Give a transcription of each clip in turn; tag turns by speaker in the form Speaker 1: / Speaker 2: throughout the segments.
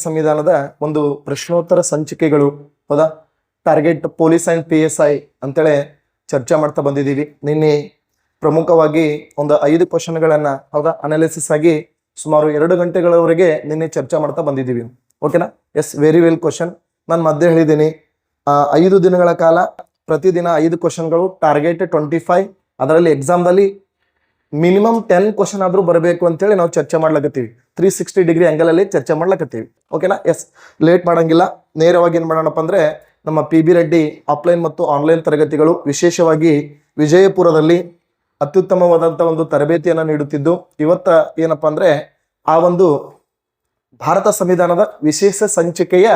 Speaker 1: ಸಂವಿಧಾನದ ಒಂದು ಪ್ರಶ್ನೋತ್ತರ ಸಂಚಿಕೆಗಳು ಹೌದಾ. ಟಾರ್ಗೆಟ್ ಪೊಲೀಸ್ ಅಂಡ್ PSI ಅಂತೇಳಿ ಚರ್ಚೆ ಮಾಡ್ತಾ ಬಂದಿದ್ದೀವಿ. ನಿನ್ನೆ ಪ್ರಮುಖವಾಗಿ ಒಂದು 5 ಕ್ವಶನ್ಗಳನ್ನ ಹೌದಾ ಅನಾಲಿಸಿಸ್ ಆಗಿ ಸುಮಾರು 2 ಗಂಟೆಗಳವರೆಗೆ ನಿನ್ನೆ ಚರ್ಚೆ ಮಾಡ್ತಾ ಬಂದಿದ್ದೀವಿ. ಓಕೆನಾ? Yes, very well question. ನಾನು ಮಧ್ಯೆ ಹೇಳಿದ್ದೀನಿ 5 ದಿನಗಳ ಕಾಲ ಪ್ರತಿದಿನ 5 ಕ್ವಶನ್ಗಳು, ಟಾರ್ಗೆಟ್ 25. ಅದರಲ್ಲಿ ಎಕ್ಸಾಮ್ದಲ್ಲಿ ಮಿನಿಮಮ್ 10 ಕ್ವಶನ್ ಆದ್ರೂ ಬರಬೇಕು ಅಂತೇಳಿ ನಾವು ಚರ್ಚೆ ಮಾಡ್ಲಕತ್ತೀವಿ. 360 ಡಿಗ್ರಿ ಆಂಗಲ್ ಅಲ್ಲಿ ಚರ್ಚೆ ಮಾಡ್ಲಕತ್ತೀವಿ. ಓಕೆನಾ? ಎಸ್, ಲೇಟ್ ಮಾಡಂಗಿಲ್ಲ. ನೇರವಾಗಿ ಏನ್ ಮಾಡೋಣಪ್ಪ ಅಂದ್ರೆ ನಮ್ಮ PB ರೆಡ್ಡಿ ಆಫ್ಲೈನ್ ಮತ್ತು ಆನ್ಲೈನ್ ತರಗತಿಗಳು ವಿಶೇಷವಾಗಿ ವಿಜಯಪುರದಲ್ಲಿ ಅತ್ಯುತ್ತಮವಾದಂಥ ಒಂದು ತರಬೇತಿಯನ್ನು ನೀಡುತ್ತಿದ್ದು, ಇವತ್ತ ಏನಪ್ಪಾ ಅಂದ್ರೆ ಆ ಒಂದು ಭಾರತ ಸಂವಿಧಾನದ ವಿಶೇಷ ಸಂಚಿಕೆಯ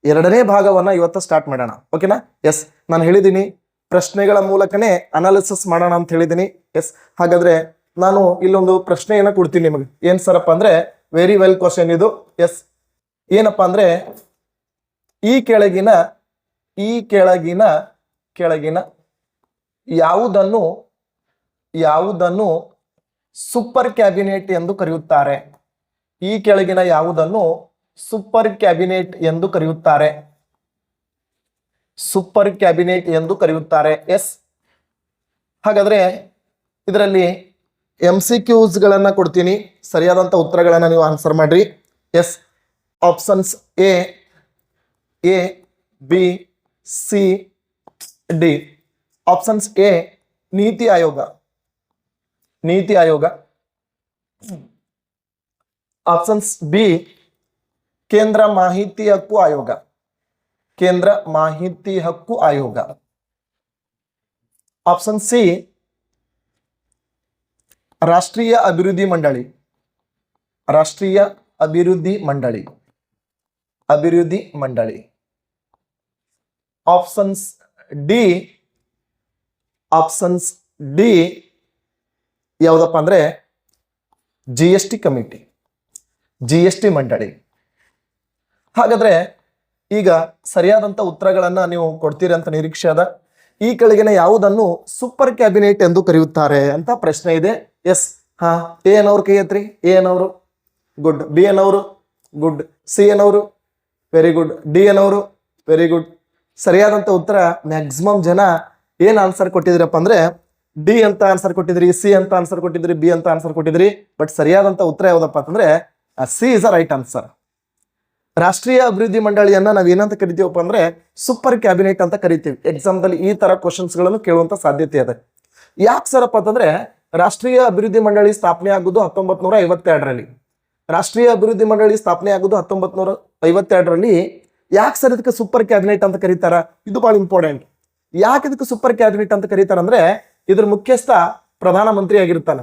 Speaker 1: 2ನೇ ಭಾಗವನ್ನ ಇವತ್ತು ಸ್ಟಾರ್ಟ್ ಮಾಡೋಣ. ಓಕೆನಾ? ಎಸ್, ನಾನು ಹೇಳಿದ್ದೀನಿ ಪ್ರಶ್ನೆಗಳ ಮೂಲಕನೇ ಅನಾಲಿಸಿಸ್ ಮಾಡೋಣ ಅಂತ ಹೇಳಿದ್ದೀನಿ. ಎಸ್, ಹಾಗಾದ್ರೆ ನಾನು ಇಲ್ಲೊಂದು ಪ್ರಶ್ನೆಯನ್ನ ಕೊಡ್ತೀನಿ ನಿಮಗೆ. ಏನ್ ಸರಪ್ಪ ಅಂದ್ರೆ ವೆರಿ ವೆಲ್ ಕ್ವಶನ್ ಇದು. ಎಸ್, ಏನಪ್ಪಾ ಅಂದ್ರೆ ಈ ಕೆಳಗಿನ ಯಾವುದನ್ನು ಸೂಪರ್ ಕ್ಯಾಬಿನೆಟ್ ಎಂದು ಕರೆಯುತ್ತಾರೆ? ಈ ಕೆಳಗಿನ ಯಾವುದನ್ನು ಸೂಪರ್ ಕ್ಯಾಬಿನೆಟ್ ಎಂದು ಕರೆಯುತ್ತಾರೆ? ಸೂಪರ್ ಕ್ಯಾಬಿನೆಟ್ ಎಂದು ಕರೆಯುತ್ತಾರೆ. ಎಸ್, ಹಾಗಾದ್ರೆ ಇದರಲ್ಲಿ MCQs ಗಳನ್ನ ಕೊಡ್ತೀನಿ, ಸರಿಯಾದಂತ ಉತ್ತರಗಳನ್ನ ನೀವು ಆನ್ಸರ್ ಮಾಡ್ರಿ. Yes, options A, B, C, D. Options A NITI ಆಯೋಗ. ಆಪ್ಷನ್ಸ್ B ಕೇಂದ್ರ ಮಾಹಿತಿ ಹಕ್ಕು ಆಯೋಗ. ಆಪ್ಷನ್ C ರಾಷ್ಟ್ರೀಯ ಅಭಿವೃದ್ಧಿ ಮಂಡಳಿ. ಆಪ್ಷನ್ಸ್ ಡಿ ಯಾವುದಪ್ಪ ಅಂದ್ರೆ GST ಕಮಿಟಿ, GST ಮಂಡಳಿ. ಹಾಗಾದ್ರೆ ಈಗ ಸರಿಯಾದಂತ ಉತ್ತರಗಳನ್ನ ನೀವು ಕೊಡ್ತೀರಿ ಅಂತ ನಿರೀಕ್ಷೆ ಅದ. ಈ ಕೆಳಗಿನ ಯಾವುದನ್ನು ಸೂಪರ್ ಕ್ಯಾಬಿನೆಟ್ ಎಂದು ಕರೆಯುತ್ತಾರೆ ಅಂತ ಪ್ರಶ್ನೆ ಇದೆ. ಎಸ್, A ಅನ್ನೋರು ಕೈ ಎತ್ರಿ. A ಅನ್ನೋರು ಗುಡ್, B ಅನ್ನೋರು ಗುಡ್, C ಅನ್ನೋರು ವೆರಿ ಗುಡ್, D ಅನ್ನೋರು ವೆರಿ ಗುಡ್. ಸರಿಯಾದಂತ ಉತ್ತರ ಮ್ಯಾಕ್ಸಿಮಮ್ ಜನ ಏನ್ ಆನ್ಸರ್ ಕೊಟ್ಟಿದ್ರಪ್ಪ ಅಂದ್ರೆ D ಅಂತ ಆನ್ಸರ್ ಕೊಟ್ಟಿದ್ರಿ, C ಅಂತ ಆನ್ಸರ್ ಕೊಟ್ಟಿದ್ರಿ, B ಅಂತ ಆನ್ಸರ್ ಕೊಟ್ಟಿದ್ರಿ. ಬಟ್ ಸರಿಯಾದಂತ ಉತ್ತರ ಯಾವ್ದಪ್ಪ ಅಂತಂದ್ರೆ C is a right answer. ರಾಷ್ಟ್ರೀಯ ಅಭಿವೃದ್ಧಿ ಮಂಡಳಿಯನ್ನ ನಾವ್ ಏನಂತ ಕರಿತೀವಪ್ಪ ಅಂದ್ರೆ ಸೂಪರ್ ಕ್ಯಾಬಿನೆಟ್ ಅಂತ ಕರಿತೀವಿ. ಎಕ್ಸಾಮ್ ದಲ್ಲಿ ಈ ತರ ಕ್ವಶನ್ಸ್ ಗಳನ್ನು ಕೇಳುವಂತ ಸಾಧ್ಯತೆ ಇದೆ. ಯಾಕೆ ಸರಪ್ಪ ಅಂತಂದ್ರೆ ರಾಷ್ಟ್ರೀಯ ಅಭಿವೃದ್ಧಿ ಮಂಡಳಿ ಸ್ಥಾಪನೆ ಆಗುದು 1952ರಲ್ಲಿ. ರಾಷ್ಟ್ರೀಯ ಅಭಿವೃದ್ಧಿ ಮಂಡಳಿ ಸ್ಥಾಪನೆ ಆಗುದು 1952ರಲ್ಲಿ. ಯಾಕೆ ಸರ್ ಇದಕ್ಕೆ ಸೂಪರ್ ಕ್ಯಾಬಿನೆಟ್ ಅಂತ ಕರೀತಾರ? ಇದು ಬಹಳ ಇಂಪಾರ್ಟೆಂಟ್. ಯಾಕೆ ಇದಕ್ಕೆ ಸೂಪರ್ ಕ್ಯಾಬಿನೆಟ್ ಅಂತ ಕರೀತಾರ ಅಂದ್ರೆ ಇದ್ರ ಮುಖ್ಯಸ್ಥ ಪ್ರಧಾನಮಂತ್ರಿ ಆಗಿರ್ತಾನೆ.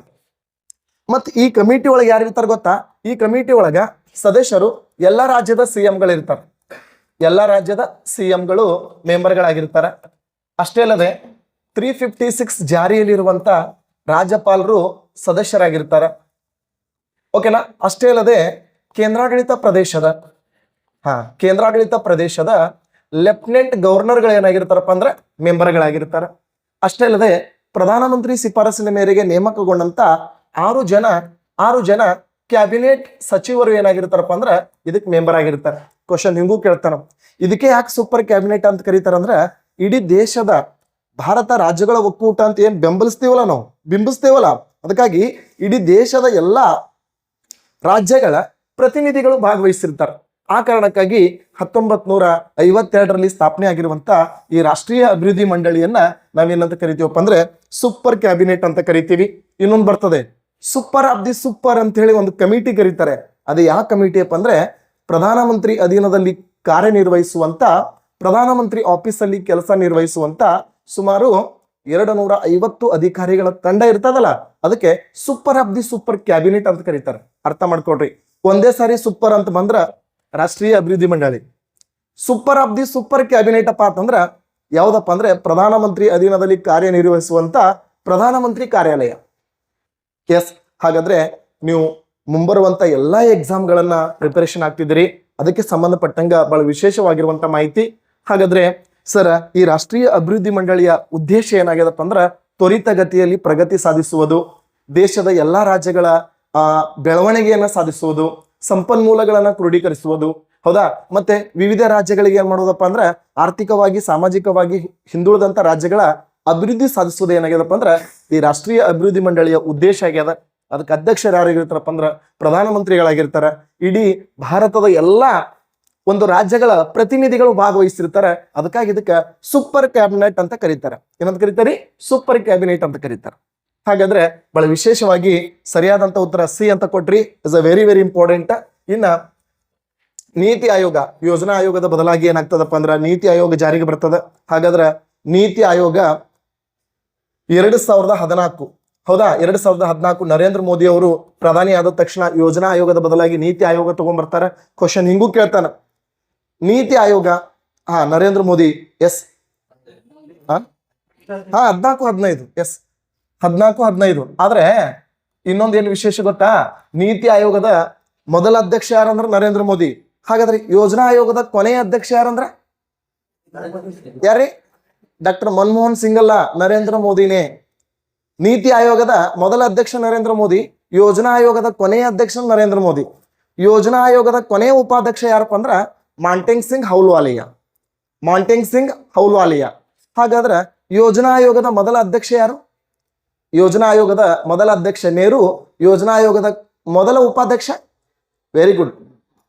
Speaker 1: ಮತ್ ಈ ಕಮಿಟಿ ಒಳಗೆ ಯಾರು ಇರ್ತಾರ ಗೊತ್ತಾ? ಈ ಕಮಿಟಿ ಒಳಗ ಸದಸ್ಯರು ಎಲ್ಲಾ ರಾಜ್ಯದ CMಗಳು ಇರ್ತಾರೆ. ಎಲ್ಲಾ ರಾಜ್ಯದ CMಗಳು ಮೆಂಬರ್ಗಳಾಗಿರ್ತಾರ. ಅಷ್ಟೇ ಅಲ್ಲದೆ 356 ಜಾರಿಯಲ್ಲಿರುವಂತ ರಾಜ್ಯಪಾಲರು ಸದಸ್ಯರಾಗಿರ್ತಾರ. ಓಕೆನಾ? ಅಷ್ಟೇ ಅಲ್ಲದೆ ಕೇಂದ್ರಾಡಳಿತ ಪ್ರದೇಶದ ಲೆಫ್ಟಿನೆಂಟ್ ಗವರ್ನರ್ಗಳು ಏನಾಗಿರ್ತಾರಪ್ಪ ಅಂದ್ರೆ ಮೆಂಬರ್ಗಳಾಗಿರ್ತಾರ. ಅಷ್ಟೇ ಅಲ್ಲದೆ ಪ್ರಧಾನಮಂತ್ರಿ ಶಿಫಾರಸಿನ ಮೇರೆಗೆ ನೇಮಕಗೊಂಡಂತ 6 ಜನ ಕ್ಯಾಬಿನೆಟ್ ಸಚಿವರು ಏನಾಗಿರ್ತಾರಪ್ಪ ಅಂದ್ರೆ ಇದಕ್ಕೆ ಮೆಂಬರ್ ಆಗಿರ್ತಾರೆ. ಕ್ವಶನ್ ಹಿಂಗೂ ಕೇಳ್ತಾನ, ಇದಕ್ಕೆ ಯಾಕೆ ಸೂಪರ್ ಕ್ಯಾಬಿನೆಟ್ ಅಂತ ಕರೀತಾರ ಅಂದ್ರೆ ಇಡೀ ದೇಶದ ಭಾರತ ರಾಜ್ಯಗಳ ಒಕ್ಕೂಟ ಅಂತ ಏನ್ ಬಿಂಬಿಸ್ತೇವಲ್ಲ, ಅದಕ್ಕಾಗಿ ಇಡೀ ದೇಶದ ಎಲ್ಲಾ ರಾಜ್ಯಗಳ ಪ್ರತಿನಿಧಿಗಳು ಭಾಗವಹಿಸಿರ್ತಾರೆ. ಆ ಕಾರಣಕ್ಕಾಗಿ 1952ರಲ್ಲಿ ಸ್ಥಾಪನೆ ಆಗಿರುವಂತ ಈ ರಾಷ್ಟ್ರೀಯ ಅಭಿವೃದ್ಧಿ ಮಂಡಳಿಯನ್ನ ನಾವೇನಂತ ಕರಿತೀವಪ್ಪ ಅಂದ್ರೆ ಸೂಪರ್ ಕ್ಯಾಬಿನೆಟ್ ಅಂತ ಕರಿತೀವಿ. ಇನ್ನೊಂದು ಬರ್ತದೆ ಸೂಪರ್ ಆಫ್ ದಿ ಸೂಪರ್ ಅಂತ ಹೇಳಿ ಒಂದು ಕಮಿಟಿ ಕರೀತಾರೆ. ಅದು ಯಾವ ಕಮಿಟಿ ಅಪ್ಪ ಅಂದ್ರೆ ಪ್ರಧಾನಮಂತ್ರಿ ಅಧೀನದಲ್ಲಿ ಕಾರ್ಯನಿರ್ವಹಿಸುವಂತ, ಪ್ರಧಾನಮಂತ್ರಿ ಆಫೀಸ್ ಅಲ್ಲಿ ಕೆಲಸ ನಿರ್ವಹಿಸುವಂತ ಸುಮಾರು 250 ಅಧಿಕಾರಿಗಳ ತಂಡ ಇರ್ತದಲ್ಲ, ಅದಕ್ಕೆ super of the super cabinet ಅಂತ ಕರೀತಾರೆ. ಅರ್ಥ ಮಾಡ್ಕೊಡ್ರಿ. ಒಂದೇ ಸಾರಿ ಸೂಪರ್ ಅಂತ ಬಂದ್ರ ರಾಷ್ಟ್ರೀಯ ಅಭಿವೃದ್ಧಿ ಮಂಡಳಿ, super of the super cabinet ಅಪ್ಪ ಅಂತಂದ್ರ ಯಾವ್ದಪ್ಪ ಅಂದ್ರೆ ಪ್ರಧಾನಮಂತ್ರಿ ಅಧೀನದಲ್ಲಿ ಕಾರ್ಯನಿರ್ವಹಿಸುವಂತ ಪ್ರಧಾನಮಂತ್ರಿ ಕಾರ್ಯಾಲಯ. ಎಸ್, ಹಾಗಾದ್ರೆ ನೀವು ಮುಂಬರುವಂತ ಎಲ್ಲಾ ಎಕ್ಸಾಮ್ಗಳನ್ನ ಪ್ರಿಪರೇಷನ್ ಆಗ್ತಿದ್ದೀರಿ. ಅದಕ್ಕೆ ಸಂಬಂಧಪಟ್ಟಂಗ ಬಹಳ ವಿಶೇಷವಾಗಿರುವಂತ ಮಾಹಿತಿ. ಹಾಗಾದ್ರೆ ಸರ್, ಈ ರಾಷ್ಟ್ರೀಯ ಅಭಿವೃದ್ಧಿ ಮಂಡಳಿಯ ಉದ್ದೇಶ ಏನಾಗ್ಯದಪ್ಪ ಅಂದ್ರ ತ್ವರಿತಗತಿಯಲ್ಲಿ ಪ್ರಗತಿ ಸಾಧಿಸುವುದು, ದೇಶದ ಎಲ್ಲಾ ರಾಜ್ಯಗಳ ಬೆಳವಣಿಗೆಯನ್ನ ಸಾಧಿಸುವುದು, ಸಂಪನ್ಮೂಲಗಳನ್ನ ಕ್ರೋಢೀಕರಿಸುವುದು, ಹೌದಾ. ಮತ್ತೆ ವಿವಿಧ ರಾಜ್ಯಗಳಿಗೆ ಏನ್ ಮಾಡೋದಪ್ಪ ಅಂದ್ರೆ ಆರ್ಥಿಕವಾಗಿ ಸಾಮಾಜಿಕವಾಗಿ ಹಿಂದುಳಿದಂತ ರಾಜ್ಯಗಳ ಅಭಿವೃದ್ಧಿ ಸಾಧಿಸೋದು ಏನಾಗ್ಯದಪ್ಪ ಅಂದ್ರೆ ಈ ರಾಷ್ಟ್ರೀಯ ಅಭಿವೃದ್ಧಿ ಮಂಡಳಿಯ ಉದ್ದೇಶ ಆಗ್ಯದ. ಅದಕ್ಕೆ ಅಧ್ಯಕ್ಷರು ಯಾರಾಗಿರ್ತಾರಪ್ಪ ಅಂದ್ರ ಪ್ರಧಾನಮಂತ್ರಿಗಳಾಗಿರ್ತಾರ. ಇಡೀ ಭಾರತದ ಎಲ್ಲಾ ಒಂದು ರಾಜ್ಯಗಳ ಪ್ರತಿನಿಧಿಗಳು ಭಾಗವಹಿಸಿರ್ತಾರೆ. ಅದಕ್ಕಾಗಿ ಇದಕ್ಕೆ ಸೂಪರ್ ಕ್ಯಾಬಿನೆಟ್ ಅಂತ ಕರೀತಾರೆ. ಏನಂತ ಕರೀತಾರೆ? ಸೂಪರ್ ಕ್ಯಾಬಿನೆಟ್ ಅಂತ ಕರೀತಾರೆ. ಹಾಗಾದ್ರೆ ಬಹಳ ವಿಶೇಷವಾಗಿ ಸರಿಯಾದಂತ ಉತ್ತರ ಸಿ ಅಂತ ಕೊಟ್ರಿ. Is a very very important. ಇನ್ನ ನೀತಿ ಆಯೋಗ, ಯೋಜನಾ ಆಯೋಗದ ಬದಲಾಗಿ ಏನಾಗ್ತದಪ್ಪ ಅಂದ್ರ ನೀತಿ ಆಯೋಗ ಜಾರಿಗೆ ಬರ್ತದೆ. ಹಾಗಾದ್ರೆ ನೀತಿ ಆಯೋಗ 2014, ಹೌದಾ, 2014 ನರೇಂದ್ರ ಮೋದಿ ಅವರು ಪ್ರಧಾನಿ ಆದ ತಕ್ಷಣ ಯೋಜನಾ ಆಯೋಗದ ಬದಲಾಗಿ ನೀತಿ ಆಯೋಗ ತಗೊಂಡ್ಬರ್ತಾರೆ. ಕ್ವಶನ್ ಹಿಂಗೂ ಕೇಳ್ತಾನ, ನೀತಿ ಆಯೋಗ ನರೇಂದ್ರ ಮೋದಿ ಎಸ್ 14-15 ಎಸ್ 14-15. ಆದ್ರೆ ಇನ್ನೊಂದೇನು ವಿಶೇಷ ಗೊತ್ತಾ? ನೀತಿ ಆಯೋಗದ ಮೊದಲ ಅಧ್ಯಕ್ಷ ಯಾರಂದ್ರ ನರೇಂದ್ರ ಮೋದಿ. ಹಾಗಾದ್ರೆ ಯೋಜನಾ ಆಯೋಗದ ಕೊನೆಯ ಅಧ್ಯಕ್ಷ ಯಾರಂದ್ರ ಯಾರೇ? ಡಾಕ್ಟರ್ ಮನಮೋಹನ್ ಸಿಂಗ್ ಅಲ್ಲ, ನರೇಂದ್ರ ಮೋದಿನೇ. ನೀತಿ ಆಯೋಗದ ಮೊದಲ ಅಧ್ಯಕ್ಷ ನರೇಂದ್ರ ಮೋದಿ, ಯೋಜನಾ ಆಯೋಗದ ಕೊನೆಯ ಅಧ್ಯಕ್ಷ ನರೇಂದ್ರ ಮೋದಿ. ಯೋಜನಾ ಆಯೋಗದ ಕೊನೆಯ ಉಪಾಧ್ಯಕ್ಷ ಯಾರಪ್ಪ ಅಂದ್ರ ಮಾಂಟೇಂಗ್ ಸಿಂಗ್ ಹೌಲ್ವಾಲಿಯಾ. ಮಾಂಟೇಂಗ್ ಸಿಂಗ್ ಹೌಲ್ವಾಲಿಯಾ. ಹಾಗಾದ್ರೆ ಯೋಜನಾ ಆಯೋಗದ ಮೊದಲ ಅಧ್ಯಕ್ಷ ಯಾರು? ಯೋಜನಾ ಆಯೋಗದ ಮೊದಲ ಅಧ್ಯಕ್ಷ ನೆಹರು. ಯೋಜನಾ ಆಯೋಗದ ಮೊದಲ ಉಪಾಧ್ಯಕ್ಷ ವೆರಿ ಗುಡ್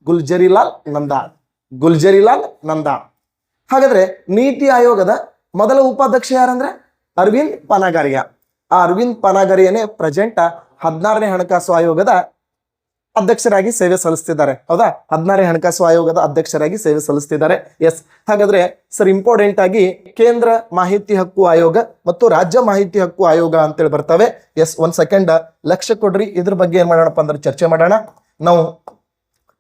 Speaker 1: ಗುಲ್ಜರಿಲಾಲ್ ನಂದಾ. ಗುಲ್ಜರಿಲಾಲ್ ನಂದಾ. ಹಾಗಾದ್ರೆ ನೀತಿ ಆಯೋಗದ ಮೊದಲ ಉಪಾಧ್ಯಕ್ಷ ಯಾರಂದ್ರೆ ಅರವಿಂದ್ ಪನಾಗರಿಯಾ. ಆ ಅರವಿಂದ್ ಪನಾಗರಿಯನೇ ಪ್ರೆಸೆಂಟ್ 16ನೇ ಹಣಕಾಸು ಆಯೋಗದ ಅಧ್ಯಕ್ಷರಾಗಿ ಸೇವೆ ಸಲ್ಲಿಸ್ತಿದ್ದಾರೆ. ಹೌದಾ, 16ನೇ ಹಣಕಾಸು ಆಯೋಗದ ಅಧ್ಯಕ್ಷರಾಗಿ ಸೇವೆ ಸಲ್ಲಿಸ್ತಿದ್ದಾರೆ. ಎಸ್. ಹಾಗಾದ್ರೆ ಸರ್ ಇಂಪಾರ್ಟೆಂಟ್ ಆಗಿ ಕೇಂದ್ರ ಮಾಹಿತಿ ಹಕ್ಕು ಆಯೋಗ ಮತ್ತು ರಾಜ್ಯ ಮಾಹಿತಿ ಹಕ್ಕು ಆಯೋಗ ಅಂತೇಳಿ ಬರ್ತವೆ. ಎಸ್, ಒಂದ್ ಸೆಕೆಂಡ್ ಲಕ್ಷ್ಯ ಕೊಡ್ರಿ. ಇದ್ರ ಬಗ್ಗೆ ಏನ್ ಮಾಡೋಣಪ್ಪ ಅಂದ್ರೆ ಚರ್ಚೆ ಮಾಡೋಣ. ನಾವು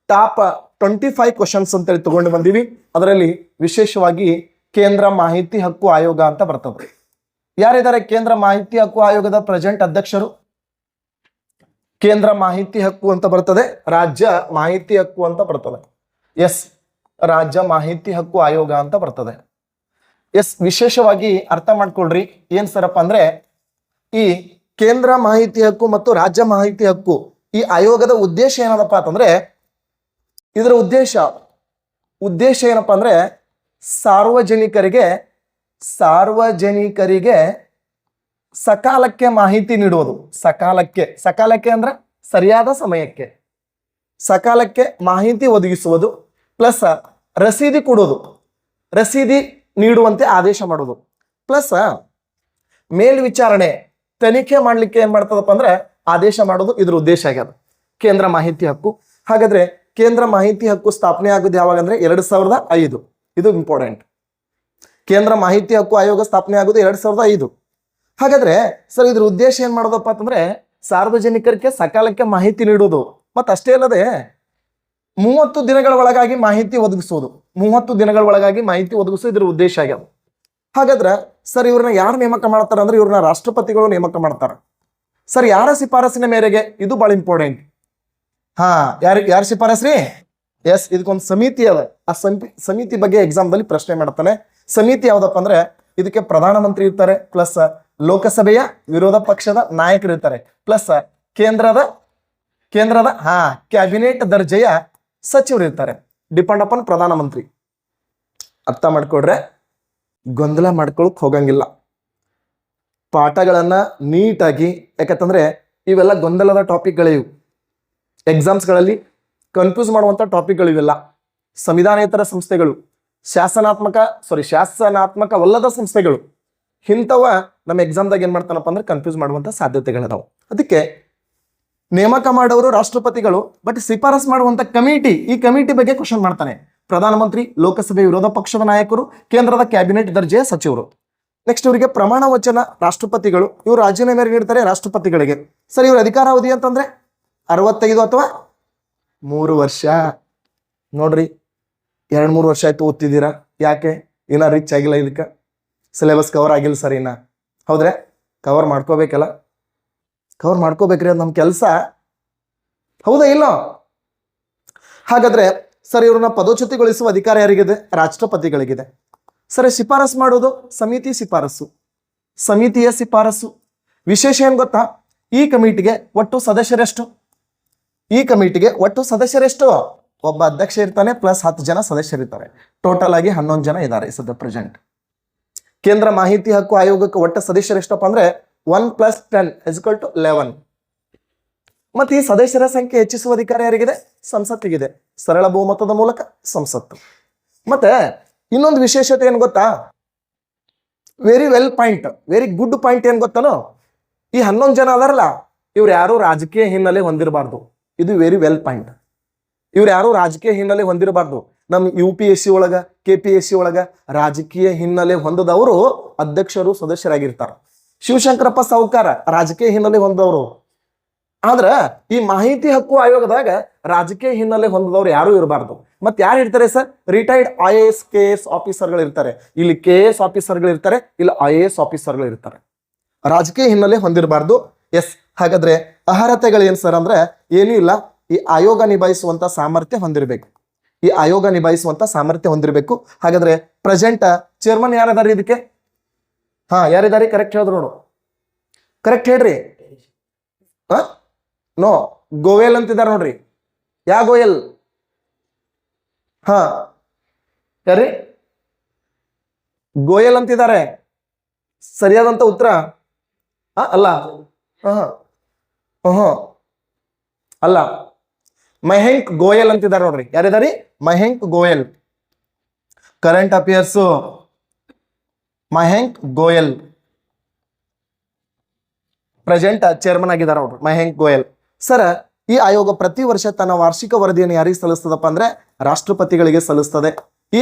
Speaker 1: ಟಾಪ್ 25 ಕ್ವಶನ್ಸ್ ಅಂತೇಳಿ ತಗೊಂಡು ಬಂದೀವಿ. ಅದರಲ್ಲಿ ವಿಶೇಷವಾಗಿ ಕೇಂದ್ರ ಮಾಹಿತಿ ಹಕ್ಕು ಆಯೋಗ ಅಂತ ಬರ್ತದೆ. ಯಾರಿದ್ದಾರೆ ಕೇಂದ್ರ ಮಾಹಿತಿ ಹಕ್ಕು ಆಯೋಗದ ಪ್ರೆಸೆಂಟ್ ಅಧ್ಯಕ್ಷರು? ಕೇಂದ್ರ ಮಾಹಿತಿ ಹಕ್ಕು ಅಂತ ಬರ್ತದೆ, ರಾಜ್ಯ ಮಾಹಿತಿ ಹಕ್ಕು ಅಂತ ಬರ್ತದೆ. ಎಸ್, ರಾಜ್ಯ ಮಾಹಿತಿ ಹಕ್ಕು ಆಯೋಗ ಅಂತ ಬರ್ತದೆ. ಎಸ್, ವಿಶೇಷವಾಗಿ ಅರ್ಥ ಮಾಡ್ಕೊಳ್ರಿ. ಏನ್ ಸರಪ್ಪ ಅಂದ್ರೆ ಈ ಕೇಂದ್ರ ಮಾಹಿತಿ ಹಕ್ಕು ಮತ್ತು ರಾಜ್ಯ ಮಾಹಿತಿ ಹಕ್ಕು ಈ ಆಯೋಗದ ಉದ್ದೇಶ ಏನದಪ್ಪ ಅಂತಂದ್ರೆ, ಇದರ ಉದ್ದೇಶ ಏನಪ್ಪಾ ಅಂದ್ರೆ ಸಾರ್ವಜನಿಕರಿಗೆ ಸಕಾಲಕ್ಕೆ ಮಾಹಿತಿ ನೀಡುವುದು. ಸಕಾಲಕ್ಕೆ ಅಂದ್ರೆ ಸರಿಯಾದ ಸಮಯಕ್ಕೆ ಸಕಾಲಕ್ಕೆ ಮಾಹಿತಿ ಒದಗಿಸುವುದು, ಪ್ಲಸ್ ರಸೀದಿ ಕೊಡೋದು, ರಸೀದಿ ನೀಡುವಂತೆ ಆದೇಶ ಮಾಡೋದು, ಪ್ಲಸ್ ಮೇಲ್ವಿಚಾರಣೆ ತನಿಖೆ ಮಾಡ್ಲಿಕ್ಕೆ ಏನ್ ಮಾಡ್ತದಪ್ಪ ಅಂದ್ರೆ ಆದೇಶ ಮಾಡೋದು ಇದ್ರ ಉದ್ದೇಶ ಆಗ್ಯದ ಕೇಂದ್ರ ಮಾಹಿತಿ ಹಕ್ಕು. ಹಾಗಾದ್ರೆ ಕೇಂದ್ರ ಮಾಹಿತಿ ಹಕ್ಕು ಸ್ಥಾಪನೆ ಆಗೋದು ಯಾವಾಗ ಅಂದ್ರೆ 2005. ಇದು ಇಂಪಾರ್ಟೆಂಟ್. ಕೇಂದ್ರ ಮಾಹಿತಿ ಹಕ್ಕು ಆಯೋಗ ಸ್ಥಾಪನೆ ಆಗೋದು 2005. ಹಾಗಾದ್ರೆ ಸರ್ ಇದ್ರ ಉದ್ದೇಶ ಏನ್ ಮಾಡೋದಪ್ಪ ಅಂತಂದ್ರೆ ಸಾರ್ವಜನಿಕರಿಗೆ ಸಕಾಲಕ್ಕೆ ಮಾಹಿತಿ ನೀಡೋದು, ಮತ್ತೆ ಅಷ್ಟೇ ಅಲ್ಲದೆ 30 ದಿನಗಳ ಒಳಗಾಗಿ ಮಾಹಿತಿ ಒದಗಿಸೋದು. 30 ದಿನಗಳ ಒಳಗಾಗಿ ಮಾಹಿತಿ ಒದಗಿಸೋದು ಇದ್ರ ಉದ್ದೇಶ ಆಗ್ಯದ. ಹಾಗಾದ್ರೆ ಸರ್ ಇವ್ರನ್ನ ಯಾರು ನೇಮಕ ಮಾಡ್ತಾರ ಅಂದ್ರೆ ಇವ್ರನ್ನ ರಾಷ್ಟ್ರಪತಿಗಳು ನೇಮಕ ಮಾಡ್ತಾರ. ಸರ್ ಯಾರ ಶಿಫಾರಸಿನ ಮೇರೆಗೆ? ಇದು ಬಹಳ ಇಂಪಾರ್ಟೆಂಟ್. ಯಾರ ಶಿಫಾರಸ್ರಿ? ಎಸ್, ಇದಕ್ಕೊಂದು ಸಮಿತಿ ಅದ. ಆ ಸಮಿತಿ ಬಗ್ಗೆ ಎಕ್ಸಾಮ್ ದಲ್ಲಿ ಪ್ರಶ್ನೆ ಮಾಡ್ತಾನೆ. ಸಮಿತಿ ಯಾವ್ದಪ್ಪ ಅಂದ್ರೆ ಇದಕ್ಕೆ ಪ್ರಧಾನಮಂತ್ರಿ ಇರ್ತಾರೆ, ಪ್ಲಸ್ ಲೋಕಸಭೆಯ ವಿರೋಧ ಪಕ್ಷದ ನಾಯಕರು ಇರ್ತಾರೆ, ಪ್ಲಸ್ ಕೇಂದ್ರದ ಕ್ಯಾಬಿನೆಟ್ ದರ್ಜೆಯ ಸಚಿವರು ಇರ್ತಾರೆ. ಡಿಪೆಂಡ್ ಅಪಾನ್ ಪ್ರಧಾನಮಂತ್ರಿ. ಅರ್ಥ ಮಾಡ್ಕೊಡ್ರೆ ಗೊಂದಲ ಮಾಡ್ಕೊಳಕ್ ಹೋಗಂಗಿಲ್ಲ. ಪಾಠಗಳನ್ನ ನೀಟಾಗಿ, ಯಾಕಂತಂದ್ರೆ ಇವೆಲ್ಲ ಗೊಂದಲದ ಟಾಪಿಕ್ಗಳಿವು. ಎಕ್ಸಾಮ್ಸ್ಗಳಲ್ಲಿ ಕನ್ಫ್ಯೂಸ್ ಮಾಡುವಂತ ಟಾಪಿಕ್ಗಳಿವೆಲ್ಲ. ಸಂವಿಧಾನೇತರ ಸಂಸ್ಥೆಗಳು, ಶಾಸನಾತ್ಮಕವಲ್ಲದ ಸಂಸ್ಥೆಗಳು, ಇಂಥವ ನಮ್ಮ ಎಕ್ಸಾಮ್ದಾಗ ಏನ್ ಮಾಡ್ತಾನಪ್ಪ ಅಂದ್ರೆ ಕನ್ಫ್ಯೂಸ್ ಮಾಡುವಂತ ಸಾಧ್ಯತೆಗಳಿದಾವೆ. ಅದಕ್ಕೆ ನೇಮಕ ಮಾಡೋರು ರಾಷ್ಟ್ರಪತಿಗಳು, ಬಟ್ ಶಿಫಾರಸ್ ಮಾಡುವಂತ ಕಮಿಟಿ, ಈ ಕಮಿಟಿ ಬಗ್ಗೆ ಕ್ವಶನ್ ಮಾಡ್ತಾನೆ. ಪ್ರಧಾನಮಂತ್ರಿ, ಲೋಕಸಭೆ ವಿರೋಧ ಪಕ್ಷದ ನಾಯಕರು, ಕೇಂದ್ರದ ಕ್ಯಾಬಿನೆಟ್ ದರ್ಜೆಯ ಸಚಿವರು. ನೆಕ್ಸ್ಟ್ ಇವರಿಗೆ ಪ್ರಮಾಣ ವಚನ ರಾಷ್ಟ್ರಪತಿಗಳು, ಇವರು ರಾಜೀನಾಮೆ ನೀಡ್ತಾರೆ ರಾಷ್ಟ್ರಪತಿಗಳಿಗೆ. ಸರ್ ಇವ್ರ ಅಧಿಕಾರಾವಧಿ ಅಂತಂದ್ರೆ 65 ಅಥವಾ 3 ವರ್ಷ. ನೋಡ್ರಿ 2-3 ವರ್ಷ ಆಯ್ತು ಓದ್ತಿದ್ದೀರಾ. ಯಾಕೆ? ಇನ್ನ ರಿಚ್ ಆಗಿಲ್ಲ, ಇದಕ್ಕೆ ಸಿಲೆಬಸ್ ಕವರ್ ಆಗಿಲ್ಲ ಸರ್. ಇನ್ನ ಹೌದ್ರೆ ಕವರ್ ಮಾಡ್ಕೋಬೇಕಲ್ಲ, ಕವರ್ ಮಾಡ್ಕೋಬೇಕ್ರಿ, ಅದು ನಮ್ಮ ಕೆಲಸ. ಹೌದಾ ಇಲ್ಲ? ಹಾಗಾದ್ರೆ ಸರ್ ಇವ್ರನ್ನ ಪದೋಚ್ಯುತಿಗೊಳಿಸುವ ಅಧಿಕಾರ ಯಾರಿಗಿದೆ? ರಾಷ್ಟ್ರಪತಿಗಳಿಗಿದೆ. ಸರ್ ಶಿಫಾರಸ್ ಮಾಡೋದು ಸಮಿತಿಯ ಶಿಫಾರಸು. ವಿಶೇಷ ಏನ್ ಗೊತ್ತಾ? ಈ ಕಮಿಟಿಗೆ ಒಟ್ಟು ಸದಸ್ಯರೆಷ್ಟು? ಒಬ್ಬ ಅಧ್ಯಕ್ಷ ಇರ್ತಾನೆ ಪ್ಲಸ್ 10 ಜನ ಸದಸ್ಯರಿರ್ತಾರೆ. ಟೋಟಲ್ ಆಗಿ 11 ಜನ ಇದ್ದಾರೆ ಸದ್ಯ ಪ್ರೆಸೆಂಟ್. ಕೇಂದ್ರ ಮಾಹಿತಿ ಹಕ್ಕು ಆಯೋಗಕ್ಕೆ ಒಟ್ಟ ಸದಸ್ಯರು ಎಷ್ಟಪ್ಪ ಅಂದ್ರೆ 1 + 10 = 11. ಮತ್ತೆ ಈ ಸದಸ್ಯರ ಸಂಖ್ಯೆ ಹೆಚ್ಚಿಸುವ ಅಧಿಕಾರ ಯಾರಿಗಿದೆ? ಸಂಸತ್ತಿಗಿದೆ. ಸರಳ ಬಹುಮತದ ಮೂಲಕ ಸಂಸತ್ತು. ಮತ್ತೆ ಇನ್ನೊಂದು ವಿಶೇಷತೆ ಏನ್ ಗೊತ್ತಾ? Very well point, very good point ಏನ್ ಗೊತ್ತಾನೋ? ಈ 11 ಜನ ಅದಾರಲ್ಲ, ಇವ್ರು ಯಾರು ರಾಜಕೀಯ ಹಿನ್ನೆಲೆ ಹೊಂದಿರಬಾರ್ದು. ಇದು ವೆರಿ ವೆಲ್ ಪಾಯಿಂಟ್. ಇವ್ರು ಯಾರು ರಾಜಕೀಯ ಹಿನ್ನೆಲೆ ಹೊಂದಿರಬಾರ್ದು. ನಮ್ಮ UPSC ಒಳಗ KPSC ಒಳಗ ರಾಜಕೀಯ ಹಿನ್ನೆಲೆ ಹೊಂದದವರು ಅಧ್ಯಕ್ಷರು ಸದಸ್ಯರಾಗಿರ್ತಾರೆ. ಶಿವಶಂಕರಪ್ಪ ಸಾವುಕಾರ ರಾಜಕೀಯ ಹಿನ್ನೆಲೆ ಹೊಂದದವರು. ಆದ್ರ ಈ ಮಾಹಿತಿ ಹಕ್ಕು ಆಯೋಗದಾಗ ರಾಜಕೀಯ ಹಿನ್ನೆಲೆ ಹೊಂದದವ್ರು ಯಾರು ಇರಬಾರ್ದು. ಮತ್ತೆ ಯಾರು ಇರ್ತಾರೆ ಸರ್? ರಿಟೈರ್ಡ್ IAS KS ಆಫೀಸರ್ಗಳು ಇರ್ತಾರೆ. ಇಲ್ಲಿ KS ಆಫೀಸರ್ಗಳು ಇರ್ತಾರೆ, ಇಲ್ಲಿ IAS ಆಫೀಸರ್ಗಳು ಇರ್ತಾರೆ. ರಾಜಕೀಯ ಹಿನ್ನೆಲೆ ಹೊಂದಿರಬಾರ್ದು. ಎಸ್, ಹಾಗಾದ್ರೆ ಅರ್ಹತೆಗಳು ಏನ್ ಸರ್ ಅಂದ್ರೆ ಏನೂ ಇಲ್ಲ. ಈ ಆಯೋಗ ನಿಭಾಯಿಸುವಂತ ಸಾಮರ್ಥ್ಯ ಹೊಂದಿರಬೇಕು. ಈ ಆಯೋಗ ನಿಭಾಯಿಸುವಂತ ಸಾಮರ್ಥ್ಯ ಹೊಂದಿರಬೇಕು. ಹಾಗಾದ್ರೆ ಪ್ರೆಸೆಂಟ್ ಚೇರ್ಮನ್ ಯಾರಿದಾರೆ ಇದಕ್ಕೆ? ಯಾರಿದಾರೆ? ಕರೆಕ್ಟ್ ಹೇಳಿದ್ರು ನೋಡು. ಕರೆಕ್ಟ್ ಹೇಳ್ರಿ. ನೋ, ಗೋಯಲ್ ಅಂತಿದ್ದಾರೆ ನೋಡ್ರಿ. ಯಾ ಗೋಯಲ್? ಯಾರಿ? ಗೋಯಲ್ ಅಂತಿದ್ದಾರೆ. ಸರಿಯಾದಂತ ಉತ್ತರ ಅಲ್ಲ. ಅಲ್ಲ, ಮಹೇಂಕ್ ಗೋಯಲ್ ಅಂತಿದ್ದಾರೆ ನೋಡ್ರಿ. ಯಾರಿದಾರಿ? Mahenk Goyal. Current affairs Mahenk Goyal present chairman ಆಗಿದ್ದಾರೆ ನೋಡ್ರಿ, ಮಹೇಂಕ್ ಗೋಯಲ್. ಸರ್, ಈ ಆಯೋಗ ಪ್ರತಿ ವರ್ಷ ತನ್ನ ವಾರ್ಷಿಕ ವರದಿಯನ್ನು ಯಾರಿಗೆ ಸಲ್ಲಿಸ್ತದಪ್ಪ ಅಂದ್ರೆ ರಾಷ್ಟ್ರಪತಿಗಳಿಗೆ ಸಲ್ಲಿಸ್ತದೆ. ಈ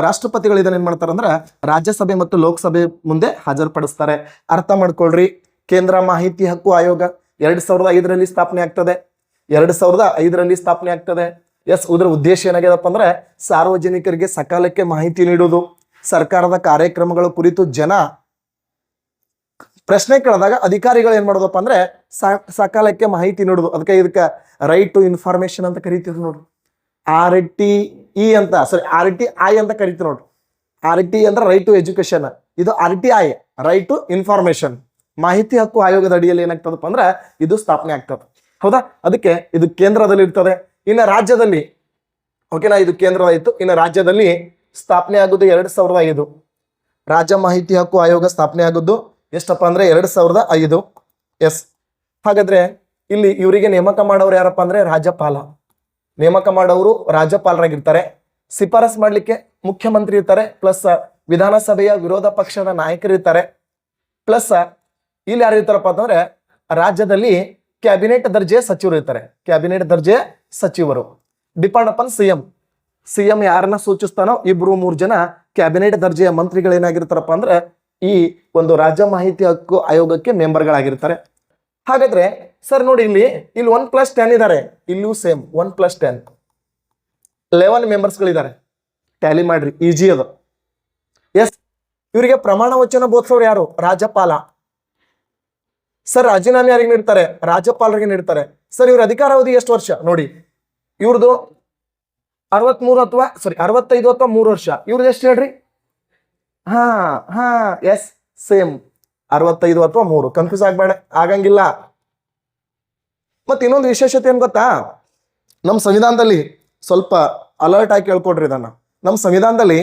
Speaker 1: ರಾಷ್ಟ್ರಪತಿಗಳು ಇದನ್ನ ಏನ್ ಮಾಡ್ತಾರೆ ಅಂದ್ರೆ ರಾಜ್ಯಸಭೆ ಮತ್ತು ಲೋಕಸಭೆ ಮುಂದೆ ಹಾಜರುಪಡಿಸ್ತಾರೆ. ಅರ್ಥ ಮಾಡ್ಕೊಳ್ರಿ. ಕೇಂದ್ರ ಮಾಹಿತಿ ಹಕ್ಕು ಆಯೋಗ 2005ರಲ್ಲಿ ಸ್ಥಾಪನೆ ಆಗ್ತದೆ. 2005ರಲ್ಲಿ ಸ್ಥಾಪನೆ ಆಗ್ತದೆ. ಎಸ್, ಇದರ ಉದ್ದೇಶ ಏನಾಗ್ಯದಪ್ಪ ಅಂದ್ರೆ ಸಾರ್ವಜನಿಕರಿಗೆ ಸಕಾಲಕ್ಕೆ ಮಾಹಿತಿ ನೀಡುವುದು, ಸರ್ಕಾರದ ಕಾರ್ಯಕ್ರಮಗಳ ಕುರಿತು ಜನ ಪ್ರಶ್ನೆ ಕೇಳಿದಾಗ ಅಧಿಕಾರಿಗಳು ಏನ್ ಮಾಡೋದಪ್ಪ ಅಂದ್ರೆ ಸಕಾಲಕ್ಕೆ ಮಾಹಿತಿ ನೀಡುದು. ಅದಕ್ಕೆ ಇದಕ್ಕೆ ರೈಟ್ ಟು ಇನ್ಫಾರ್ಮೇಶನ್ ಅಂತ ಕರಿತೀವಿ ನೋಡ್ರಿ. RTI ಅಂತ ಕರಿತೀವಿ ನೋಡ್ರಿ. RT ಅಂದ್ರೆ ರೈಟ್ ಟು ಎಜುಕೇಶನ್, ಇದು RTI ರೈಟ್ ಟು ಇನ್ಫಾರ್ಮೇಶನ್. ಮಾಹಿತಿ ಹಕ್ಕು ಆಯೋಗದ ಅಡಿಯಲ್ಲಿ ಏನಾಗ್ತದಪ್ಪ ಅಂದ್ರೆ ಇದು ಸ್ಥಾಪನೆ ಆಗ್ತದೆ. ಹೌದಾ? ಅದಕ್ಕೆ ಇದು ಕೇಂದ್ರದಲ್ಲಿ ಇರ್ತದೆ. ಇನ್ನು ರಾಜ್ಯದಲ್ಲಿ, ಓಕೆನಾ, ಇದು ಕೇಂದ್ರ ಆಯಿತು. ಇನ್ನು ರಾಜ್ಯದಲ್ಲಿ ಸ್ಥಾಪನೆ ಆಗುದು 2005. ರಾಜ್ಯ ಮಾಹಿತಿ ಹಕ್ಕು ಆಯೋಗ ಸ್ಥಾಪನೆ ಆಗುದು ಎಷ್ಟಪ್ಪ ಅಂದ್ರೆ 2005. ಎಸ್, ಹಾಗಾದ್ರೆ ಇಲ್ಲಿ ಇವರಿಗೆ ನೇಮಕ ಮಾಡೋರು ಯಾರಪ್ಪ ಅಂದ್ರೆ ರಾಜ್ಯಪಾಲ. ನೇಮಕ ಮಾಡೋರು ರಾಜ್ಯಪಾಲರಾಗಿರ್ತಾರೆ. ಶಿಫಾರಸ್ ಮಾಡ್ಲಿಕ್ಕೆ ಮುಖ್ಯಮಂತ್ರಿ ಇರ್ತಾರೆ, ಪ್ಲಸ್ ವಿಧಾನಸಭೆಯ ವಿರೋಧ ಪಕ್ಷದ ನಾಯಕರು ಇರ್ತಾರೆ. ಪ್ಲಸ್ ಇಲ್ಲಿ ಯಾರು ಇರ್ತಾರಪ್ಪ ಅಂತಂದ್ರೆ ರಾಜ್ಯದಲ್ಲಿ ಕ್ಯಾಬಿನೆಟ್ ದರ್ಜೆಯ ಸಚಿವರು ಇರ್ತಾರೆ. ಕ್ಯಾಬಿನೆಟ್ ದರ್ಜೆಯ ಸಚಿವರು ಡಿಪೆಂಡ್ ಅಪಾನ್ ಸಿಎಂ ಯಾರನ್ನ ಸೂಚಿಸ್ತಾನೋ 2-3 ಜನ ಕ್ಯಾಬಿನೆಟ್ ದರ್ಜೆಯ ಮಂತ್ರಿಗಳೇನಾಗಿರ್ತಾರಪ್ಪ ಅಂದ್ರೆ ಈ ಒಂದು ರಾಜ್ಯ ಮಾಹಿತಿ ಹಕ್ಕು ಆಯೋಗಕ್ಕೆ ಮೆಂಬರ್ಗಳಾಗಿರ್ತಾರೆ. ಹಾಗಾದ್ರೆ ಸರ್ ನೋಡಿ, ಇಲ್ಲಿ 1 + 10 ಇದ್ದಾರೆ. ಇಲ್ಲೂ ಸೇಮ್ 1 + 10 11 ಮೆಂಬರ್ಸ್ಗಳಿದ್ದಾರೆ. ಟ್ಯಾಲಿ ಮಾಡ್ರಿ, ಈಜಿ ಅದು. ಎಸ್, ಇವರಿಗೆ ಪ್ರಮಾಣ ವಚನ ಬೋಧಿಸೋರು ಯಾರು? ರಾಜ್ಯಪಾಲ. ಸರ್, ರಾಜೀನಾಮೆ ಯಾರಿಗೆ ನೀಡ್ತಾರೆ? ರಾಜ್ಯಪಾಲರಿಗೆ ನೀಡ್ತಾರೆ. ಸರ್, ಇವ್ರ ಅಧಿಕಾರಾವಧಿ ಎಷ್ಟು ವರ್ಷ ನೋಡಿ? ಇವ್ರದ್ದು 65 ಅಥವಾ 3 ವರ್ಷ. ಇವ್ರದ್ದು ಎಷ್ಟು ಹೇಳ್ರಿ? ಎಸ್, ಸೇಮ್ 65 ಅಥವಾ 3. ಕನ್ಫ್ಯೂಸ್ ಆಗಂಗಿಲ್ಲ. ಮತ್ತೆ ಇನ್ನೊಂದು ವಿಶೇಷತೆ ಏನ್ ಗೊತ್ತಾ? ನಮ್ಮ ಸಂವಿಧಾನದಲ್ಲಿ ಸ್ವಲ್ಪ ಅಲರ್ಟ್ ಆಗಿ ಕೇಳ್ಕೊಡ್ರಿ ಇದನ್ನ. ನಮ್ಮ ಸಂವಿಧಾನದಲ್ಲಿ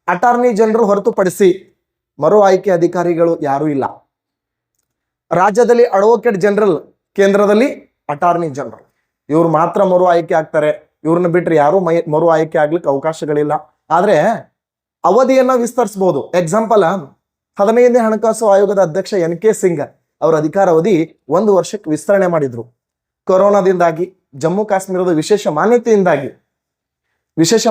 Speaker 1: ಅಟಾರ್ನಿ ಜನರಲ್ ಹೊರತುಪಡಿಸಿ ಮರು ಆಯ್ಕೆ ಅಧಿಕಾರಿಗಳು ಯಾರೂ ಇಲ್ಲ. ರಾಜ್ಯದಲ್ಲಿ ಅಡ್ವೊಕೇಟ್ ಜನರಲ್, ಕೇಂದ್ರದಲ್ಲಿ ಅಟಾರ್ನಿ ಜನರಲ್, ಇವ್ರು ಮಾತ್ರ ಮರು ಆಯ್ಕೆ ಆಗ್ತಾರೆ. ಇವ್ರನ್ನ ಬಿಟ್ರೆ ಯಾರು ಮರು ಆಯ್ಕೆ ಆಗ್ಲಿಕ್ಕೆ ಅವಕಾಶಗಳಿಲ್ಲ. ಆದ್ರೆ ಅವಧಿಯನ್ನ ವಿಸ್ತರಿಸಬಹುದು. ಎಕ್ಸಾಂಪಲ್, 15ನೇ ಹಣಕಾಸು ಆಯೋಗದ ಅಧ್ಯಕ್ಷ NK ಸಿಂಗ್ ಅವರ ಅಧಿಕಾರಾವಧಿ 1 ವರ್ಷಕ್ಕೆ ವಿಸ್ತರಣೆ ಮಾಡಿದ್ರು. ಕೊರೋನಾದಿಂದಾಗಿ ಜಮ್ಮು ಕಾಶ್ಮೀರದ ವಿಶೇಷ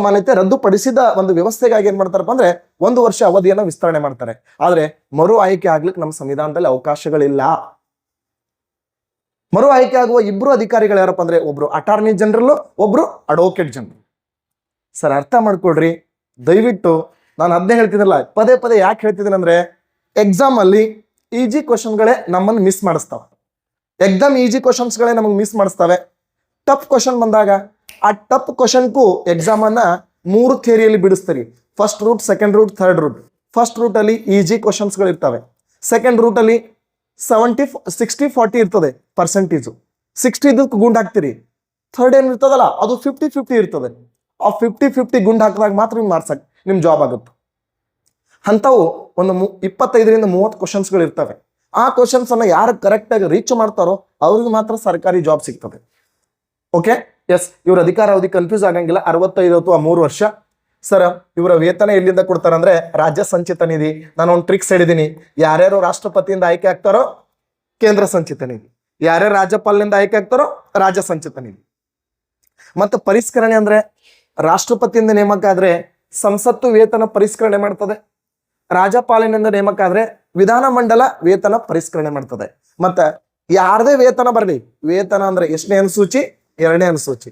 Speaker 1: ಮಾನ್ಯತೆ ರದ್ದುಪಡಿಸಿದ ಒಂದು ವ್ಯವಸ್ಥೆಗಾಗಿ ಏನ್ ಮಾಡ್ತಾರಪ್ಪ ಅಂದ್ರೆ 1 ವರ್ಷ ಅವಧಿಯನ್ನ ವಿಸ್ತರಣೆ ಮಾಡ್ತಾರೆ. ಆದ್ರೆ ಮರು ಆಯ್ಕೆ ಆಗ್ಲಿಕ್ಕೆ ನಮ್ಮ ಸಂವಿಧಾನದಲ್ಲಿ ಅವಕಾಶಗಳಿಲ್ಲ. ಮರು ಆಯ್ಕೆ ಆಗುವ 2 ಅಧಿಕಾರಿಗಳು ಯಾರಪ್ಪ ಅಂದ್ರೆ ಒಬ್ರು ಅಟಾರ್ನಿ ಜನರಲ್, ಒಬ್ರು ಅಡ್ವೊಕೇಟ್ ಜನರಲ್. ಸರ್, ಅರ್ಥ ಮಾಡ್ಕೊಳ್ರಿ ದಯವಿಟ್ಟು. ನಾನು ಅದನ್ನೇ ಹೇಳ್ತಿದ್ನಲ್ಲ, ಪದೇ ಯಾಕೆ ಹೇಳ್ತಿದ್ದೀನಿ ಅಂದ್ರೆ ಎಕ್ಸಾಮ್ ಅಲ್ಲಿ ಈಜಿ ಕ್ವಶನ್ಗಳೇ ನಮ್ಮನ್ನು ಮಿಸ್ ಮಾಡಿಸ್ತಾವೆ. ಈಜಿ ಕ್ವಶನ್ಸ್ಗಳೇ ನಮಗೆ ಮಿಸ್ ಮಾಡಿಸ್ತವೆ. ಟಫ್ ಕ್ವಶನ್ ಬಂದಾಗ ಆ ಟಫ್ ಕ್ವಶನ್ಗೂ ಎಕ್ಸಾಮ್ ಅನ್ನ 3 ಥಿಯರಿಯಲ್ಲಿ ಬಿಡಿಸ್ತೀರಿ. First root, second root, third root. First root ಅಲ್ಲಿ ಈಜಿ ಕ್ವಶನ್ಸ್ಗಳು ಇರ್ತವೆ. ಸೆಕೆಂಡ್ ರೂಟ್ ಅಲ್ಲಿ 60-40 ಇರ್ತದೆ ಪರ್ಸೆಂಟೇಜು. 60 ಇದಕ್ಕೆ ಗುಂಡ್ ಹಾಕ್ತೀರಿ, ಥರ್ಡ್ ಏನ್ ಇರ್ತದಲ್ಲ ಅದು 50-50 ಇರ್ತದೆ. ಆ 50-50 ಗುಂಡ್ ಹಾಕಿದಾಗ ಮಾತ್ರ ನಿಮ್ ಮಾರ್ಕ್ಸ್ ನಿಮ್ ಜಾಬ್ ಆಗುತ್ತೆ. ಅಂಥವು ಒಂದು 25-30 ಕ್ವಶನ್ಸ್ಗಳು ಇರ್ತವೆ. ಆ ಕ್ವಶನ್ಸ್ ಅನ್ನ ಯಾರು ಕರೆಕ್ಟ್ ಆಗಿ ರೀಚ್ ಮಾಡ್ತಾರೋ ಅವ್ರಿಗೆ ಮಾತ್ರ ಸರ್ಕಾರಿ ಜಾಬ್ ಸಿಗ್ತದೆ. ಓಕೆ, ಎಸ್, ಇವ್ರ ಅಧಿಕಾರಾವಧಿ ಕನ್ಫ್ಯೂಸ್ ಆಗಂಗಿಲ್ಲ. 65 ಅಥವಾ 3 ವರ್ಷ. ಸರ್, ಇವರ ವೇತನ ಎಲ್ಲಿಂದ ಕೊಡ್ತಾರಂದ್ರೆ ರಾಜ್ಯ ಸಂಚಿತ ನಿಧಿ. ನಾನು ಒಂದು ಟ್ರಿಕ್ಸ್ ಹೇಳಿದೀನಿ. ಯಾರ್ಯಾರು ರಾಷ್ಟ್ರಪತಿಯಿಂದ ಆಯ್ಕೆ ಆಗ್ತಾರೋ ಕೇಂದ್ರ ಸಂಚಿತ ನಿಧಿ, ಯಾರ್ಯಾರು ರಾಜ್ಯಪಾಲನಿಂದ ಆಯ್ಕೆ ಆಗ್ತಾರೋ ರಾಜ್ಯ ಸಂಚಿತ ನಿಧಿ. ಮತ್ತೆ ಪರಿಷ್ಕರಣೆ ಅಂದ್ರೆ ರಾಷ್ಟ್ರಪತಿಯಿಂದ ನೇಮಕ ಆದ್ರೆ ಸಂಸತ್ತು ವೇತನ ಪರಿಷ್ಕರಣೆ ಮಾಡ್ತದೆ. ರಾಜ್ಯಪಾಲನಿಂದ ನೇಮಕ ಆದ್ರೆ ವಿಧಾನಮಂಡಲ ವೇತನ ಪರಿಷ್ಕರಣೆ ಮಾಡ್ತದೆ. ಮತ್ತೆ ಯಾರದೇ ವೇತನ ಬರಲಿ, ವೇತನ ಅಂದ್ರೆ ಎಷ್ಟನೇ ಅನುಸೂಚಿ, 2ನೇ ಅನುಸೂಚಿ.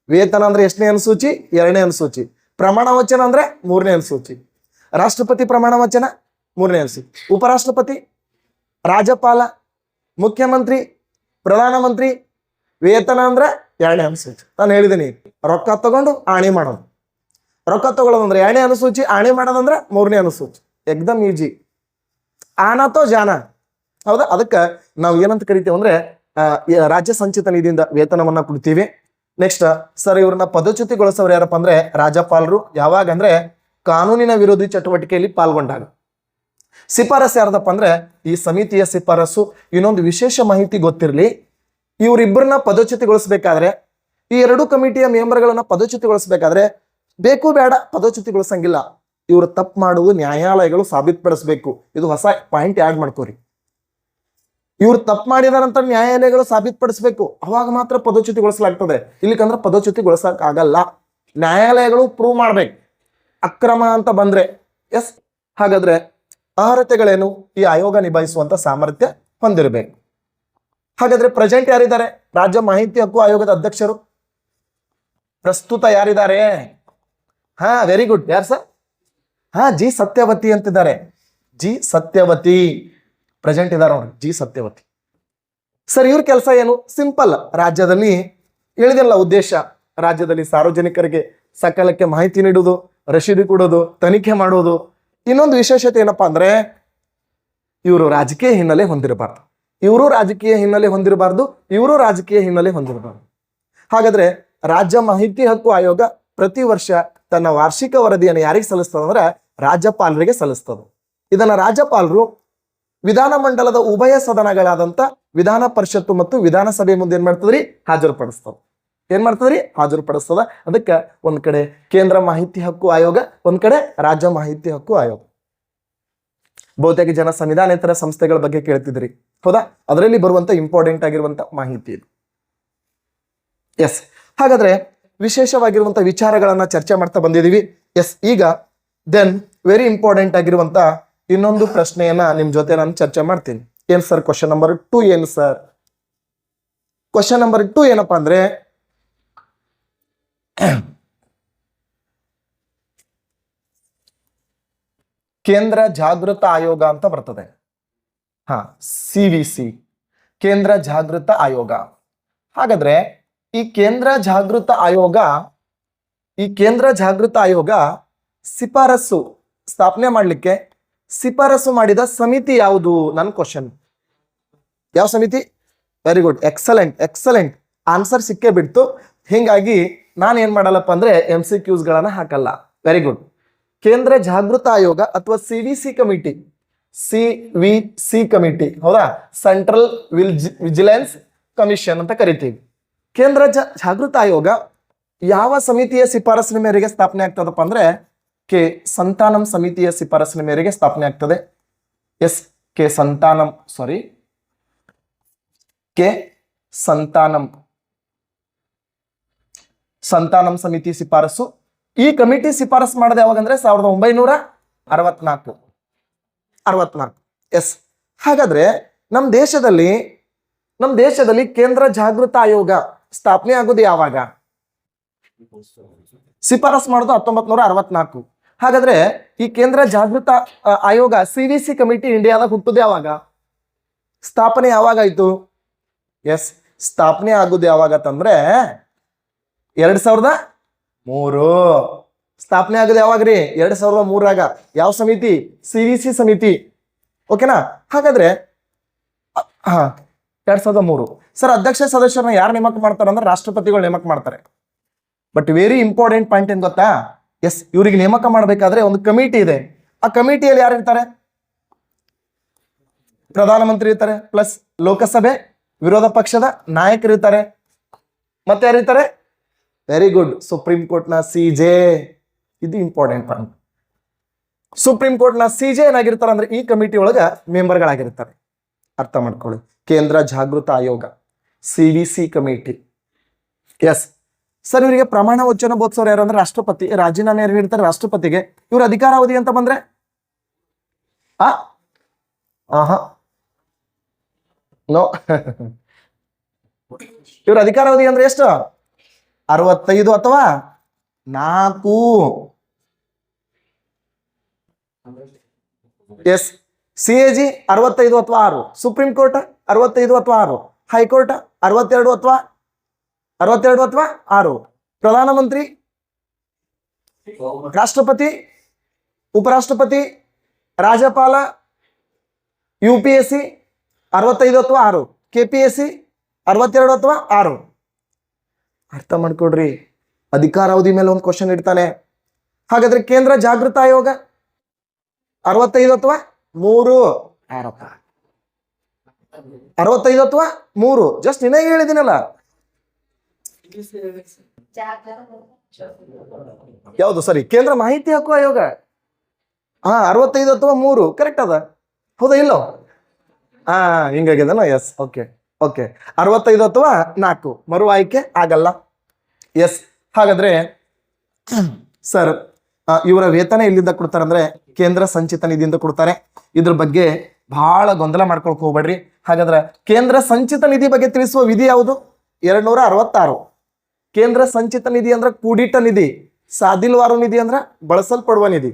Speaker 1: ವೇತನ ಅಂದ್ರೆ ಎಷ್ಟನೇ ಅನುಸೂಚಿ, 2ನೇ ಅನುಸೂಚಿ. ಪ್ರಮಾಣ ವಚನ ಅಂದ್ರೆ 3ನೇ ಅನುಸೂಚಿ. ರಾಷ್ಟ್ರಪತಿ ಪ್ರಮಾಣ ವಚನ 3ನೇ ಅನುಸೂಚಿ. ಉಪರಾಷ್ಟ್ರಪತಿ, ರಾಜ್ಯಪಾಲ, ಮುಖ್ಯಮಂತ್ರಿ, ಪ್ರಧಾನಮಂತ್ರಿ ವೇತನ ಅಂದ್ರೆ 2ನೇ ಅನುಸೂಚಿ. ನಾನು ಹೇಳಿದ್ದೀನಿ, ರೊಕ್ಕ ತಗೊಂಡು ಆಣಿ ಮಾಡೋದು. ರೊಕ್ಕ ತಗೊಳ್ಳೋದಂದ್ರೆ 2ನೇ ಅನುಸೂಚಿ, ಆಣಿ ಮಾಡೋದಂದ್ರೆ 3ನೇ ಅನುಸೂಚಿ. ಎಕ್ದಮ್ ಈಜಿ. ಆನತೋ ಜಾನ, ಹೌದಾ? ಅದಕ್ಕೆ ನಾವು ಏನಂತ ಕರಿತೀವಿ ಅಂದ್ರೆ ರಾಜ್ಯ ಸಂಚಿತ ನಿಧಿಯಿಂದ ವೇತನವನ್ನ ಕೊಡ್ತೀವಿ. ನೆಕ್ಸ್ಟ್ ಸರ್, ಇವ್ರನ್ನ ಪದಚ್ಯುತಿಗೊಳಿಸೋರು ಯಾರಪ್ಪ ಅಂದ್ರೆ ರಾಜ್ಯಪಾಲರು. ಯಾವಾಗ ಅಂದ್ರೆ ಕಾನೂನಿನ ವಿರೋಧಿ ಚಟುವಟಿಕೆಯಲ್ಲಿ ಪಾಲ್ಗೊಂಡಾಗ. ಶಿಫಾರಸು ಯಾರ್ದಪ್ಪ ಅಂದ್ರೆ ಈ ಸಮಿತಿಯ ಶಿಫಾರಸು. ಇನ್ನೊಂದು ವಿಶೇಷ ಮಾಹಿತಿ ಗೊತ್ತಿರಲಿ, ಇವರಿಬ್ಬರನ್ನ ಪದಚ್ಯುತಿಗೊಳಿಸಬೇಕಾದ್ರೆ, ಈ 2 ಕಮಿಟಿಯ ಮೆಂಬರ್ಗಳನ್ನ ಪದಚ್ಯುತಿಗೊಳಿಸಬೇಕಾದ್ರೆ ಬೇಕು ಬೇಡ ಪದಚ್ಯುತಿಗೊಳಿಸಂಗಿಲ್ಲ. ಇವರು ತಪ್ಪು ಮಾಡುವುದು ನ್ಯಾಯಾಲಯಗಳು ಸಾಬೀತುಪಡಿಸಬೇಕು. ಇದು ಹೊಸ ಪಾಯಿಂಟ್ ಆಡ್ ಮಾಡ್ಕೋರಿ. ಇವ್ರು ತಪ್ಪು ಮಾಡಿದ ನಂತರ ನ್ಯಾಯಾಲಯಗಳು ಸಾಬೀತುಪಡಿಸಬೇಕು, ಅವಾಗ ಮಾತ್ರ ಪದಚ್ಯುತಿಗೊಳಿಸಲಾಗ್ತದೆ. ಇಲ್ಲಿಕಂದ್ರೆ ಪದಚ್ಯುತಿಗೊಳಿಸಕ್ ಆಗಲ್ಲ. ನ್ಯಾಯಾಲಯಗಳು ಪ್ರೂವ್ ಮಾಡ್ಬೇಕು ಅಕ್ರಮ ಅಂತ ಬಂದ್ರೆ. ಎಸ್, ಹಾಗಾದ್ರೆ ಅರ್ಹತೆಗಳೇನು? ಈ ಆಯೋಗ ನಿಭಾಯಿಸುವಂತ ಸಾಮರ್ಥ್ಯ ಹೊಂದಿರಬೇಕು. ಹಾಗಾದ್ರೆ ಪ್ರೆಸೆಂಟ್ ಯಾರಿದ್ದಾರೆ? ರಾಜ್ಯ ಮಾಹಿತಿ ಹಕ್ಕು ಆಯೋಗದ ಅಧ್ಯಕ್ಷರು ಪ್ರಸ್ತುತ ಯಾರಿದ್ದಾರೆ? Very good. ಯಾರು ಸರ್? ಜಿ ಸತ್ಯವತಿ ಅಂತಿದ್ದಾರೆ. ಜಿ ಸತ್ಯವತಿ ಪ್ರೆಸೆಂಟ್ ಇದ್ದಾರೆ ನೋಡಿ, ಜಿ ಸತ್ಯವತಿ. ಸರ್, ಇವ್ರ ಕೆಲಸ ಏನು? ಸಿಂಪಲ್. ರಾಜ್ಯದಲ್ಲಿ ಹೇಳಿದೆಲ್ಲ ಉದ್ದೇಶ, ರಾಜ್ಯದಲ್ಲಿ ಸಾರ್ವಜನಿಕರಿಗೆ ಸಕಾಲಕ್ಕೆ ಮಾಹಿತಿ ನೀಡುವುದು, ರಶೀದಿ ಕೊಡೋದು, ತನಿಖೆ ಮಾಡೋದು. ಇನ್ನೊಂದು ವಿಶೇಷತೆ ಏನಪ್ಪಾ ಅಂದ್ರೆ ಇವರು ರಾಜಕೀಯ ಹಿನ್ನೆಲೆ ಹೊಂದಿರಬಾರ್ದು. ಇವರು ರಾಜಕೀಯ ಹಿನ್ನೆಲೆ ಹೊಂದಿರಬಾರ್ದು, ಇವರು ರಾಜಕೀಯ ಹಿನ್ನೆಲೆ ಹೊಂದಿರಬಾರ್ದು. ಹಾಗಾದ್ರೆ ರಾಜ್ಯ ಮಾಹಿತಿ ಹಕ್ಕು ಆಯೋಗ ಪ್ರತಿ ವರ್ಷ ತನ್ನ ವಾರ್ಷಿಕ ವರದಿಯನ್ನು ಯಾರಿಗೆ ಸಲ್ಲಿಸ್ತದೆ ಅಂದ್ರೆ ರಾಜ್ಯಪಾಲರಿಗೆ ಸಲ್ಲಿಸ್ತದೆ. ಇದನ್ನ ರಾಜ್ಯಪಾಲರು ವಿಧಾನಮಂಡಲದ ಉಭಯ ಸದನಗಳಾದಂತ ವಿಧಾನ ಪರಿಷತ್ತು ಮತ್ತು ವಿಧಾನಸಭೆ ಮುಂದೆ ಏನ್ ಮಾಡ್ತದ್ರಿ? ಹಾಜರುಪಡಿಸ್ತದ. ಏನ್ ಮಾಡ್ತದ್ರಿ? ಹಾಜರುಪಡಿಸ್ತದ. ಅದಕ್ಕೆ ಒಂದ್ ಕಡೆ ಕೇಂದ್ರ ಮಾಹಿತಿ ಹಕ್ಕು ಆಯೋಗ, ಒಂದ್ ಕಡೆ ರಾಜ್ಯ ಮಾಹಿತಿ ಹಕ್ಕು ಆಯೋಗ. ಬಹುತೇಕ ಜನ ಸಂವಿಧಾನೇತರ ಸಂಸ್ಥೆಗಳ ಬಗ್ಗೆ ಕೇಳ್ತಿದ್ರಿ, ಹೌದಾ? ಅದರಲ್ಲಿ ಬರುವಂತ ಇಂಪಾರ್ಟೆಂಟ್ ಆಗಿರುವಂತ ಮಾಹಿತಿ ಇದು. ಎಸ್, ಹಾಗಾದ್ರೆ ವಿಶೇಷವಾಗಿರುವಂತ ವಿಚಾರಗಳನ್ನ ಚರ್ಚೆ ಮಾಡ್ತಾ ಬಂದಿದೀವಿ. ಎಸ್, ಈಗ ದೆನ್ ವೆರಿ ಇಂಪಾರ್ಟೆಂಟ್ ಆಗಿರುವಂತ ಇನ್ನೊಂದು ಪ್ರಶ್ನೆಯನ್ನ ನಿಮ್ ಜೊತೆ ನಾನು ಚರ್ಚೆ ಮಾಡ್ತೀನಿ. ಏನ್ ಸರ್? ಕ್ವಶನ್ ನಂಬರ್ 2 ಏನು ಸರ್? ಕ್ವಶನ್ ನಂಬರ್ 2 ಏನಪ್ಪಾ ಅಂದ್ರೆ ಕೇಂದ್ರ ಜಾಗೃತ ಆಯೋಗ ಅಂತ ಬರ್ತದೆ. CVC, ಕೇಂದ್ರ ಜಾಗೃತ ಆಯೋಗ. ಹಾಗಾದ್ರೆ ಈ ಕೇಂದ್ರ ಜಾಗೃತ ಆಯೋಗ ಶಿಫಾರಸು ಸ್ಥಾಪನೆ ಮಾಡ್ಲಿಕ್ಕೆ ಶಿಫಾರಸು ಮಾಡಿದ ಸಮಿತಿ ಯಾವುದು? ನನ್ನ ಕ್ವಶನ್. ಯಾವ ಸಮಿತಿ? ವೆರಿ ಗುಡ್, ಎಕ್ಸಲೆಂಟ್ ಆನ್ಸರ್ ಸಿಕ್ಕೇ ಬಿಡ್ತು. ಹಿಂಗಾಗಿ ನಾನು ಏನ್ ಮಾಡಲ್ಲಪ್ಪ ಅಂದ್ರೆ MCQs ಗಳನ್ನ ಹಾಕಲ್ಲ. Very good. ಕೇಂದ್ರ ಜಾಗೃತ ಆಯೋಗ ಅಥವಾ CVC ಕಮಿಟಿ, ಹೌದಾ? ಸೆಂಟ್ರಲ್ ವಿಜಿಲೆನ್ಸ್ ಕಮಿಷನ್ ಅಂತ ಕರಿತೀವಿ. ಕೇಂದ್ರ ಜಾಗೃತ ಆಯೋಗ ಯಾವ ಸಮಿತಿಯ ಶಿಫಾರಸಿನ ಮೇರೆಗೆ ಸ್ಥಾಪನೆ ಆಗ್ತದಪ್ಪ ಅಂದ್ರೆ ಸಂತಾನಂ ಸಮಿತಿಯ ಶಿಫಾರಸಿನ ಮೇರೆಗೆ ಸ್ಥಾಪನೆ ಆಗ್ತದೆ. ಎಸ್, ಸಂತಾನಂ ಸಮಿತಿ ಶಿಫಾರಸು. ಈ ಕಮಿಟಿ ಶಿಫಾರಸು ಮಾಡದೆ ಯಾವಾಗಂದ್ರೆ 1964. ಎಸ್, ಹಾಗಾದ್ರೆ ನಮ್ಮ ದೇಶದಲ್ಲಿ ಕೇಂದ್ರ ಜಾಗೃತ ಆಯೋಗ ಸ್ಥಾಪನೆ ಆಗೋದು ಯಾವಾಗ? ಶಿಫಾರಸು ಮಾಡೋದು 1964. ಹಾಗಾದ್ರೆ ಈ ಕೇಂದ್ರ ಜಾಗೃತ ಆಯೋಗ CVC ಕಮಿಟಿ ಇಂಡಿಯಾದಾಗ ಹುಟ್ಟುದು ಯಾವಾಗ? ಸ್ಥಾಪನೆ ಯಾವಾಗಾಯ್ತು? ಎಸ್, ಸ್ಥಾಪನೆ ಆಗುದು ಯಾವಾಗತ್ತಂದ್ರೆ 2003. ಸ್ಥಾಪನೆ ಆಗುದು ಯಾವಾಗ್ರಿ? 2003. ಯಾವ ಸಮಿತಿ? CVC ಸಮಿತಿ. ಓಕೆನಾ? ಹಾಗಾದ್ರೆ 2003. ಸರ್ ಅಧ್ಯಕ್ಷ ಸದಸ್ಯರನ್ನ ಯಾರು ನೇಮಕ ಮಾಡ್ತಾರೆ ಅಂದ್ರೆ ರಾಷ್ಟ್ರಪತಿಗಳು ನೇಮಕ ಮಾಡ್ತಾರೆ. ಬಟ್ ವೆರಿ ಇಂಪಾರ್ಟೆಂಟ್ ಪಾಯಿಂಟ್ ಏನ್ ಗೊತ್ತಾ? ಎಸ್, ಇವರಿಗೆ ನೇಮಕ ಮಾಡಬೇಕಾದ್ರೆ ಒಂದು ಕಮಿಟಿ ಇದೆ. ಆ ಕಮಿಟಿಯಲ್ಲಿ ಯಾರು ಇರ್ತಾರೆ? ಪ್ರಧಾನಮಂತ್ರಿ ಇರ್ತಾರೆ, ಪ್ಲಸ್ ಲೋಕಸಭೆ ವಿರೋಧ ಪಕ್ಷದ ನಾಯಕರಿರ್ತಾರೆ, ಮತ್ತೆ ಯಾರಿರ್ತಾರೆ? ವೆರಿ ಗುಡ್, ಸುಪ್ರೀಂ ಕೋರ್ಟ್ನ CJ. ಇದು ಇಂಪಾರ್ಟೆಂಟ್ ಪಾಯಿಂಟ್. ಸುಪ್ರೀಂ ಕೋರ್ಟ್ನ CJ ಏನಾಗಿರ್ತಾರೆ ಅಂದ್ರೆ ಈ ಕಮಿಟಿ ಒಳಗ ಮೆಂಬರ್ಗಳಾಗಿರ್ತಾರೆ. ಅರ್ಥ ಮಾಡ್ಕೊಳ್ಳಿ. ಕೇಂದ್ರ ಜಾಗೃತ ಆಯೋಗ, CVC ಕಮಿಟಿ. ಎಸ್ ಸರ್, ಇವರಿಗೆ ಪ್ರಮಾಣ ವಚನ ಬೋಧಿಸೋರು ಯಾರು ಅಂದ್ರೆ ರಾಷ್ಟ್ರಪತಿ. ರಾಜೀನಾಮೆ ಯಾರು ನೀಡ್ತಾರೆ? ರಾಷ್ಟ್ರಪತಿಗೆ. ಇವ್ರ ಅಧಿಕಾರಾವಧಿ ಅಂತ ಬಂದ್ರೆ ನೋ ಇವ್ರ ಅಧಿಕಾರಾವಧಿ ಅಂದ್ರೆ ಎಷ್ಟು? 65 ಅಥವಾ 4. ಎಸ್, CAG 65 ಅಥವಾ 6, ಸುಪ್ರೀಂ ಕೋರ್ಟ್ 65 ಅಥವಾ 6, ಹೈಕೋರ್ಟ್ 62 ಅಥವಾ 6, ಪ್ರಧಾನಮಂತ್ರಿ, ರಾಷ್ಟ್ರಪತಿ, ಉಪರಾಷ್ಟ್ರಪತಿ, ರಾಜ್ಯಪಾಲ, UPSC 65 ಅಥವಾ 6, KPSC 62 ಅಥವಾ 6. ಅರ್ಥ ಮಾಡ್ಕೊಡ್ರಿ. ಅಧಿಕಾರಾವಧಿ ಮೇಲೆ ಒಂದು ಕ್ವಶನ್ ಇಡ್ತಾನೆ. ಹಾಗಾದ್ರೆ ಕೇಂದ್ರ ಜಾಗೃತ ಆಯೋಗ 65 ಅಥವಾ 3? 65 ಅಥವಾ 3? ಜಸ್ಟ್ ನಿನಗೆ ಹೇಳಿದಿನಲ್ಲ. ಯಾವುದು ಸರಿ? ಕೇಂದ್ರ ಮಾಹಿತಿ ಹಕ್ಕು ಆಯೋಗ 65 ಅಥವಾ 3 ಕರೆಕ್ಟ್ ಅದ, ಹೌದಾ ಇಲ್ಲೋ? ಹಿಂಗಾಗಿದನ. ಎಸ್, ಓಕೆ 65 ಅಥವಾ 4 ಮರು ಆಯ್ಕೆ ಆಗಲ್ಲ. ಎಸ್, ಹಾಗಾದ್ರೆ ಸರ್ ಇವರ ವೇತನ ಎಲ್ಲಿಂದ ಕೊಡ್ತಾರೆ ಅಂದ್ರೆ ಕೇಂದ್ರ ಸಂಚಿತ ನಿಧಿಯಿಂದ ಕೊಡ್ತಾರೆ. ಇದ್ರ ಬಗ್ಗೆ ಬಹಳ ಗೊಂದಲ ಮಾಡ್ಕೊಳಕ್ ಹೋಗ್ಬೇಡ್ರಿ. ಹಾಗಾದ್ರೆ ಕೇಂದ್ರ ಸಂಚಿತ ನಿಧಿ ಬಗ್ಗೆ ತಿಳಿಸುವ ವಿಧಿ ಯಾವುದು? 266. ಕೇಂದ್ರ ಸಂಚಿತ ನಿಧಿ ಅಂದ್ರೆ ಕೂಡಿಟ್ಟ ನಿಧಿ, ಸಾದಿಲ್ವಾರು ನಿಧಿ ಅಂದ್ರ ಬಳಸಲ್ಪಡುವ ನಿಧಿ.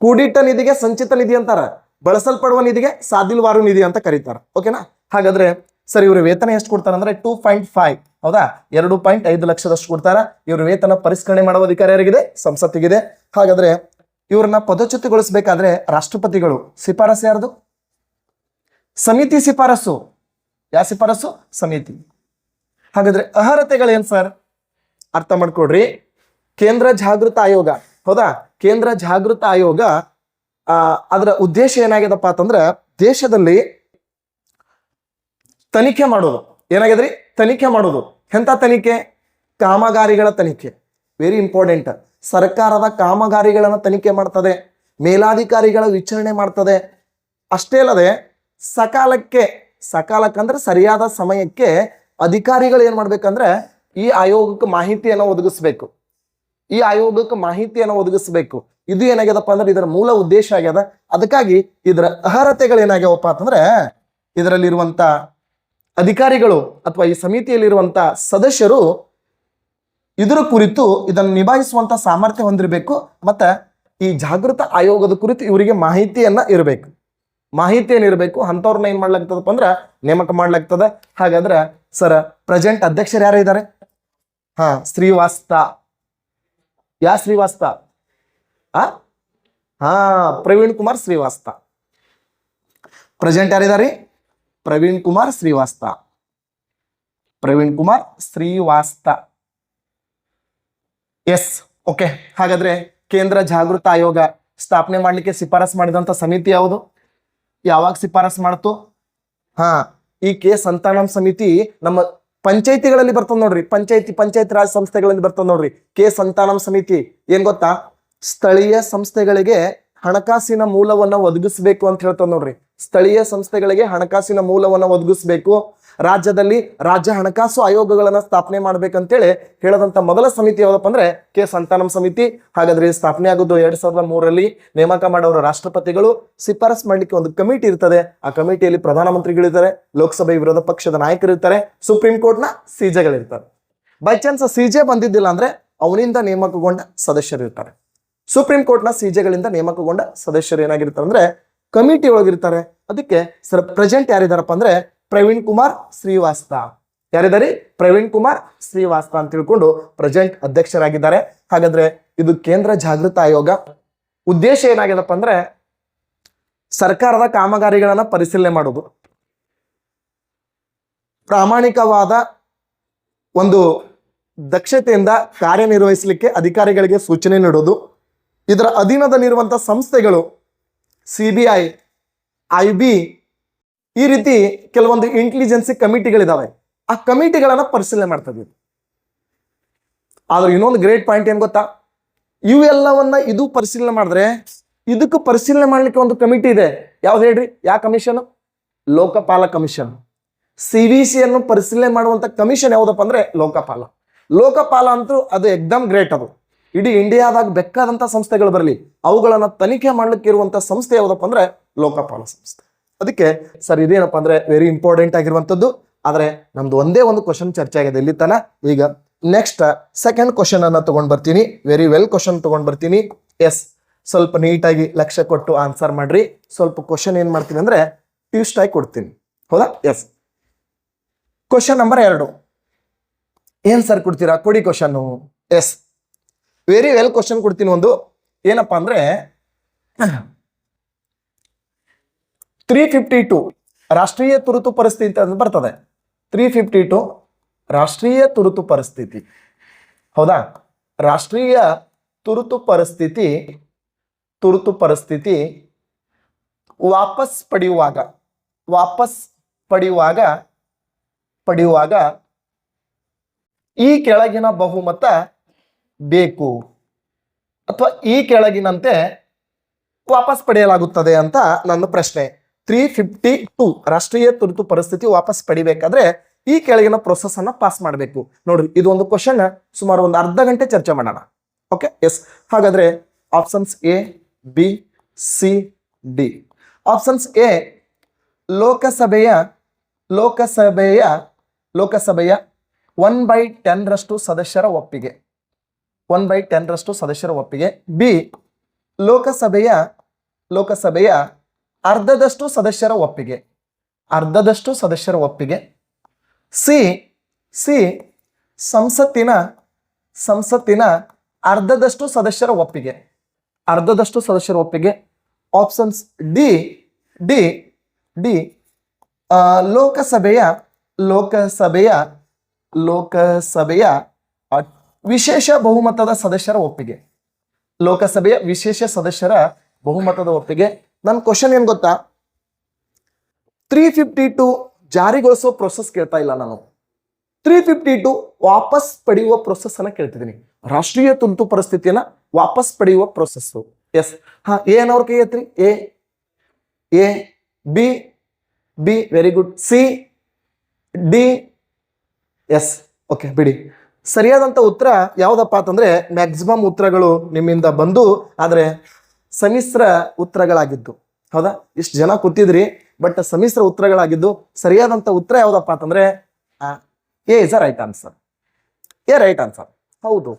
Speaker 1: ಕೂಡಿಟ್ಟ ನಿಧಿಗೆ ಸಂಚಿತ ನಿಧಿ ಅಂತಾರ, ಬಳಸಲ್ಪಡುವ ನಿಧಿಗೆ ಸಾದಿಲ್ವಾರು ನಿಧಿ ಅಂತ ಕರೀತಾರ. ಓಕೆನಾ? ಹಾಗಾದ್ರೆ ಸರ್ ಇವ್ರ ವೇತನ ಎಷ್ಟು ಕೊಡ್ತಾರ ಅಂದ್ರೆ 2.5, ಹೌದಾ? 2.5 ಲಕ್ಷದಷ್ಟು ಕೊಡ್ತಾರ. ಇವ್ರ ವೇತನ ಪರಿಷ್ಕರಣೆ ಮಾಡುವ ಅಧಿಕಾರ ಯಾರಿಗಿದೆ? ಸಂಸತ್ತಿಗಿದೆ. ಹಾಗಾದ್ರೆ ಇವ್ರನ್ನ ಪದಚ್ಯುತಿಗೊಳಿಸಬೇಕಾದ್ರೆ ರಾಷ್ಟ್ರಪತಿಗಳು ಶಿಫಾರಸು ಯಾರ್ದು? ಸಮಿತಿ ಶಿಫಾರಸು. ಯಾವ ಶಿಫಾರಸು? ಸಮಿತಿ. ಹಾಗಾದ್ರೆ ಅರ್ಹತೆಗಳೇನ್ ಸರ್? ಅರ್ಥ ಮಾಡ್ಕೊಡ್ರಿ. ಕೇಂದ್ರ ಜಾಗೃತ ಆಯೋಗ, ಹೌದಾ? ಕೇಂದ್ರ ಜಾಗೃತ ಆಯೋಗ ಅದರ ಉದ್ದೇಶ ಏನಾಗ್ಯದಪ್ಪ ಅಂತಂದ್ರೆ ದೇಶದಲ್ಲಿ ತನಿಖೆ ಮಾಡೋದು. ಏನಾಗ್ಯದ್ರಿ? ತನಿಖೆ ಮಾಡೋದು. ಎಂತ ತನಿಖೆ? ಕಾಮಗಾರಿಗಳ ತನಿಖೆ. Very important. ಸರ್ಕಾರದ ಕಾಮಗಾರಿಗಳನ್ನ ತನಿಖೆ ಮಾಡ್ತದೆ, ಮೇಲಾಧಿಕಾರಿಗಳ ವಿಚಾರಣೆ ಮಾಡ್ತದೆ. ಅಷ್ಟೇ ಅಲ್ಲದೆ ಸಕಾಲಕ್ಕಂದ್ರೆ ಸರಿಯಾದ ಸಮಯಕ್ಕೆ ಅಧಿಕಾರಿಗಳು ಏನ್ ಮಾಡ್ಬೇಕಂದ್ರೆ ಈ ಆಯೋಗಕ್ಕೆ ಮಾಹಿತಿಯನ್ನು ಒದಗಿಸ್ಬೇಕು. ಇದು ಏನಾಗ್ಯದಪ್ಪ ಅಂದ್ರೆ ಇದರ ಮೂಲ ಉದ್ದೇಶ ಆಗ್ಯದ. ಅದಕ್ಕಾಗಿ ಇದರ ಅರ್ಹತೆಗಳು ಏನಾಗ್ಯಾವಪ್ಪ ಅಂತಂದ್ರೆ ಇದರಲ್ಲಿರುವಂತ ಅಧಿಕಾರಿಗಳು ಅಥವಾ ಈ ಸಮಿತಿಯಲ್ಲಿರುವಂತ ಸದಸ್ಯರು ಇದರ ಕುರಿತು ಇದನ್ನು ನಿಭಾಯಿಸುವಂತ ಸಾಮರ್ಥ್ಯ ಹೊಂದಿರಬೇಕು. ಮತ್ತೆ ಈ ಜಾಗೃತ ಆಯೋಗದ ಕುರಿತು ಇವರಿಗೆ ಮಾಹಿತಿ ಏನಿರಬೇಕು. ಅಂಥವ್ರನ್ನ ಏನ್ ಮಾಡ್ಲಾಗ್ತದಪ್ಪ ಅಂದ್ರ ನೇಮಕ ಮಾಡ್ಲಾಗ್ತದೆ. ಹಾಗಾದ್ರೆ ಸರ್ ಪ್ರೆಸೆಂಟ್ ಅಧ್ಯಕ್ಷರು ಯಾರು ಇದ್ದಾರೆ? ಶ್ರೀವಾಸ್ತ. ಯಾ ಶ್ರೀವಾಸ್ತ? ಪ್ರವೀಣ್ ಕುಮಾರ್ ಶ್ರೀವಾಸ್ತ. ಪ್ರೆಸೆಂಟ್ ಯಾರಿದ್ದಾರೆ? ಪ್ರವೀಣ್ ಕುಮಾರ್ ಶ್ರೀವಾಸ್ತ. Yes, okay. ಹಾಗಾದ್ರೆ ಕೇಂದ್ರ ಜಾಗೃತ ಆಯೋಗ ಸ್ಥಾಪನೆ ಮಾಡ್ಲಿಕ್ಕೆ ಶಿಫಾರಸ್ ಮಾಡಿದಂತ ಸಮಿತಿ ಯಾವುದು? ಯಾವಾಗ ಶಿಫಾರಸ್ ಮಾಡ್ತು? ಈ ಕೆ ಸಂತಾನಂ ಸಮಿತಿ ನಮ್ಮ ಪಂಚಾಯತಿಗಳಲ್ಲಿ ಬರ್ತದ ನೋಡ್ರಿ. ಪಂಚಾಯತ್ ರಾಜ್ ಸಂಸ್ಥೆಗಳಲ್ಲಿ ಬರ್ತದ ನೋಡ್ರಿ. ಕೆ ಸಂತಾನಂ ಸಮಿತಿ ಏನ್ ಗೊತ್ತಾ? ಸ್ಥಳೀಯ ಸಂಸ್ಥೆಗಳಿಗೆ ಹಣಕಾಸಿನ ಮೂಲವನ್ನ ಒದಗಿಸಬೇಕು ಅಂತ ಹೇಳ್ತದ ನೋಡ್ರಿ. ಸ್ಥಳೀಯ ಸಂಸ್ಥೆಗಳಿಗೆ ಹಣಕಾಸಿನ ಮೂಲವನ್ನ ಒದಗಿಸಬೇಕು. ರಾಜ್ಯದಲ್ಲಿ ರಾಜ್ಯ ಹಣಕಾಸು ಆಯೋಗಗಳನ್ನ ಸ್ಥಾಪನೆ ಮಾಡ್ಬೇಕಂತೇಳಿ ಹೇಳದಂತ ಮೊದಲ ಸಮಿತಿ ಯಾವ್ದಪ್ಪ ಅಂದ್ರೆ ಕೆ ಸಂತಾನಂ ಸಮಿತಿ. ಹಾಗಾದ್ರೆ ಸ್ಥಾಪನೆ ಆಗೋದು 2003ರಲ್ಲಿ. ನೇಮಕ ಮಾಡೋರು ರಾಷ್ಟ್ರಪತಿಗಳು. ಶಿಫಾರಸ್ ಮಾಡ್ಲಿಕ್ಕೆ ಒಂದು ಕಮಿಟಿ ಇರ್ತದೆ. ಆ ಕಮಿಟಿಯಲ್ಲಿ ಪ್ರಧಾನಮಂತ್ರಿಗಳಿರ್ತಾರೆ, ಲೋಕಸಭೆ ವಿರೋಧ ಪಕ್ಷದ ನಾಯಕರಿರ್ತಾರೆ, ಸುಪ್ರೀಂ ಕೋರ್ಟ್ನ CJಗಳಿರ್ತಾರೆ. ಬೈ ಚಾನ್ಸ್ CJ ಬಂದಿದ್ದಿಲ್ಲ ಅಂದ್ರೆ ಅವನಿಂದ ನೇಮಕಗೊಂಡ ಸದಸ್ಯರು ಇರ್ತಾರೆ. ಸುಪ್ರೀಂ ಕೋರ್ಟ್ನ CJಗಳಿಂದ ನೇಮಕಗೊಂಡ ಸದಸ್ಯರು ಏನಾಗಿರ್ತಾರೆ ಅಂದ್ರೆ ಕಮಿಟಿ ಒಳಗಿರ್ತಾರೆ. ಅದಕ್ಕೆ ಸರ್ ಪ್ರೆಸೆಂಟ್ ಯಾರಿದಾರಪ್ಪ ಅಂದ್ರೆ ಪ್ರವೀಣ್ ಕುಮಾರ್ ಶ್ರೀವಾಸ್ತ. ಯಾರಿದ್ದಾರೆ? ಪ್ರವೀಣ್ ಕುಮಾರ್ ಶ್ರೀವಾಸ್ತ ಅಂತ ತಿಳ್ಕೊಂಡು ಪ್ರೆಸೆಂಟ್ ಅಧ್ಯಕ್ಷರಾಗಿದ್ದಾರೆ. ಹಾಗಾದ್ರೆ ಇದು ಕೇಂದ್ರ ಜಾಗೃತ ಆಯೋಗ. ಉದ್ದೇಶ ಏನಾಗಿದಪ್ಪ ಅಂದ್ರೆ ಸರ್ಕಾರದ ಕಾಮಗಾರಿಗಳನ್ನ ಪರಿಶೀಲನೆ ಮಾಡೋದು. ಪ್ರಾಮಾಣಿಕವಾದ ಒಂದು ದಕ್ಷತೆಯಿಂದ ಕಾರ್ಯನಿರ್ವಹಿಸಲಿಕ್ಕೆ ಅಧಿಕಾರಿಗಳಿಗೆ ಸೂಚನೆ ನೀಡೋದು. ಇದರ ಅಧೀನದಲ್ಲಿರುವಂಥ ಸಂಸ್ಥೆಗಳು CBI, IB ಈ ರೀತಿ ಕೆಲವೊಂದು ಇಂಟೆಲಿಜೆನ್ಸಿ ಕಮಿಟಿಗಳಿದಾವೆ. ಆ ಕಮಿಟಿಗಳನ್ನು ಪರಿಶೀಲನೆ ಮಾಡ್ತದೆ. ಆದ್ರೆ ಇನ್ನೊಂದು ಗ್ರೇಟ್ ಪಾಯಿಂಟ್ ಏನ್ ಗೊತ್ತಾ, ಇವೆಲ್ಲವನ್ನ ಇದು ಪರಿಶೀಲನೆ ಮಾಡಿದ್ರೆ ಇದಕ್ಕೂ ಪರಿಶೀಲನೆ ಮಾಡ್ಲಿಕ್ಕೆ ಒಂದು ಕಮಿಟಿ ಇದೆ. ಯಾವ್ದು ಹೇಳ್ರಿ? ಯಾವ ಕಮಿಷನ್? ಲೋಕಪಾಲ ಕಮಿಷನ್. CVC ಅನ್ನು ಪರಿಶೀಲನೆ ಮಾಡುವಂತ ಕಮಿಷನ್ ಯಾವ್ದಪ್ಪ ಅಂದ್ರೆ ಲೋಕಪಾಲ. ಲೋಕಪಾಲ ಅಂತೂ ಅದು ಎಕ್ದಮ್ ಗ್ರೇಟ್. ಅದು ಇಡೀ ಇಂಡಿಯಾದಾಗ ಬೇಕಾದಂತ ಸಂಸ್ಥೆಗಳು ಬರಲಿ, ಅವುಗಳನ್ನ ತನಿಖೆ ಮಾಡ್ಲಿಕ್ಕೆ ಇರುವಂತ ಸಂಸ್ಥೆ ಯಾವ್ದಪ್ಪ ಅಂದ್ರೆ ಲೋಕಪಾಲ ಸಂಸ್ಥೆ. ಅದಕ್ಕೆ ಸರ್ ಇದೇನಪ್ಪ ಅಂದ್ರೆ ವೆರಿ ಇಂಪಾರ್ಟೆಂಟ್ ಆಗಿರುವಂತದ್ದು. ಆದ್ರೆ ನಮ್ದು ಒಂದೇ ಒಂದು ಕ್ವಶನ್ ಚರ್ಚೆ ಆಗಿದೆ ಇಲ್ಲಿ ತನ. ಈಗ ನೆಕ್ಸ್ಟ್ ಸೆಕೆಂಡ್ ಕ್ವಶನ್ ಅನ್ನ ತಗೊಂಡ್ ಬರ್ತೀನಿ. ವೆರಿ ವೆಲ್ ಕ್ವಶನ್ ತಗೊಂಡ್ ಬರ್ತೀನಿ. ಎಸ್, ಸ್ವಲ್ಪ ನೀಟಾಗಿ ಲಕ್ಷ್ಯ ಕೊಟ್ಟು ಆನ್ಸರ್ ಮಾಡ್ರಿ. ಸ್ವಲ್ಪ ಕ್ವಶನ್ ಏನ್ ಮಾಡ್ತೀನಿ ಅಂದ್ರೆ ಟ್ವಿಸ್ಟ್ ಆಗಿ ಕೊಡ್ತೀನಿ, ಹೌದಾ? ಎಸ್, ಕ್ವಶನ್ ನಂಬರ್ 2 ಏನ್ ಸರ್ ಕೊಡ್ತೀರಾ? ಕೊಡಿ question. Yes, very well question ಕೊಡ್ತೀನಿ. ಒಂದು ಏನಪ್ಪಾ ಅಂದ್ರೆ 352 ರಾಷ್ಟ್ರೀಯ ತುರ್ತು ಪರಿಸ್ಥಿತಿ ಅಂತ ಬರ್ತದೆ. 352 ರಾಷ್ಟ್ರೀಯ ತುರ್ತು ಪರಿಸ್ಥಿತಿ, ಹೌದಾ? ರಾಷ್ಟ್ರೀಯ ತುರ್ತು ಪರಿಸ್ಥಿತಿ ವಾಪಸ್ ಪಡೆಯುವಾಗ ಈ ಕೆಳಗಿನ ಬಹುಮತ ಬೇಕು ಅಥವಾ ಈ ಕೆಳಗಿನಂತೆ ವಾಪಸ್ ಪಡೆಯಲಾಗುತ್ತದೆ ಅಂತ ನನ್ನ ಪ್ರಶ್ನೆ. 352 ರಾಷ್ಟ್ರೀಯ ತುರ್ತು ಪರಿಸ್ಥಿತಿ ವಾಪಸ್ ಪಡಿಬೇಕಾದ್ರೆ ಈ ಕೆಳಗಿನ ಪ್ರೊಸೆಸ್ ಅನ್ನ ಪಾಸ್ ಮಾಡಬೇಕು. ನೋಡ್ರಿ, ಇದು ಒಂದು ಕ್ವಶನ್ ಸುಮಾರು ಒಂದು ಅರ್ಧ ಗಂಟೆ ಚರ್ಚೆ ಮಾಡೋಣ. Okay, yes. ಹಾಗಾದ್ರೆ options A, B, C, D. Options A, ಲೋಕಸಭೆಯ 1/10 ಸದಸ್ಯರ ಒಪ್ಪಿಗೆ. 1/10 ಸದಸ್ಯರ ಒಪ್ಪಿಗೆ. B, ಲೋಕಸಭೆಯ ಅರ್ಧದಷ್ಟು ಸದಸ್ಯರ ಒಪ್ಪಿಗೆ. C, ಸಂಸತ್ತಿನ ಅರ್ಧದಷ್ಟು ಸದಸ್ಯರ ಒಪ್ಪಿಗೆ. ಆಪ್ಷನ್ಸ್ D, ಲೋಕಸಭೆಯ ವಿಶೇಷ ಬಹುಮತದ ಸದಸ್ಯರ ಒಪ್ಪಿಗೆ. ಲೋಕಸಭೆಯ ವಿಶೇಷ ಸದಸ್ಯರ ಬಹುಮತದ ಒಪ್ಪಿಗೆ. ನನ್ನ ಕ್ವಶನ್ ಏನ್ ಗೊತ್ತಾ, 352 ಜಾರಿಗೊಳಿಸೋ ಪ್ರೊಸೆಸ್ ಕೇಳ್ತಾ ಇಲ್ಲ ನಾನು. 352 ವಾಪಸ್ ಪಡೆಯುವ ಪ್ರೊಸೆಸ್ ಅನ್ನ ಕೇಳ್ತಿದ್ದೀನಿ. ರಾಷ್ಟ್ರೀಯ ತುರ್ತು ಪರಿಸ್ಥಿತಿಯನ್ನ ವಾಪಸ್ ಪಡೆಯುವ ಪ್ರೊಸೆಸ್. ಎಸ್, ಏನವ್ರ ಕೈ ಐತ್ರಿ? A, B, very good. C, D, yes. Okay, ಬಿಡಿ. ಸರಿಯಾದಂತ ಉತ್ತರ ಯಾವ್ದಪ್ಪ ಅಂತಂದ್ರೆ ಮ್ಯಾಕ್ಸಿಮಮ್ ಉತ್ತರಗಳು ನಿಮ್ಮಿಂದ ಬಂದು ಆದ್ರೆ ಸಮ್ಮಿಶ್ರ ಉತ್ತರಗಳಾಗಿದ್ದು. ಹೌದಾ? ಇಷ್ಟು ಜನ ಕೂತಿದ್ರಿ, ಬಟ್ ಸಮ್ಮಿಶ್ರ ಉತ್ತರಗಳಾಗಿದ್ದು. ಸರಿಯಾದಂತ ಉತ್ತರ ಯಾವ್ದಪ್ಪ ಅಂತಂದ್ರೆ A is a right answer. Right answer. ಹೌದು,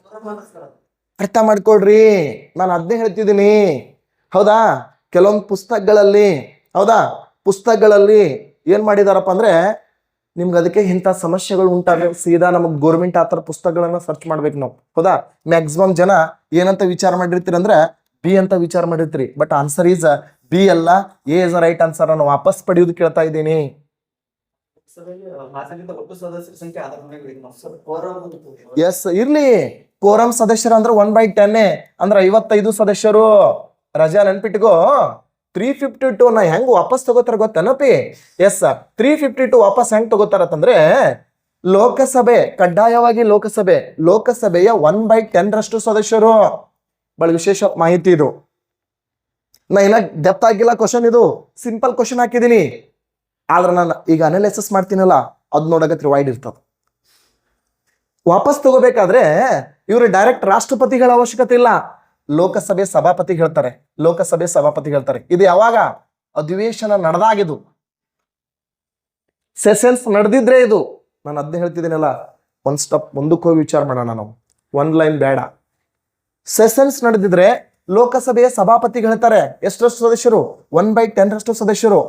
Speaker 1: ಅರ್ಥ ಮಾಡ್ಕೊಳ್ರಿ, ನಾನು ಅದನ್ನೇ ಹೇಳ್ತಿದ್ದೀನಿ. ಹೌದಾ? ಕೆಲವೊಂದು ಪುಸ್ತಕಗಳಲ್ಲಿ ಏನ್ ಮಾಡಿದಾರಪ್ಪ ಅಂದ್ರೆ ನಿಮ್ಗೆ ಅದಕ್ಕೆ ಇಂಥ ಸಮಸ್ಯೆಗಳು ಉಂಟಾಗ ಸೀದಾ ನಮಗ್ ಗೋರ್ಮೆಂಟ್ ಆ ಥರ ಪುಸ್ತಕಗಳನ್ನ ಸರ್ಚ್ ಮಾಡ್ಬೇಕು ನಾವು. ಹೌದಾ? ಮ್ಯಾಕ್ಸಿಮಮ್ ಜನ ಏನಂತ ವಿಚಾರ ಮಾಡಿರ್ತೀರಿ ಅಂದ್ರೆ ಬಿ ಅಂತ ವಿಚಾರ ಮಾಡಿರ್ತೀರಿ, ಬಟ್ ಆನ್ಸರ್ ಈಸ್ ಬಿ ಅಲ್ಲ, ಎ ಇಸ್ ರೈಟ್ ಆನ್ಸರ್. ನಾನು ವಾಪಸ್ ಪಡೆಯುವುದು ಕೇಳ್ತಾ ಇದ್ದೀನಿ. ಎಸ್, ಇರ್ಲಿ. ಕೋರಂ ಸದಸ್ಯರು ಅಂದ್ರೆ 1/10 ಅಂದ್ರೆ 55 ಸದಸ್ಯರು. ರಜಾ ನೆನ್ಪಿಟ್ಕೋ. 352 ನ ಹೆಂಗ್ ವಾಪಸ್ ತಗೋತಾರ ಗೊತ್ತೇನಪಿ? ಎಸ್, 352 ವಾಪಸ್ ಹೆಂಗ್ ತಗೋತಾರತ್ತಂದ್ರೆ ಕಡ್ಡಾಯವಾಗಿ ಲೋಕಸಭೆಯ 1/10 ಸದಸ್ಯರು. ಬಹಳ ವಿಶೇಷ ಮಾಹಿತಿ ಇದು. ನಾ ಇನ್ನ ಡೆಪ್ತ್ ಆಗಿಲ್ಲ ಕ್ವಶನ್, ಇದು ಸಿಂಪಲ್ ಕ್ವಶನ್ ಹಾಕಿದೀನಿ. ಆದ್ರೆ ನಾನು ಈಗ ಅನಾಲಿಸಿಸ್ ಮಾಡ್ತೀನಲ್ಲ, ಅದ್ ನೋಡಕತ್ರಿ ವೈಡ್ ಇರ್ತದ. ವಾಪಸ್ ತಗೋಬೇಕಾದ್ರೆ ಇವ್ರು ಡೈರೆಕ್ಟ್ ರಾಷ್ಟ್ರಪತಿಗಳ ಅವಶ್ಯಕತೆ ಇಲ್ಲ, ಲೋಕಸಭೆ ಸಭಾಪತಿ ಹೇಳ್ತಾರೆ. ಇದು ಯಾವಾಗ? ಅಧಿವೇಶನ ನಡೆದಾಗಿದು, ಸೆಷನ್ಸ್ ನಡೆದಿದ್ರೆ ಇದು. ನಾನು ಅದನ್ನೇ ಹೇಳ್ತಿದ್ದೀನಲ್ಲ, ಒಂದ್ ಸ್ಟೆಪ್ ಮುಂದಕ್ಕೆ ಹೋಗಿ ವಿಚಾರ ಮಾಡೋಣ ನಾವು, ಒಂದ್ ಲೈನ್ ಬೇಡ. ಸೆಷನ್ಸ್ ನಡೆದಿದ್ರೆ ಲೋಕಸಭೆಯ ಸಭಾಪತಿ ಹೇಳ್ತಾರೆ. ಎಷ್ಟರಷ್ಟು ಸದಸ್ಯರು? 1/10 ಸದಸ್ಯರು.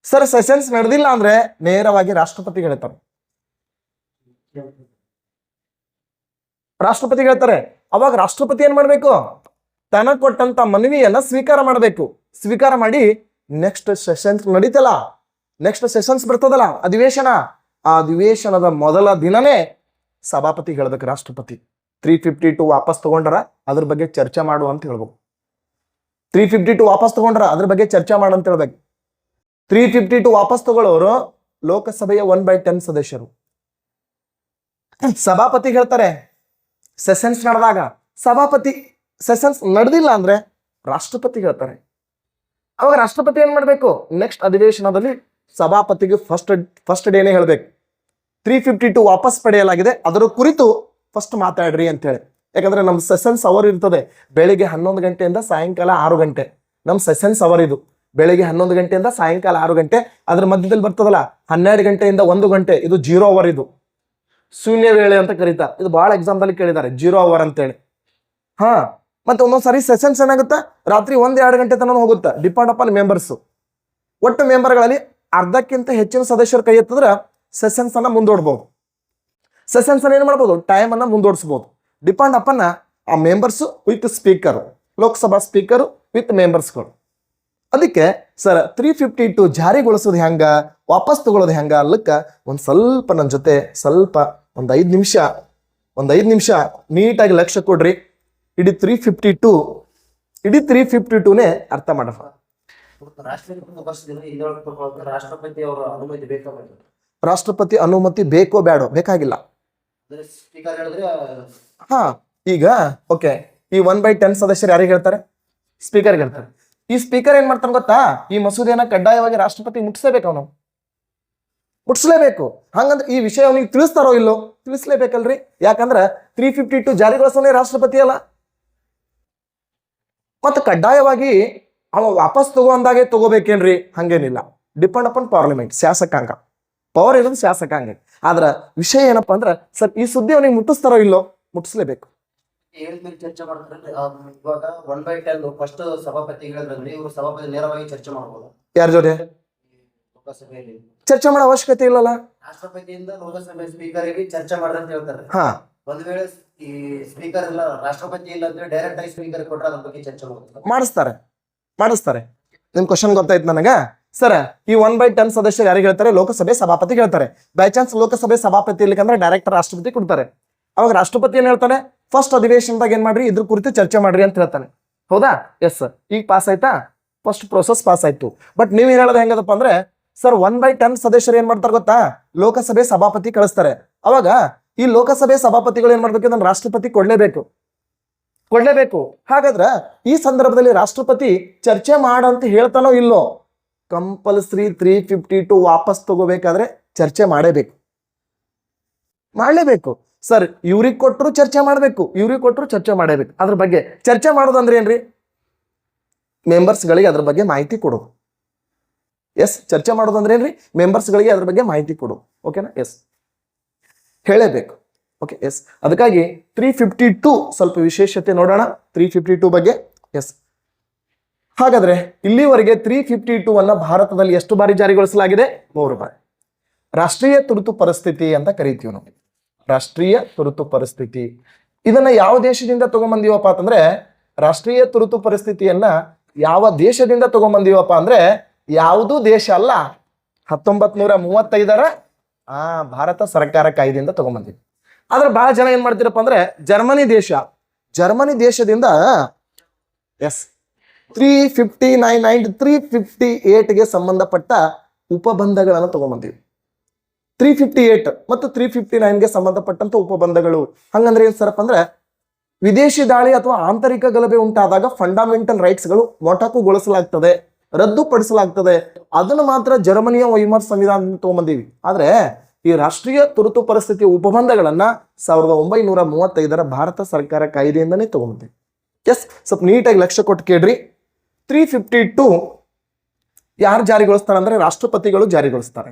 Speaker 1: ಸರ್, ಸೆಷನ್ಸ್ ನಡೆದಿಲ್ಲ ಅಂದ್ರೆ ನೇರವಾಗಿ ರಾಷ್ಟ್ರಪತಿ ಹೇಳ್ತಾರೆ. ಅವಾಗ ರಾಷ್ಟ್ರಪತಿ ಏನ್ ಮಾಡ್ಬೇಕು? ತನಗ್ ಕೊಟ್ಟಂತ ಮನವಿಯನ್ನ ಸ್ವೀಕಾರ ಮಾಡಬೇಕು. ಸ್ವೀಕಾರ ಮಾಡಿ ನೆಕ್ಸ್ಟ್ ಸೆಷನ್ಸ್ ನಡೀತಲ್ಲ, ನೆಕ್ಸ್ಟ್ ಸೆಷನ್ಸ್ ಬರ್ತದಲ್ಲ, ಅಧಿವೇಶನ, ಆ ಅಧಿವೇಶನದ ಮೊದಲ ದಿನನೇ ಸಭಾಪತಿ ಹೇಳ್ಬೇಕು. ರಾಷ್ಟ್ರಪತಿ 352 ವಾಪಸ್ ತಗೊಂಡ್ರ ಅದ್ರ ಬಗ್ಗೆ ಚರ್ಚೆ ಮಾಡು ಅಂತ ಹೇಳ್ಬೇಕು. 352 ವಾಪಸ್ ತಗೊಂಡ್ರ ಅದ್ರ ಬಗ್ಗೆ ಚರ್ಚೆ ಮಾಡು ಅಂತ ಹೇಳ್ಬೇಕು. 352 ವಾಪಸ್ ತಗೊಳ್ಳೋರು ಲೋಕಸಭೆಯ 1/10 ಸದಸ್ಯರು. ಸಭಾಪತಿ ಹೇಳ್ತಾರೆ ಸೆಷನ್ಸ್ ನಡೆದಾಗ, ಸಭಾಪತಿ ಸೆಷನ್ಸ್ ನಡೆದಿಲ್ಲ ಅಂದ್ರೆ ರಾಷ್ಟ್ರಪತಿ ಹೇಳ್ತಾರೆ. ಅವಾಗ ರಾಷ್ಟ್ರಪತಿ ಏನ್ ಮಾಡ್ಬೇಕು, ನೆಕ್ಸ್ಟ್ ಅಧಿವೇಶನದಲ್ಲಿ ಸಭಾಪತಿಗೆ ಫಸ್ಟ್ ಡೇನೆ ಹೇಳ್ಬೇಕು 352 ವಾಪಸ್ ಪಡೆಯಲಾಗಿದೆ, ಅದರ ಕುರಿತು ಫಸ್ಟ್ ಮಾತಾಡ್ರಿ ಅಂತ ಹೇಳಿ. ಯಾಕಂದ್ರೆ ನಮ್ ಸೆಷನ್ಸ್ ಅವರ್ ಇರ್ತದೆ ಬೆಳಿಗ್ಗೆ 11 ಗಂಟೆಯಿಂದ ಸಾಯಂಕಾಲ 6 ಗಂಟೆ. ನಮ್ ಸೆಷನ್ಸ್ ಅವರ್ ಇದು ಬೆಳಿಗ್ಗೆ 11 ಗಂಟೆಯಿಂದ ಸಾಯಂಕಾಲ 6 ಗಂಟೆ. ಅದ್ರ ಮಧ್ಯದಲ್ಲಿ ಬರ್ತದಲ್ಲ 12 ಗಂಟೆಯಿಂದ 1 ಗಂಟೆ, ಇದು 0 ಅವರ್, ಇದು ಶೂನ್ಯ ವೇಳೆ ಅಂತ ಕರೀತಾರೆ. ಇದು ಬಹಳ ಎಕ್ಸಾಮ್ ದಲ್ಲಿ ಕೇಳಿದ್ದಾರೆ 0 ಅವರ್ ಅಂತೇಳಿ. ಹಾ, ಮತ್ತೆ ಒಂದೊಂದ್ಸರಿ ಸೆಷನ್ಸ್ ಏನಾಗುತ್ತೆ ರಾತ್ರಿ 1-2 ಗಂಟೆ ತನಕ ಹೋಗುತ್ತೆ, ಡಿಪೆಂಡ್ ಅಪಾನ್ ಮೆಂಬರ್ಸ್. ಒಟ್ಟು ಮೆಂಬರ್ಗಳಲ್ಲಿ ಅರ್ಧಕ್ಕಿಂತ ಹೆಚ್ಚಿನ ಸದಸ್ಯರು ಕೈ ಎತ್ತಿದ್ರೆ ಸೆಷನ್ಸ್ ಅನ್ನ ಮುಂದೂಡಬಹುದು. ಸೆಷನ್ಸ್ ಅನ್ನ ಏನ್ ಮಾಡ್ಬೋದು, ಟೈಮ್ ಅನ್ನ ಮುಂದೂಡಿಸಬಹುದು. ಡಿಪೆಂಡ್ ಅಪಾನ್ ಆ ಮೆಂಬರ್ಸ್ ವಿತ್ ಸ್ಪೀಕರ್, ಲೋಕಸಭಾ ಸ್ಪೀಕರ್ ವಿತ್ ಮೆಂಬರ್ಸ್ಗಳು. ಅದಕ್ಕೆ ಸರ್ 352 ಜಾರಿಗೊಳಿಸೋದು ಹೆಂಗ, ವಾಪಸ್ ತಗೊಳ್ಳೋದು ಹೆಂಗ ಅಲ್ಲಕ್ಕ ಒಂದ್ ಸ್ವಲ್ಪ ನನ್ನ ಜೊತೆ ಸ್ವಲ್ಪ ಒಂದ್ 5 ನಿಮಿಷ ನೀಟಾಗಿ ಲಕ್ಷ್ಯ ಕೊಡ್ರಿ. ಇಡೀ 352ನೇ ಅರ್ಥ ಮಾಡೋಣ. ರಾಷ್ಟ್ರಪತಿ ಅನುಮತಿ ಬೇಕೋ ಬೇಡೋ, ಬೇಕಾಗಿಲ್ಲ. ಹಾ, ಈಗ ಓಕೆ, ಈ 1/10 ಸದಸ್ಯರು ಯಾರಿಗೆ ಹೇಳ್ತಾರೆ, ಸ್ಪೀಕರ್ ಹೇಳ್ತಾರೆ. ಈ ಸ್ಪೀಕರ್ ಏನ್ ಮಾಡ್ತಾನೆ ಗೊತ್ತಾ, ಈ ಮಸೂದೆಯನ್ನ ಕಡ್ಡಾಯವಾಗಿ ರಾಷ್ಟ್ರಪತಿ ಮುಟ್ಟಿಸಲೇಬೇಕು, ಅವನು ಮುಟ್ಟಿಸ್ಲೇಬೇಕು. ಹಂಗಂದ್ರೆ ಈ ವಿಷಯ ಅವನಿಗೆ ತಿಳಿಸ್ತಾರೋ ಇಲ್ಲೋ, ತಿಳಿಸ್ಲೇಬೇಕಲ್ರಿ. ಯಾಕಂದ್ರೆ 352 ಜಾರಿಗೊಳಿಸೋನೇ ರಾಷ್ಟ್ರಪತಿ ಅಲ್ಲ. ಮತ್ತೆ ಕಡ್ಡಾಯವಾಗಿ ಅವ ವಾಪಸ್ ತಗೋ ಅಂದಾಗೆ ತಗೋಬೇಕೇನ್ರಿ, ಹಂಗೇನಿಲ್ಲ. ಡಿಪೆಂಡ್ ಅಪಾನ್ ಪಾರ್ಲಿಮೆಂಟ್, ಶಾಸಕಾಂಗ. ಪವರ್ ಇರೋದು ಶಾಸಕಾಂಗ. ಆದ್ರ ವಿಷಯ ಏನಪ್ಪಾ ಅಂದ್ರೆ ಸರ್ ಈ ಸುದ್ದಿ ಅವನಿಗೆ ಮುಟ್ಟಿಸ್ತಾರೋ ಇಲ್ಲೋ, ಮುಟ್ಟಿಸ್ಲೇಬೇಕು.
Speaker 2: ಚರ್ಚೆ ಮಾಡ್ತಾರೆ. ಇವಾಗ 1/10 ಫಸ್ಟ್ ಸಭಾಪತಿ ಹೇಳಿದ್ರಲ್ಲಿ ಇವರು ಸಭಾಪತಿ ನೇರವಾಗಿ ಚರ್ಚೆ ಮಾಡಬಹುದು.
Speaker 1: ಯಾರ ಜೊತೆ
Speaker 2: ಲೋಕಸಭೆಯಲ್ಲಿ
Speaker 1: ಚರ್ಚೆ ಮಾಡೋ ಅವಶ್ಯಕತೆ ಇಲ್ಲಲ್ಲ.
Speaker 2: ರಾಷ್ಟ್ರಪತಿಯಿಂದ ಲೋಕಸಭೆ ಸ್ಪೀಕರ್ಗೆ ಚರ್ಚೆ ಮಾಡ್ರಿ ಅಂತ ಹೇಳ್ತಾರೆ.
Speaker 1: ಹಾ,
Speaker 2: ಒಂದ್ ವೇಳೆ ಈ ಸ್ಪೀಕರ್ ಇಲ್ಲ, ರಾಷ್ಟ್ರಪತಿ ಇಲ್ಲ ಅಂದ್ರೆ ಡೈರೆಕ್ಟ್ ಆಗಿ ಸ್ಪೀಕರ್ ಕೊಟ್ರೆ ಅದ್ರ ಬಗ್ಗೆ ಚರ್ಚೆ
Speaker 1: ಮಾಡಿಸ್ತಾರೆ. ನಿಮ್ ಕ್ವಶನ್ ಗೊತ್ತಾಯ್ತು ನನಗ. ಸರ್ ಈ 1/10 ಸದಸ್ಯರು ಯಾರಿಗೆ ಹೇಳ್ತಾರೆ, ಲೋಕಸಭೆ ಸಭಾಪತಿ ಹೇಳ್ತಾರೆ. ಬೈ ಚಾನ್ಸ್ ಲೋಕಸಭೆ ಸಭಾಪತಿ ಇರ್ಲಿಕ್ಕಂದ್ರೆ ಡೈರೆಕ್ಟ್ ರಾಷ್ಟ್ರಪತಿ ಕೊಡ್ತಾರೆ. ಅವಾಗ ರಾಷ್ಟ್ರಪತಿ ಏನ್ ಹೇಳ್ತಾನೆ, ಫಸ್ಟ್ ಅಧಿವೇಶನದಾಗ ಏನ್ ಮಾಡ್ರಿ, ಇದ್ರ ಕುರಿತು ಚರ್ಚೆ ಮಾಡ್ರಿ ಅಂತ ಹೇಳ್ತಾನೆ. ಹೌದಾ? ಎಸ್ ಸರ್, ಈಗ ಪಾಸ್ ಆಯ್ತಾ, ಫಸ್ಟ್ ಪ್ರೋಸೆಸ್ ಪಾಸ್ ಆಯ್ತು. ಬಟ್ ನೀವ್ ಏನ್ ಹೇಳೋದು ಹೆಂಗದಪ್ಪ ಅಂದ್ರೆ ಸರ್ 1/10 ಸದಸ್ಯರು ಏನ್ ಮಾಡ್ತಾರೆ ಗೊತ್ತಾ, ಲೋಕಸಭೆ ಸಭಾಪತಿ ಕಳಿಸ್ತಾರೆ. ಅವಾಗ ಈ ಲೋಕಸಭೆ ಸಭಾಪತಿಗಳು ಏನ್ ಮಾಡ್ಬೇಕು, ಇದನ್ನ ರಾಷ್ಟ್ರಪತಿ ಕೊಡ್ಲೇಬೇಕು. ಹಾಗಾದ್ರ ಈ ಸಂದರ್ಭದಲ್ಲಿ ರಾಷ್ಟ್ರಪತಿ ಚರ್ಚೆ ಮಾಡಂತ ಹೇಳ್ತಾನೋ ಇಲ್ಲೋ, ಕಂಪಲ್ಸರಿ 352 ವಾಪಸ್ ತಗೋಬೇಕಾದ್ರೆ ಚರ್ಚೆ ಮಾಡಲೇಬೇಕು. ಸರ್ ಇವ್ರಿಗೆ ಕೊಟ್ಟರು ಚರ್ಚೆ ಮಾಡಬೇಕು, ಅದ್ರ ಬಗ್ಗೆ ಚರ್ಚೆ ಮಾಡೋದಂದ್ರೆ ಏನ್ರಿ, ಮೆಂಬರ್ಸ್ ಗಳಿಗೆ ಅದ್ರ ಬಗ್ಗೆ ಮಾಹಿತಿ ಕೊಡೋದು. ಎಸ್, ಚರ್ಚೆ ಮಾಡೋದಂದ್ರೆ ಏನ್ರಿ, ಮೆಂಬರ್ಸ್ ಗಳಿಗೆ ಅದ್ರ ಬಗ್ಗೆ ಮಾಹಿತಿ ಕೊಡೋದು. ಓಕೆನಾ? ಎಸ್, ಹೇಳಬೇಕು. Okay, yes. ಅದಕ್ಕಾಗಿ 352 ಸ್ವಲ್ಪ ವಿಶೇಷತೆ ನೋಡೋಣ 352 ಬಗ್ಗೆ. ಎಸ್, ಹಾಗಾದ್ರೆ ಇಲ್ಲಿವರೆಗೆ 352 ಅನ್ನ ಭಾರತದಲ್ಲಿ ಎಷ್ಟು ಬಾರಿ ಜಾರಿಗೊಳಿಸಲಾಗಿದೆ? 3 ಬಾರಿ. ರಾಷ್ಟ್ರೀಯ ತುರ್ತು ಪರಿಸ್ಥಿತಿ ಅಂತ ಕರಿತೀವಿ ನಾವು. ರಾಷ್ಟ್ರೀಯ ತುರ್ತು ಪರಿಸ್ಥಿತಿ ಇದನ್ನ ಯಾವ ದೇಶದಿಂದ ತಗೊಂಬಂದಿವಪ್ಪ ಅಂತಂದ್ರೆ, ರಾಷ್ಟ್ರೀಯ ತುರ್ತು ಪರಿಸ್ಥಿತಿಯನ್ನ ಯಾವ ದೇಶದಿಂದ ತಗೊಂಬಂದಿವಪ್ಪ ಅಂದ್ರೆ, ಯಾವುದೂ ದೇಶ ಅಲ್ಲ, 1935ರ ಭಾರತ ಸರ್ಕಾರ ಕಾಯ್ದೆಯಿಂದ ತಗೊಂಬಂದಿವಿ. ಆದ್ರೆ ಬಹಳ ಜನ ಏನ್ ಮಾಡ್ತೀರಪ್ಪ ಅಂದ್ರೆ ಜರ್ಮನಿ ದೇಶದಿಂದ ಎಸ್ 359 and 358ಗೆ ಸಂಬಂಧಪಟ್ಟ ಉಪಬಂಧಗಳನ್ನು ತಗೊಂಬಂದಿವಿ. 358 ಮತ್ತು 359ಗೆ ಸಂಬಂಧಪಟ್ಟಂತ ಉಪಬಂಧಗಳು ಹಂಗಂದ್ರೆ ಏನ್ ಸರಪ್ಪ ಅಂದ್ರೆ, ವಿದೇಶಿ ದಾಳಿ ಅಥವಾ ಆಂತರಿಕ ಗಲಭೆ ಉಂಟಾದಾಗ ಫಂಡಮೆಂಟಲ್ ರೈಟ್ಸ್ಗಳು ಮೊಟಕುಗೊಳಿಸಲಾಗ್ತದೆ, ರದ್ದುಪಡಿಸಲಾಗ್ತದೆ. ಅದನ್ನು ಮಾತ್ರ ಜರ್ಮನಿಯ ವೈಮರ್ ಸಂವಿಧಾನ ತಗೊಂಬಂದೀವಿ. ಆದ್ರೆ ಈ ರಾಷ್ಟ್ರೀಯ ತುರ್ತು ಪರಿಸ್ಥಿತಿ ಉಪಬಂಧಗಳನ್ನ 1935ರ ಭಾರತ ಸರ್ಕಾರ ಕಾಯ್ದೆಯಿಂದನೇ ತಗೊಂಬಂದೀವಿ. ಎಸ್, ಸ್ವಲ್ಪ ನೀಟಾಗಿ ಲಕ್ಷ್ಯ ಕೊಟ್ಟು ಕೇಳ್ರಿ. 352 ಯಾರು ಜಾರಿಗೊಳಿಸ್ತಾರೆ ಅಂದ್ರೆ ರಾಷ್ಟ್ರಪತಿಗಳು ಜಾರಿಗೊಳಿಸ್ತಾರೆ.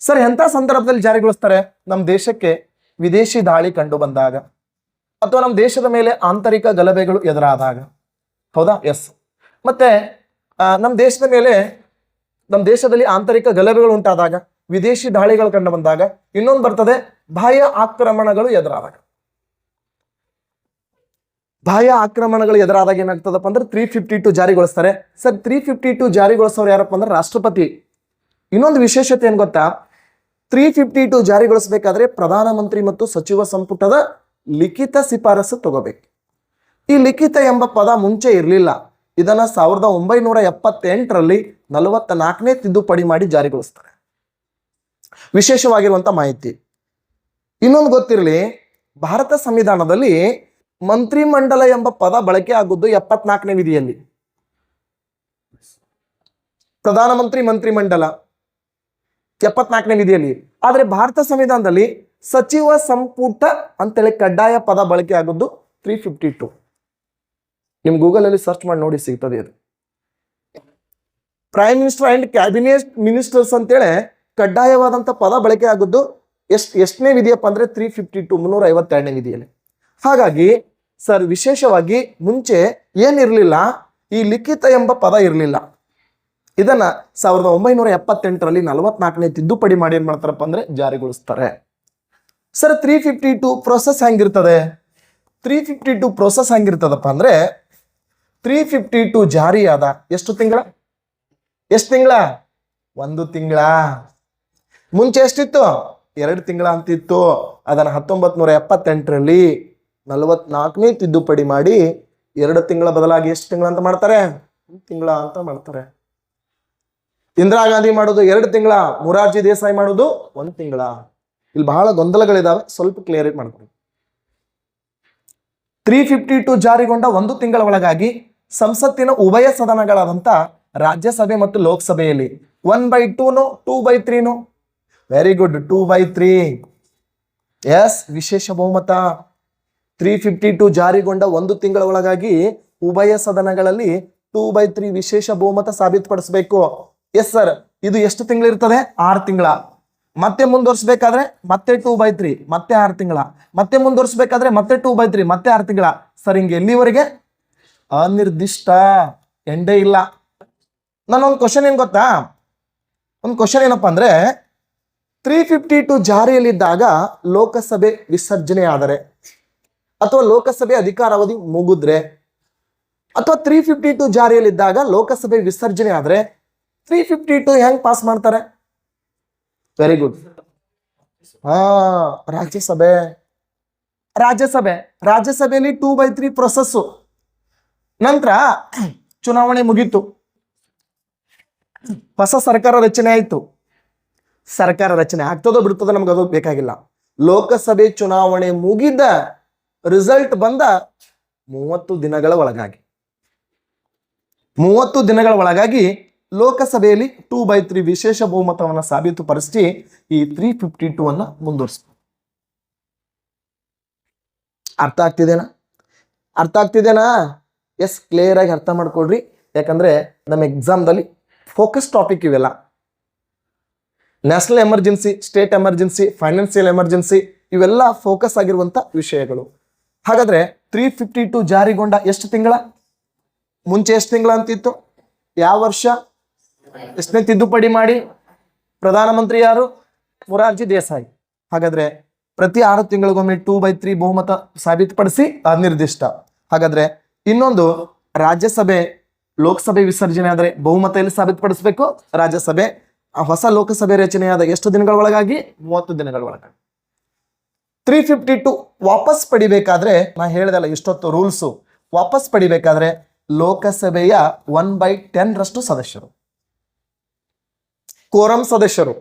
Speaker 1: ಸರ್ ಎಂತ ಸಂದರ್ಭದಲ್ಲಿ ಜಾರಿಗೊಳಿಸ್ತಾರೆ? ನಮ್ಮ ದೇಶಕ್ಕೆ ವಿದೇಶಿ ದಾಳಿ ಕಂಡು ಬಂದಾಗ ಅಥವಾ ನಮ್ಮ ದೇಶದ ಮೇಲೆ ಆಂತರಿಕ ಗಲಭೆಗಳು ಎದುರಾದಾಗ. ಹೌದಾ? ಎಸ್. ಮತ್ತೆ ನಮ್ಮ ದೇಶದಲ್ಲಿ ಆಂತರಿಕ ಗಲಭೆಗಳು ಉಂಟಾದಾಗ, ವಿದೇಶಿ ದಾಳಿಗಳು ಕಂಡು ಬಂದಾಗ, ಇನ್ನೊಂದು ಬರ್ತದೆ ಬಾಹ್ಯ ಆಕ್ರಮಣಗಳು ಎದುರಾದಾಗ. ಬಾಹ್ಯ ಆಕ್ರಮಣಗಳು ಎದುರಾದಾಗ ಏನಾಗ್ತದಪ್ಪ ಅಂದ್ರೆ 352 ಜಾರಿಗೊಳಿಸ್ತಾರೆ. ಸರ್ 352 ಜಾರಿಗೊಳಿಸೋರು ಯಾರಪ್ಪ ಅಂದ್ರೆ ರಾಷ್ಟ್ರಪತಿ. ಇನ್ನೊಂದು ವಿಶೇಷತೆ ಏನ್ ಗೊತ್ತಾ, 352 ಜಾರಿಗೊಳಿಸಬೇಕಾದ್ರೆ ಪ್ರಧಾನಮಂತ್ರಿ ಮತ್ತು ಸಚಿವ ಸಂಪುಟದ ಲಿಖಿತ ಶಿಫಾರಸು ತಗೋಬೇಕು. ಈ ಲಿಖಿತ ಎಂಬ ಪದ ಮುಂಚೆ ಇರಲಿಲ್ಲ. ಇದನ್ನ 1978ರಲ್ಲಿ 44ನೇ ತಿದ್ದುಪಡಿ ಮಾಡಿ ಜಾರಿಗೊಳಿಸ್ತಾರೆ. ವಿಶೇಷವಾಗಿರುವಂತ ಮಾಹಿತಿ. ಇನ್ನೊಂದು ಗೊತ್ತಿರಲಿ, ಭಾರತ ಸಂವಿಧಾನದಲ್ಲಿ ಮಂತ್ರಿಮಂಡಲ ಎಂಬ ಪದ ಬಳಕೆ ಆಗುವುದು 74ನೇ ವಿಧಿಯಲ್ಲಿ. ಪ್ರಧಾನಮಂತ್ರಿ ಮಂತ್ರಿಮಂಡಲ 74ನೇ ವಿಧಿಯಲ್ಲಿ. ಆದ್ರೆ ಭಾರತ ಸಂವಿಧಾನದಲ್ಲಿ ಸಚಿವ ಸಂಪುಟ ಅಂತೇಳಿ ಕಡ್ಡಾಯ ಪದ ಬಳಕೆ ಆಗುವುದು 352. ನಿಮ್ ಗೂಗಲ್ ಅಲ್ಲಿ ಸರ್ಚ್ ಮಾಡಿ ನೋಡಿ, ಸಿಗ್ತದೆ ಅದು. Prime minister and cabinet ministers ಅಂತೇಳಿ ಕಡ್ಡಾಯವಾದಂತ ಪದ ಬಳಕೆ ಆಗುವುದು ಎಷ್ಟನೇ ವಿಧಿಯಪ್ಪ ಅಂದ್ರೆ 352, 352ನೇ ವಿಧಿಯಲ್ಲಿ. ಹಾಗಾಗಿ ಸರ್, ವಿಶೇಷವಾಗಿ ಮುಂಚೆ ಏನಿರ್ಲಿಲ್ಲ, ಈ ಲಿಖಿತ ಎಂಬ ಪದ ಇರಲಿಲ್ಲ. ಇದನ್ನ 1978ರಲ್ಲಿ 44ನೇ ತಿದ್ದುಪಡಿ ಮಾಡಿ ಏನ್ ಮಾಡ್ತಾರಪ್ಪ ಅಂದ್ರೆ ಜಾರಿಗೊಳಿಸ್ತಾರೆ. ಸರ್, 352 ಪ್ರೋಸೆಸ್ ಹೆಂಗಿರ್ತದೆ? 352 ಪ್ರೋಸೆಸ್ ಹೆಂಗಿರ್ತದಪ್ಪ ಅಂದ್ರೆ, 352 ಜಾರಿಯಾದ ಎಷ್ಟು ತಿಂಗಳ? 1 ತಿಂಗಳ. ಮುಂಚೆ ಎಷ್ಟಿತ್ತು? 2 ತಿಂಗಳ ಅಂತಿತ್ತು. ಅದನ್ನ 1978ರಲ್ಲಿ 44ನೇ ತಿದ್ದುಪಡಿ ಮಾಡಿ 2 ತಿಂಗಳ ಬದಲಾಗಿ ಎಷ್ಟು ತಿಂಗಳ ಅಂತ ಮಾಡ್ತಾರೆ? 1 ತಿಂಗಳ ಅಂತ ಮಾಡ್ತಾರೆ. ಇಂದಿರಾ ಗಾಂಧಿ ಮಾಡೋದು 2 ತಿಂಗಳ, ಮೊರಾರ್ಜಿ ದೇಸಾಯಿ ಮಾಡೋದು 1 ತಿಂಗಳ. ಇಲ್ಲಿ ಬಹಳ ಗೊಂದಲಗಳಿದಾವೆ, ಸ್ವಲ್ಪ ಕ್ಲಿಯರ್ ಮಾಡ್ತಾರೆ. 352 ಜಾರಿಗೊಂಡ 1 ತಿಂಗಳ ಒಳಗಾಗಿ ಸಂಸತ್ತಿನ ಉಭಯ ಸದನಗಳಾದಂತ ರಾಜ್ಯಸಭೆ ಮತ್ತು ಲೋಕಸಭೆಯಲ್ಲಿ 1/2 2/3 ವೆರಿ ಗುಡ್, 2/3 ಎಸ್, ವಿಶೇಷ ಬಹುಮತ. 352 ಜಾರಿಗೊಂಡ 1 ತಿಂಗಳ ಒಳಗಾಗಿ ಉಭಯ ಸದನಗಳಲ್ಲಿ 2/3 ವಿಶೇಷ ಬಹುಮತ ಸಾಬೀತುಪಡಿಸಬೇಕು. ಎಸ್ ಸರ್, ಇದು ಎಷ್ಟು ತಿಂಗಳಿರ್ತದೆ? 6 ತಿಂಗಳ. ಮತ್ತೆ ಮುಂದುವರ್ಸ್ಬೇಕಾದ್ರೆ ಮತ್ತೆ 2/3, ಮತ್ತೆ 6 ತಿಂಗಳ. ಮತ್ತೆ ಮುಂದುವರ್ಸ್ಬೇಕಾದ್ರೆ ಮತ್ತೆ 2/3, ಮತ್ತೆ 6 ತಿಂಗಳ. ಸರ್, ಹಿಂಗೆ ಎಲ್ಲಿವರೆಗೆ? ಅನಿರ್ದಿಷ್ಟ, ಎಂಡೇ ಇಲ್ಲ. ನಾನೊಂದು ಕ್ವಶನ್ ಏನ್ ಗೊತ್ತಾ? ಒಂದು ಕ್ವಶನ್ ಏನಪ್ಪಾ ಅಂದ್ರೆ, 352 ಜಾರಿಯಲ್ಲಿದ್ದಾಗ ಲೋಕಸಭೆ ವಿಸರ್ಜನೆ ಆದರೆ, ಅಥವಾ ಲೋಕಸಭೆ ಅಧಿಕಾರಾವಧಿ ಮುಗಿದ್ರೆ, ಅಥವಾ 352 ಜಾರಿಯಲ್ಲಿದ್ದಾಗ ಲೋಕಸಭೆ ವಿಸರ್ಜನೆ ಆದ್ರೆ 352 ಹೆಂಗ್ ಪಾಸ್ ಮಾಡ್ತಾರೆ? Very good. ರಾಜ್ಯಸಭೆಯಲ್ಲಿ 2/3 ಪ್ರೊಸೆಸ್. ನಂತರ ಚುನಾವಣೆ ಮುಗೀತು, ಹೊಸ ಸರ್ಕಾರ ರಚನೆ ಆಯ್ತು. ಸರ್ಕಾರ ರಚನೆ ಆಗ್ತದೋ ಬಿಡ್ತದೋ ನಮ್ಗೆ ಅದು ಬೇಕಾಗಿಲ್ಲ. ಲೋಕಸಭೆ ಚುನಾವಣೆ ಮುಗಿದ ರಿಸಲ್ಟ್ ಬಂದ 30 ದಿನಗಳ ಒಳಗಾಗಿ ಲೋಕಸಭೆಯಲ್ಲಿ 2/3 ವಿಶೇಷ ಬಹುಮತವನ್ನು ಸಾಬೀತುಪಡಿಸಿ ಈ 352 ಅನ್ನ ಮುಂದುವರಿಸ್ತಾರೆ. ಅರ್ಥ ಆಗ್ತಿದೇನಾ? ಎಸ್, ಕ್ಲಿಯರ್ ಆಗಿ ಅರ್ಥ ಮಾಡ್ಕೊಡ್ರಿ. ಯಾಕಂದ್ರೆ ನಮ್ಮ ಎಕ್ಸಾಮ್ದಲ್ಲಿ ಫೋಕಸ್ ಟಾಪಿಕ್ ಇವೆಲ್ಲ. National emergency, state emergency, financial emergency, ಇವೆಲ್ಲ ಫೋಕಸ್ ಆಗಿರುವಂತ ವಿಷಯಗಳು. ಹಾಗಾದ್ರೆ 352 ಜಾರಿಗೊಂಡ ಎಷ್ಟು ತಿಂಗಳ? ಮುಂಚೆ ಎಷ್ಟು ತಿಂಗಳ ಅಂತಿತ್ತು? ಯಾವ ವರ್ಷ? ಎಷ್ಟನೇ ತಿದ್ದುಪಡಿ ಮಾಡಿ? ಪ್ರಧಾನಮಂತ್ರಿ ಯಾರು? ಮೊರಾರ್ಜಿ ದೇಸಾಯಿ. ಹಾಗಾದ್ರೆ ಪ್ರತಿ 6 ತಿಂಗಳಿಗೊಮ್ಮೆ 2/3 ಬಹುಮತ ಸಾಬೀತುಪಡಿಸಿ ಅನಿರ್ದಿಷ್ಟ. ಹಾಗಾದ್ರೆ ಇನ್ನೊಂದು, ರಾಜ್ಯಸಭೆ ಲೋಕಸಭೆ ವಿಸರ್ಜನೆ ಆದ್ರೆ ಬಹುಮತ ಎಲ್ಲಿ ಸಾಬೀತುಪಡಿಸಬೇಕು? ರಾಜ್ಯಸಭೆ. ಹೊಸ ಲೋಕಸಭೆ ರಚನೆಯಾದ ಎಷ್ಟು ದಿನಗಳ ಒಳಗಾಗಿ? 30 ದಿನಗಳ ಒಳಗಾಗಿ. 352 ವಾಪಸ್ ಪಡಿಬೇಕಾದ್ರೆ, ನಾ ಹೇಳ್ದಲ್ಲ ಇಷ್ಟೊತ್ತು ರೂಲ್ಸು, ವಾಪಸ್ ಪಡಿಬೇಕಾದ್ರೆ ಲೋಕಸಭೆಯ 1/10 ಸದಸ್ಯರು, ಕೋರಂ ಸದಸ್ಯರು.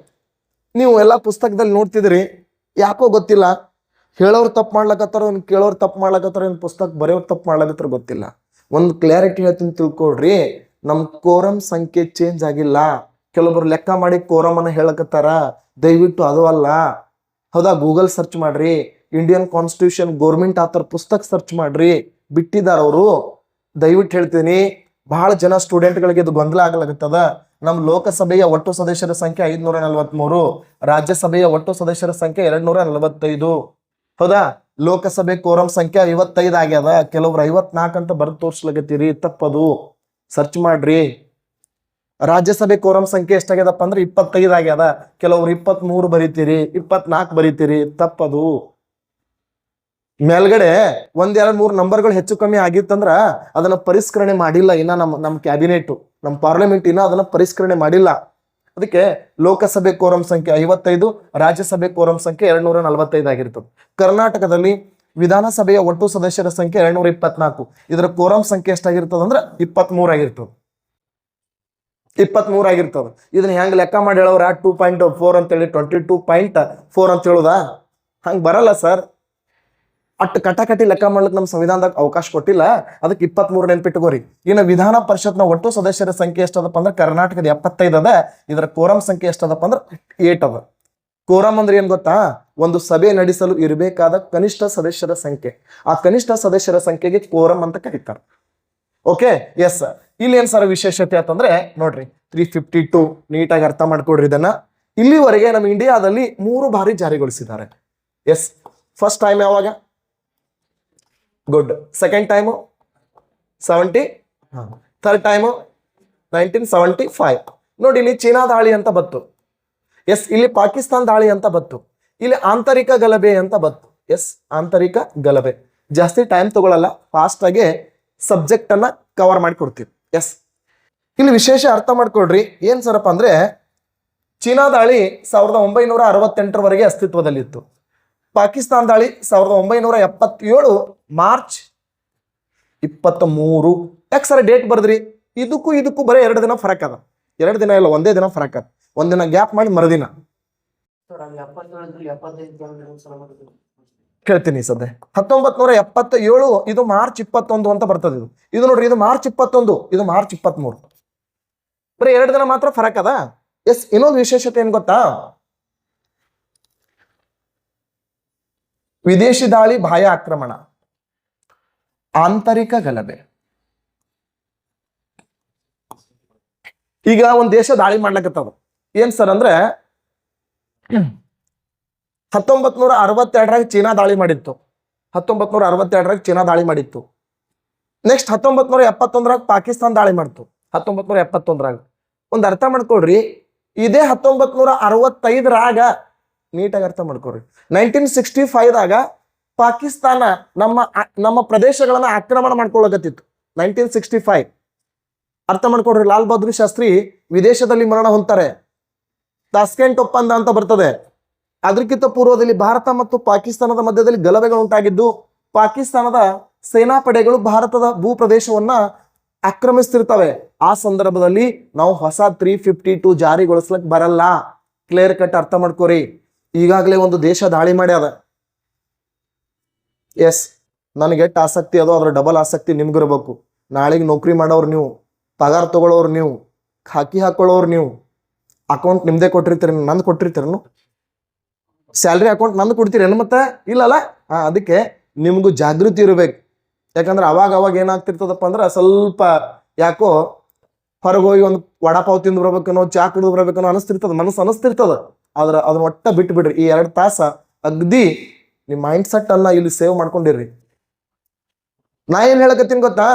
Speaker 1: ನೀವು ಎಲ್ಲ ಪುಸ್ತಕದಲ್ಲಿ ನೋಡ್ತಿದ್ರಿ, ಯಾಕೋ ಗೊತ್ತಿಲ್ಲ, ಹೇಳೋರು ತಪ್ಪು ಮಾಡ್ಲಕತ್ತಾರ, ಕೇಳೋರು ತಪ್ಪು ಮಾಡ್ಲಕತ್ತಾರ, ಪುಸ್ತಕ ಬರೆಯೋರು ತಪ್ಪು ಮಾಡ್ಲಕತ್ತಾರ ಗೊತ್ತಿಲ್ಲ. ಒಂದು ಕ್ಲಾರಿಟಿ ಹೇಳ್ತೀನಿ, ತಿಳ್ಕೊಡ್ರಿ. ನಮ್ ಕೋರಂ ಸಂಖ್ಯೆ ಚೇಂಜ್ ಆಗಿಲ್ಲ. ಕೆಲವೊಬ್ರು ಲೆಕ್ಕ ಮಾಡಿ ಕೋರಂ ಅನ್ನ ಹೇಳಕತ್ತಾರ, ದಯವಿಟ್ಟು ಅದು ಅಲ್ಲ. ಹೌದಾ? ಗೂಗಲ್ ಸರ್ಚ್ ಮಾಡ್ರಿ, ಇಂಡಿಯನ್ ಕಾನ್ಸ್ಟಿಟ್ಯೂಷನ್ ಗೌರ್ಮೆಂಟ್ ಆತರ ಪುಸ್ತಕ ಸರ್ಚ್ ಮಾಡ್ರಿ, ಬಿಟ್ಟಿದಾರ ಅವರು. ದಯವಿಟ್ಟು ಹೇಳ್ತೀನಿ, ಬಹಳ ಜನ ಸ್ಟೂಡೆಂಟ್ಗಳಿಗೆ ಇದು ಗೊಂದಲ ಆಗ್ಲಾಗತ್ತದ. ನಮ್ ಲೋಕಸಭೆಯ ಒಟ್ಟು ಸದಸ್ಯರ ಸಂಖ್ಯೆ 543, ರಾಜ್ಯಸಭೆಯ ಒಟ್ಟು ಸದಸ್ಯರ ಸಂಖ್ಯೆ 245. ಹೌದಾ? ಲೋಕಸಭೆ ಕೋರಂ ಸಂಖ್ಯೆ 55 ಆಗ್ಯದ. ಕೆಲವ್ರು 54 ಅಂತ ಬರೆದು ತೋರ್ಸ್ಲಾಗತ್ತೀರಿ, ತಪ್ಪದು. ಸರ್ಚ್ ಮಾಡ್ರಿ. ರಾಜ್ಯಸಭೆ ಕೋರಂ ಸಂಖ್ಯೆ ಎಷ್ಟಾಗ್ಯದಪ್ಪ ಅಂದ್ರೆ 25 ಆಗ್ಯದ. ಕೆಲವ್ರು 23 ಬರೀತೀರಿ, 24 ಬರೀತೀರಿ, ತಪ್ಪದು. ಮೇಲ್ಗಡೆ 1, 2, 3 ನಂಬರ್ಗಳು ಹೆಚ್ಚು ಕಮ್ಮಿ ಆಗಿತ್ತಂದ್ರ ಅದನ್ನ ಪರಿಷ್ಕರಣೆ ಮಾಡಿಲ್ಲ ಇನ್ನ ನಮ್ಮ ಕ್ಯಾಬಿನೆಟ್, ನಮ್ಮ ಪಾರ್ಲಿಮೆಂಟ್ ಇನ್ನ ಅದನ್ನ ಪರಿಷ್ಕರಣೆ ಮಾಡಿಲ್ಲ. ಅದಕ್ಕೆ ಲೋಕಸಭೆ ಕೋರಂ ಸಂಖ್ಯೆ 55, ರಾಜ್ಯಸಭೆ ಕೋರಂ ಸಂಖ್ಯೆ 245 ಆಗಿರ್ತದೆ. ಕರ್ನಾಟಕದಲ್ಲಿ ವಿಧಾನಸಭೆಯ ಒಟ್ಟು ಸದಸ್ಯರ ಸಂಖ್ಯೆ 224. ಇದರ ಕೋರಂ ಸಂಖ್ಯೆ ಎಷ್ಟಾಗಿರ್ತದೆ ಅಂದ್ರೆ 23 ಆಗಿರ್ತದೆ. 23 ಆಗಿರ್ತದೆ. ಇದನ್ನ ಹೆಂಗ್ ಲೆಕ್ಕ ಮಾಡಿ ಹೇಳೋರ 2.4 ಅಂತೇಳಿ 22.4 ಅಂತ ಹೇಳುದಾ? ಹಂಗೆ ಬರಲ್ಲ ಸರ್. ಅಟ್ಟು ಕಟಾಕಟಿ ಲೆಕ್ಕ ಮಾಡ್ಲಿಕ್ಕೆ ನಮ್ಮ ಸಂವಿಧಾನದಾಗ ಅವಕಾಶ ಕೊಟ್ಟಿಲ್ಲ. ಅದಕ್ಕೆ 23 ನೆನ್ಪಿಟ್ಕೋರಿ. ಇನ್ನು ವಿಧಾನ ಪರಿಷತ್ನ ಒಟ್ಟು ಸದಸ್ಯರ ಸಂಖ್ಯೆ ಎಷ್ಟದಪ್ಪ ಅಂದ್ರೆ ಕರ್ನಾಟಕದ 75 ಅದ. ಇದರ ಕೋರಂ ಸಂಖ್ಯೆ ಎಷ್ಟದಪ್ಪ ಅಂದ್ರೆ 8 ಅದ. ಕೋರಂ ಅಂದ್ರೆ ಏನ್ ಗೊತ್ತಾ? ಒಂದು ಸಭೆ ನಡೆಸಲು ಇರಬೇಕಾದ ಕನಿಷ್ಠ ಸದಸ್ಯರ ಸಂಖ್ಯೆ. ಆ ಕನಿಷ್ಠ ಸದಸ್ಯರ ಸಂಖ್ಯೆಗೆ ಕೋರಂ ಅಂತ ಕರೀತಾರೆ. Okay, yes. ಇಲ್ಲಿ ಏನ್ ಸರ್ ವಿಶೇಷತೆ ಅಂತಂದ್ರೆ ನೋಡ್ರಿ 352 ನೀಟಾಗಿ ಅರ್ಥ ಮಾಡ್ಕೊಡ್ರಿ ಇದನ್ನ. ಇಲ್ಲಿವರೆಗೆ ನಮ್ಮ ಇಂಡಿಯಾದಲ್ಲಿ 3 ಬಾರಿ ಜಾರಿಗೊಳಿಸಿದ್ದಾರೆ. ಎಸ್, ಫಸ್ಟ್ ಟೈಮ್ ಯಾವಾಗ? Good. Second time 70, third time 1975. ನೋಡಿ, ಇಲ್ಲಿ ಚೀನಾ ದಾಳಿ ಅಂತ ಬತ್ತು. ಎಸ್, ಇಲ್ಲಿ ಪಾಕಿಸ್ತಾನ ದಾಳಿ ಅಂತ ಬತ್ತು. ಇಲ್ಲಿ ಆಂತರಿಕ ಗಲಭೆ ಅಂತ ಬತ್ತು. ಎಸ್, ಆಂತರಿಕ ಗಲಭೆ. ಜಾಸ್ತಿ ಟೈಮ್ ತಗೊಳ್ಳಲ್ಲ, ಫಾಸ್ಟ್ ಆಗಿ ಸಬ್ಜೆಕ್ಟ್ ಅನ್ನ ಕವರ್ ಮಾಡಿ ಕೊಡ್ತೀವಿ. ಎಸ್, ಇಲ್ಲಿ ವಿಶೇಷ ಅರ್ಥ ಮಾಡ್ಕೊಳ್ರಿ. ಏನ್ ಸರಪ್ಪ ಅಂದ್ರೆ ಚೀನಾ ದಾಳಿ 1968 ಅಸ್ತಿತ್ವದಲ್ಲಿತ್ತು. ಪಾಕಿಸ್ತಾನ ದಾಳಿ 1977 ಮಾರ್ಚ್ 23. ಯಾಕೆ ಸರ್ ಡೇಟ್ ಬರ್ದ್ರಿ? ಇದಕ್ಕೂ ಬರೀ 2 ದಿನ ಫರಕ್ ಅದ. 2 ದಿನ ಇಲ್ಲ, ಒಂದೇ ದಿನ ಫರಕ್ ಅದ. ಒಂದಿನ ಗ್ಯಾಪ್ ಮಾಡಿ ಮರುದಿನ ಹೇಳ್ತೀನಿ ಸದ್ಯ. 1977 ಇದು ಮಾರ್ಚ್ 21 ಅಂತ ಬರ್ತದೆ. ಇದು ನೋಡ್ರಿ, ಇದು ಮಾರ್ಚ್ 21, ಇದು ಮಾರ್ಚ್ 23. ಬರೀ 2 ದಿನ ಮಾತ್ರ ಫರಕ್ ಅದ. ಎಸ್, ಇನ್ನೊಂದು ವಿಶೇಷತೆ ಏನ್ ಗೊತ್ತಾ? ವಿದೇಶಿ ದಾಳಿ, ಬಾಹ್ಯ ಆಕ್ರಮಣ, ಆಂತರಿಕ ಗಲಭೆ. ಈಗ ಒಂದ್ ದೇಶ ದಾಳಿ ಮಾಡ್ಲಕತ್ತದ. ಏನ್ ಸರ್ ಅಂದ್ರೆ 1962 ಚೀನಾ ದಾಳಿ ಮಾಡಿತ್ತು. 1962 ಚೀನಾ ದಾಳಿ ಮಾಡಿತ್ತು. ನೆಕ್ಸ್ಟ್ 1971 ಪಾಕಿಸ್ತಾನ ದಾಳಿ ಮಾಡ್ತು. 1971 ಒಂದ್ ಅರ್ಥ ಮಾಡ್ಕೊಳ್ರಿ. ಇದೇ 1965 ನೀಟಾಗಿ ಅರ್ಥ ಮಾಡ್ಕೊಳ್ರಿ. 1965 ಪಾಕಿಸ್ತಾನ ನಮ್ಮ ಪ್ರದೇಶಗಳನ್ನ ಆಕ್ರಮಣ ಮಾಡ್ಕೊಳ್ಳಕತ್ತಿತ್ತು. 1965 ಅರ್ಥ ಮಾಡ್ಕೊಡ್ರಿ. ಲಾಲ್ ಬಹದ್ದೂರ್ ಶಾಸ್ತ್ರಿ ವಿದೇಶದಲ್ಲಿ ಮರಣ ಹೊಂತಾರೆ. ತಾಸ್ಕೆಂಟ್ ಒಪ್ಪಂದ ಅಂತ ಬರ್ತದೆ. ಅದಕ್ಕಿಂತ ಪೂರ್ವದಲ್ಲಿ ಭಾರತ ಮತ್ತು ಪಾಕಿಸ್ತಾನದ ಮಧ್ಯದಲ್ಲಿ ಗಲಭೆಗಳು ಉಂಟಾಗಿದ್ದು, ಪಾಕಿಸ್ತಾನದ ಸೇನಾ ಪಡೆಗಳು ಭಾರತದ ಭೂ ಪ್ರದೇಶವನ್ನ ಆಕ್ರಮಿಸ್ತಿರ್ತವೆ. ಆ ಸಂದರ್ಭದಲ್ಲಿ ನಾವು ಹೊಸ 352 ಜಾರಿಗೊಳಿಸ್ಲಕ್ ಬರಲ್ಲ. ಕ್ಲಿಯರ್ ಕಟ್ ಅರ್ಥ ಮಾಡ್ಕೋರಿ. ಈಗಾಗಲೇ ಒಂದು ದೇಶ ದಾಳಿ ಮಾಡ್ಯಾದ. ಎಸ್, ನನಗೆ ಎಷ್ಟು ಆಸಕ್ತಿ ಅದೋ ಅದ್ರ ಡಬಲ್ ಆಸಕ್ತಿ ನಿಮ್ಗಿರ್ಬೇಕು. ನಾಳೆಗೆ ನೌಕರಿ ಮಾಡೋರು ನೀವು, ಪಗಾರ ತಗೊಳ್ಳೋರು ನೀವು, ಖಾಕಿ ಹಾಕೊಳ್ಳೋರು ನೀವು, ಅಕೌಂಟ್ ನಿಮ್ದೇ ಕೊಟ್ಟಿರ್ತೀರಿ, ನಂದು ಕೊಟ್ಟಿರ್ತೀರನು? ಸ್ಯಾಲ್ರಿ ಅಕೌಂಟ್ ನಂದು ಕೊಡ್ತೀರೇನು? ಮತ್ತೆ ಇಲ್ಲಲ್ಲ. ಅದಕ್ಕೆ ನಿಮ್ಗೂ ಜಾಗೃತಿ ಇರಬೇಕು. ಯಾಕಂದ್ರೆ ಅವಾಗ ಏನಾಗ್ತಿರ್ತದಪ್ಪ ಅಂದ್ರೆ ಸ್ವಲ್ಪ ಯಾಕೋ ಹೊರಗೆ ಹೋಗಿ ಒಂದು ವಡಾಪಾವ್ ತಿಂದು ಬರ್ಬೇಕನೋ, ಚಾ ಕುಡಿದು ಬರ್ಬೇಕನೋ ಅನಿಸ್ತಿರ್ತದ, ಮನಸ್ಸು ಅನಿಸ್ತಿರ್ತದ. ಆದ್ರೆ ಅದನ್ನ ಒಟ್ಟ ಬಿಟ್ಟು ಬಿಡ್ರಿ. ಈ 2 ತಾಸ ಅಗ್ದಿ ನಿಮ್ಮ ಮೈಂಡ್ ಸೆಟ್ ಅನ್ನ ಇಲ್ಲಿ ಸೇವ್ ಮಾಡ್ಕೊಂಡಿರ್ರಿ. ನಾ ಏನ್ ಹೇಳಕತ್ತೀನಿ ಗೊತ್ತಾ?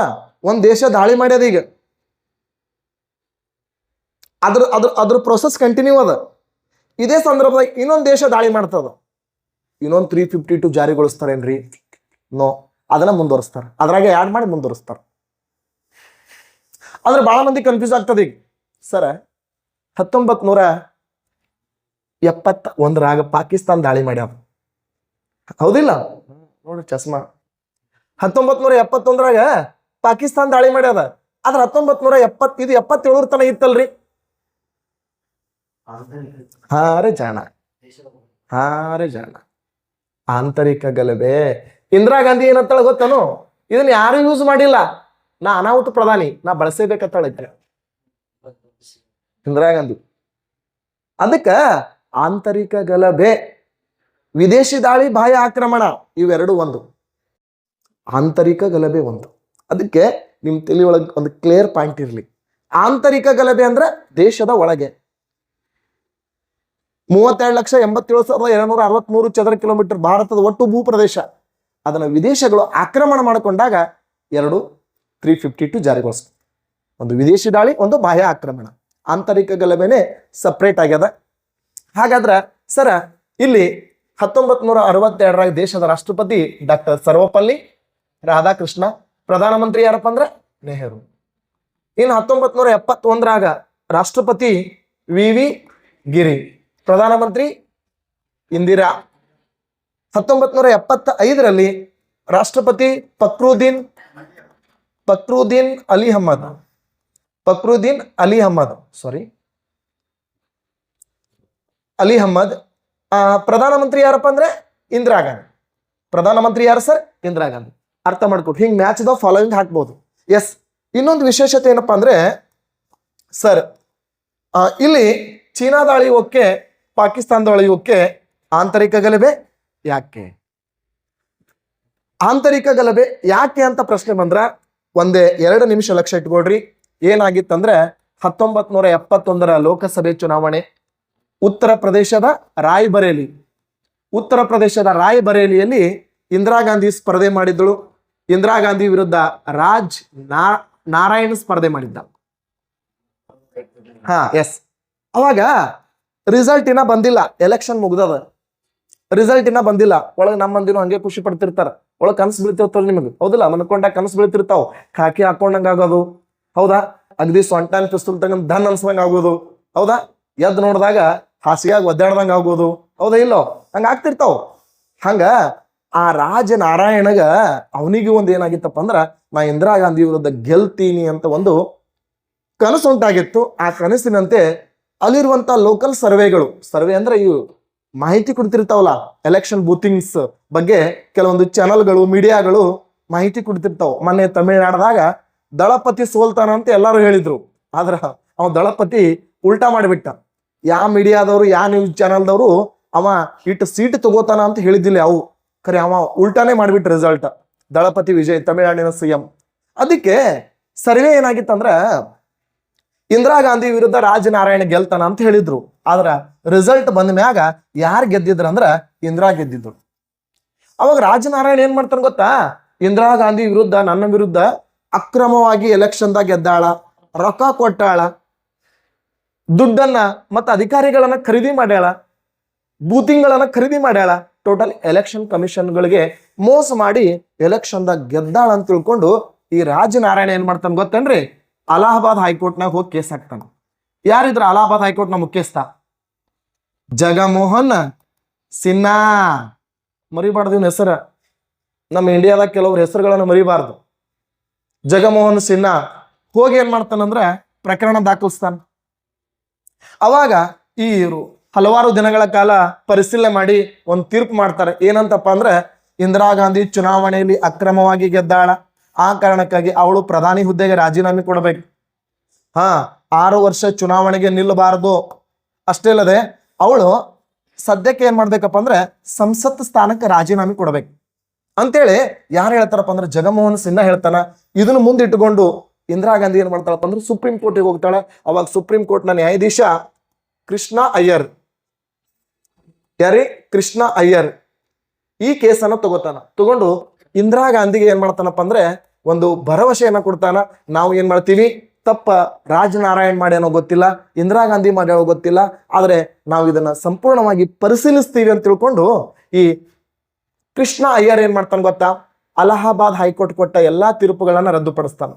Speaker 1: ಒಂದ್ ದೇಶ ದಾಳಿ ಮಾಡ್ಯದ. ಈಗ ಅದ್ರ ಪ್ರೊಸೆಸ್ ಕಂಟಿನ್ಯೂ ಅದ. ಇದೇ ಸಂದರ್ಭದಾಗ ಇನ್ನೊಂದು ದೇಶ ದಾಳಿ ಮಾಡ್ತದ. ಇನ್ನೊಂದು 352 ಜಾರಿಗೊಳಿಸ್ತಾರೇನ್ರಿ? ನೋ, ಅದನ್ನ ಮುಂದುವರಿಸ್ತಾರ. ಅದ್ರಾಗೆ ಆ್ಯಡ್ ಮಾಡಿ ಮುಂದುವರಿಸ್ತಾರ. ಅಂದ್ರೆ ಬಹಳ ಮಂದಿ ಕನ್ಫ್ಯೂಸ್ ಆಗ್ತದೆ. ಈಗ ಸರ 1971 ಪಾಕಿಸ್ತಾನ ದಾಳಿ ಮಾಡ್ಯಾವ, ಹೌದಿಲ್ಲ? ನೋಡ್ರಿ ಚಸ್ಮಾ. 1971 ಪಾಕಿಸ್ತಾನ ದಾಳಿ ಮಾಡ್ಯಾದ. ಆದ್ರೆ 1977 ತನ ಇತ್ತಲ್ರಿ. ಹಾ ರೇ ಜಾಣ. ಆಂತರಿಕ ಗಲಭೆ. ಇಂದಿರಾ ಗಾಂಧಿ ಏನಂತಾಳ ಗೊತ್ತನು? ಇದನ್ನ ಯಾರು ಯೂಸ್ ಮಾಡಿಲ್ಲ, ನಾ ಅನಾಹುತ ಪ್ರಧಾನಿ, ನಾ ಬಳಸಬೇಕಂತಾಳ ಇಂದಿರಾ ಗಾಂಧಿ. ಅದಕ್ಕ ಆಂತರಿಕ ಗಲಭೆ, ವಿದೇಶಿ ದಾಳಿ, ಬಾಹ್ಯ ಆಕ್ರಮಣ ಇವೆರಡು ಒಂದು, ಆಂತರಿಕ ಗಲಭೆ ಒಂದು. ಅದಕ್ಕೆ ನಿಮ್ ತಲೆ ಒಳಗೆ ಒಂದು ಕ್ಲಿಯರ್ ಪಾಯಿಂಟ್ ಇರ್ಲಿ. ಆಂತರಿಕ ಗಲಭೆ ಅಂದ್ರೆ ದೇಶದ ಒಳಗೆ 32,87,263 ಚದರ ಕಿಲೋಮೀಟರ್ ಭಾರತದ ಒಟ್ಟು ಭೂ ಪ್ರದೇಶ, ಅದನ್ನ ವಿದೇಶಗಳು ಆಕ್ರಮಣ ಮಾಡಿಕೊಂಡಾಗ 2 352 ಜಾರಿಗೊಳಿಸ್ತಾರೆ. ಒಂದು ವಿದೇಶಿ ದಾಳಿ, ಒಂದು ಬಾಹ್ಯ ಆಕ್ರಮಣ. ಆಂತರಿಕ ಗಲಭೆನೆ ಸಪ್ರೇಟ್ ಆಗ್ಯದ. ಹಾಗಾದ್ರೆ ಸರ ಇಲ್ಲಿ 1962 ದೇಶದ ರಾಷ್ಟ್ರಪತಿ ಡಾಕ್ಟರ್ ಸರ್ವಪಲ್ಲಿ ರಾಧಾಕೃಷ್ಣ, ಪ್ರಧಾನಮಂತ್ರಿ ಯಾರಪ್ಪ ಅಂದ್ರೆ ನೆಹರು. ಇನ್ನು 1971 ರಾಷ್ಟ್ರಪತಿ ವಿ ಗಿರಿ. ಪ್ರಧಾನಮಂತ್ರಿ ಇಂದಿರಾ. 1975ರಲ್ಲಿ ರಾಷ್ಟ್ರಪತಿ ಫಕ್ರುದ್ದೀನ್ ಅಲಿ ಅಹಮ್ಮದ್. ಪ್ರಧಾನಮಂತ್ರಿ ಯಾರಪ್ಪ ಅಂದ್ರೆ ಇಂದಿರಾ ಗಾಂಧಿ. ಪ್ರಧಾನಮಂತ್ರಿ ಯಾರು ಸರ್? ಇಂದಿರಾ ಗಾಂಧಿ. ಅರ್ಥ ಮಾಡ್ಕೊಟ್ಟು ಹಿಂಗ್ ಮ್ಯಾಚ್ ದ ಫಾಲೋವಿಂಗ್ ಹಾಕ್ಬೋದು. ಎಸ್, ಇನ್ನೊಂದು ವಿಶೇಷತೆ ಏನಪ್ಪಾ ಅಂದ್ರೆ ಸರ್, ಇಲ್ಲಿ ಚೀನಾದ ಅಳಿಯೋಕೆ ಪಾಕಿಸ್ತಾನದ ಅಳಿಯೋಕೆ ಆಂತರಿಕ ಗಲಭೆ ಯಾಕೆ? ಆಂತರಿಕ ಗಲಭೆ ಯಾಕೆ ಅಂತ ಪ್ರಶ್ನೆ ಬಂದ್ರ 2 ನಿಮಿಷ ಲಕ್ಷ ಇಟ್ಕೊಳ್ರಿ. ಏನಾಗಿತ್ತಂದ್ರೆ 1971ರ ಲೋಕಸಭೆ ಚುನಾವಣೆ, ಉತ್ತರ ಪ್ರದೇಶದ ರಾಯ್ಬರೇಲಿಯಲ್ಲಿ ಇಂದಿರಾ ಗಾಂಧಿ ಸ್ಪರ್ಧೆ ಮಾಡಿದ್ದಳು. ಇಂದಿರಾ ಗಾಂಧಿ ವಿರುದ್ಧ ನಾರಾಯಣ್ ಸ್ಪರ್ಧೆ ಮಾಡಿದ್ದ. ಎಸ್, ಅವಾಗ ರಿಸಲ್ಟ್ ಇನ್ನ ಬಂದಿಲ್ಲ, ಎಲೆಕ್ಷನ್ ಮುಗ್ದದ, ರಿಸಲ್ಟ್ ಇನ್ನ ಬಂದಿಲ್ಲ. ಒಳಗೆ ನಮ್ಮ ಮಂದಿನೂ ಹಂಗೆ ಖುಷಿ ಪಡ್ತಿರ್ತಾರ, ಒಳಗೆ ಕನಸು ಬೀಳ್ತಿರ್ತಾವ ನಿಮಗೆ, ಹೌದಿಲ್ಲ? ಮನ್ಕೊಂಡಾಗ ಕನಸು ಬೀಳ್ತಿರ್ತಾವ, ಕಾಕಿ ಹಾಕೊಂಡಂಗ ಆಗೋದು, ಹೌದಾ? ಅಗದಿ ಸೊಂಟಾನ್ ಪಿಸ್ತೂಲ್ ತಗೊಂಡ್ ಧನ್ ಅನ್ಸ್ದಂಗ ಆಗೋದು, ಹೌದಾ? ಎದ್ದು ನೋಡಿದಾಗ ಹಾಸಿಯಾಗಿ ಒದ್ದಾಡ್ದಂಗ ಆಗೋದು, ಹೌದಾ ಇಲ್ಲೋ? ಹಂಗ ಆಗ್ತಿರ್ತಾವ. ಹಂಗ ಆ ನಾರಾಯಣಗ ಅವನಿಗೆ ಒಂದು ಏನಾಗಿತ್ತಪ್ಪ ಅಂದ್ರ, ನಾ ಇಂದಿರಾ ಗಾಂಧಿ ವಿರುದ್ಧ ಗೆಲ್ತೀನಿ ಅಂತ ಒಂದು ಕನಸು ಉಂಟಾಗಿತ್ತು. ಆ ಕನಸಿನಂತೆ ಅಲ್ಲಿರುವಂತ ಲೋಕಲ್ ಸರ್ವೆ ಅಂದ್ರೆ ಇವು ಮಾಹಿತಿ ಕೊಡ್ತಿರ್ತಾವಲ್ಲ, ಎಲೆಕ್ಷನ್ ಬೂತಿಂಗ್ಸ್ ಬಗ್ಗೆ ಕೆಲವೊಂದು ಚಾನಲ್ಗಳು, ಮೀಡಿಯಾಗಳು ಮಾಹಿತಿ ಕೊಡ್ತಿರ್ತಾವ. ಮೊನ್ನೆ ತಮಿಳುನಾಡದಾಗ ದಳಪತಿ ಸೋಲ್ತಾನ ಅಂತ ಎಲ್ಲರೂ ಹೇಳಿದ್ರು. ಆದ್ರ ಅವ ದಳಪತಿ ಉಲ್ಟಾ ಮಾಡಿಬಿಟ್ಟ. ಯಾವ ಮೀಡಿಯಾದವರು, ಯಾವ ನ್ಯೂಸ್ ಚಾನಲ್ದವರು ಅವ ಇಟ್ಟು ಸೀಟ್ ತಗೋತಾನ ಅಂತ ಹೇಳಿದ್ದಿಲ್ಲ ಅವು, ಖರೆ ಅವ ಉಲ್ಟಾನೇ ಮಾಡಿಬಿಟ್ಟು ರಿಸಲ್ಟ್. ದಳಪತಿ ವಿಜಯ್, ತಮಿಳುನಾಡಿನ CM. ಅದಕ್ಕೆ ಸರ್ವೆ ಏನಾಗಿತ್ತಂದ್ರ ಇಂದಿರಾ ಗಾಂಧಿ ವಿರುದ್ಧ ನಾರಾಯಣ ಗೆಲ್ತಾನ ಅಂತ ಹೇಳಿದ್ರು. ಆದ್ರ ರಿಸಲ್ಟ್ ಬಂದ ಮ್ಯಾಗ ಯಾರು ಗೆದ್ದಿದ್ರ ಅಂದ್ರ ಇಂದಿರಾ ಗೆದ್ದಿದ್ರು. ಅವಾಗ ನಾರಾಯಣ ಏನ್ ಮಾಡ್ತಾನ ಗೊತ್ತಾ? ಇಂದಿರಾ ಗಾಂಧಿ ವಿರುದ್ಧ, ನನ್ನ ವಿರುದ್ಧ ಅಕ್ರಮವಾಗಿ ಎಲೆಕ್ಷನ್ದಾಗ ಗೆದ್ದಾಳ, ರೊಕ್ಕ ಕೊಟ್ಟಾಳ, ದುಡ್ಡನ್ನ ಮತ್ತು ಅಧಿಕಾರಿಗಳನ್ನ ಖರೀದಿ ಮಾಡ್ಯಾಳ, ಬೂತಿಂಗ್ಗಳನ್ನ ಖರೀದಿ ಮಾಡ್ಯಾಳ, ಟೋಟಲ್ ಎಲೆಕ್ಷನ್ ಕಮಿಷನ್ಗಳಿಗೆ ಮೋಸ ಮಾಡಿ ಎಲೆಕ್ಷನ್ದಾಗ ಗೆದ್ದಾಳ ಅಂತ ತಿಳ್ಕೊಂಡು ಈ ನಾರಾಯಣ ಏನ್ ಮಾಡ್ತಾನ ಗೊತ್ತೇನ್ರಿ? ಅಲಹಾಬಾದ್ ಹೈಕೋರ್ಟ್ನಾಗ ಹೋಗಿ ಕೇಸ್ ಹಾಕ್ತಾನ. ಯಾರಿದ್ರ ಅಲಹಾಬಾದ್ ಹೈಕೋರ್ಟ್ನ ಮುಖ್ಯಸ್ಥ? ಜಗಮೋಹನ್ ಸಿನ್ಹಾ. ಮರಿಬಾರ್ದು ಇವನ್ ಹೆಸರು, ನಮ್ಮ ಇಂಡಿಯಾದಾಗ ಕೆಲವ್ರ ಹೆಸರುಗಳನ್ನ ಮರಿಬಾರ್ದು. ಜಗಮೋಹನ್ ಸಿನ್ಹಾ ಹೋಗಿ ಏನ್ ಮಾಡ್ತಾನಂದ್ರ ಪ್ರಕರಣ ದಾಖಲಿಸ್ತಾನ. ಅವಾಗ ಇವರು ಹಲವಾರು ದಿನಗಳ ಕಾಲ ಪರಿಶೀಲನೆ ಮಾಡಿ ಒಂದು ತೀರ್ಪು ಮಾಡ್ತಾರೆ. ಏನಂತಪ್ಪ ಅಂದ್ರೆ, ಇಂದಿರಾ ಗಾಂಧಿ ಚುನಾವಣೆಯಲ್ಲಿ ಅಕ್ರಮವಾಗಿ ಗೆದ್ದಾಳ, ಆ ಕಾರಣಕ್ಕಾಗಿ ಅವಳು ಪ್ರಧಾನಿ ಹುದ್ದೆಗೆ ರಾಜೀನಾಮೆ ಕೊಡಬೇಕು. 6 ವರ್ಷ ಚುನಾವಣೆಗೆ ನಿಲ್ಲಬಾರದು. ಅಷ್ಟೇ ಅಲ್ಲದೆ ಅವಳು ಸದ್ಯಕ್ಕೆ ಏನ್ ಮಾಡ್ಬೇಕಪ್ಪ ಅಂದ್ರೆ ಸಂಸತ್ ಸ್ಥಾನಕ್ಕೆ ರಾಜೀನಾಮೆ ಕೊಡಬೇಕು ಅಂತೇಳಿ ಯಾರು ಹೇಳ್ತಾರಪ್ಪ ಅಂದ್ರೆ ಜಗಮೋಹನ್ ಸಿನ್ಹಾ ಹೇಳ್ತಾನ. ಇದನ್ನು ಮುಂದಿಟ್ಟುಕೊಂಡು ಇಂದಿರಾ ಗಾಂಧಿ ಏನ್ ಮಾಡ್ತಾಳಪ್ಪ ಅಂದ್ರೆ ಸುಪ್ರೀಂ ಕೋರ್ಟಿಗೆ ಹೋಗ್ತಾಳೆ. ಅವಾಗ ಸುಪ್ರೀಂ ಕೋರ್ಟ್ನ ನ್ಯಾಯಾಧೀಶ ಕೃಷ್ಣ ಅಯ್ಯರ್ ಈ ಕೇಸನ್ನು ತಗೊಂಡು ಇಂದಿರಾ ಗಾಂಧಿಗೆ ಏನ್ ಮಾಡ್ತಾನಪ್ಪ ಅಂದ್ರೆ ಒಂದು ಭರವಸೆಯನ್ನ ಕೊಡ್ತಾನ. ನಾವು ಏನ್ ಮಾಡ್ತೀವಿ, ತಪ್ಪ ನಾರಾಯಣ್ ಮಾಡ್ಯಾನೋ ಗೊತ್ತಿಲ್ಲ, ಇಂದಿರಾ ಗಾಂಧಿ ಮಾಡ್ಯಾನೋ ಗೊತ್ತಿಲ್ಲ, ಆದ್ರೆ ನಾವು ಇದನ್ನ ಸಂಪೂರ್ಣವಾಗಿ ಪರಿಶೀಲಿಸ್ತೀವಿ ಅಂತ ತಿಳ್ಕೊಂಡು ಈ ಕೃಷ್ಣ ಅಯ್ಯರ್ ಏನ್ ಮಾಡ್ತಾನೆ ಗೊತ್ತಾ? ಅಲಹಾಬಾದ್ ಹೈಕೋರ್ಟ್ ಕೊಟ್ಟ ಎಲ್ಲಾ ತೀರ್ಪುಗಳನ್ನ ರದ್ದುಪಡಿಸ್ತಾನೆ.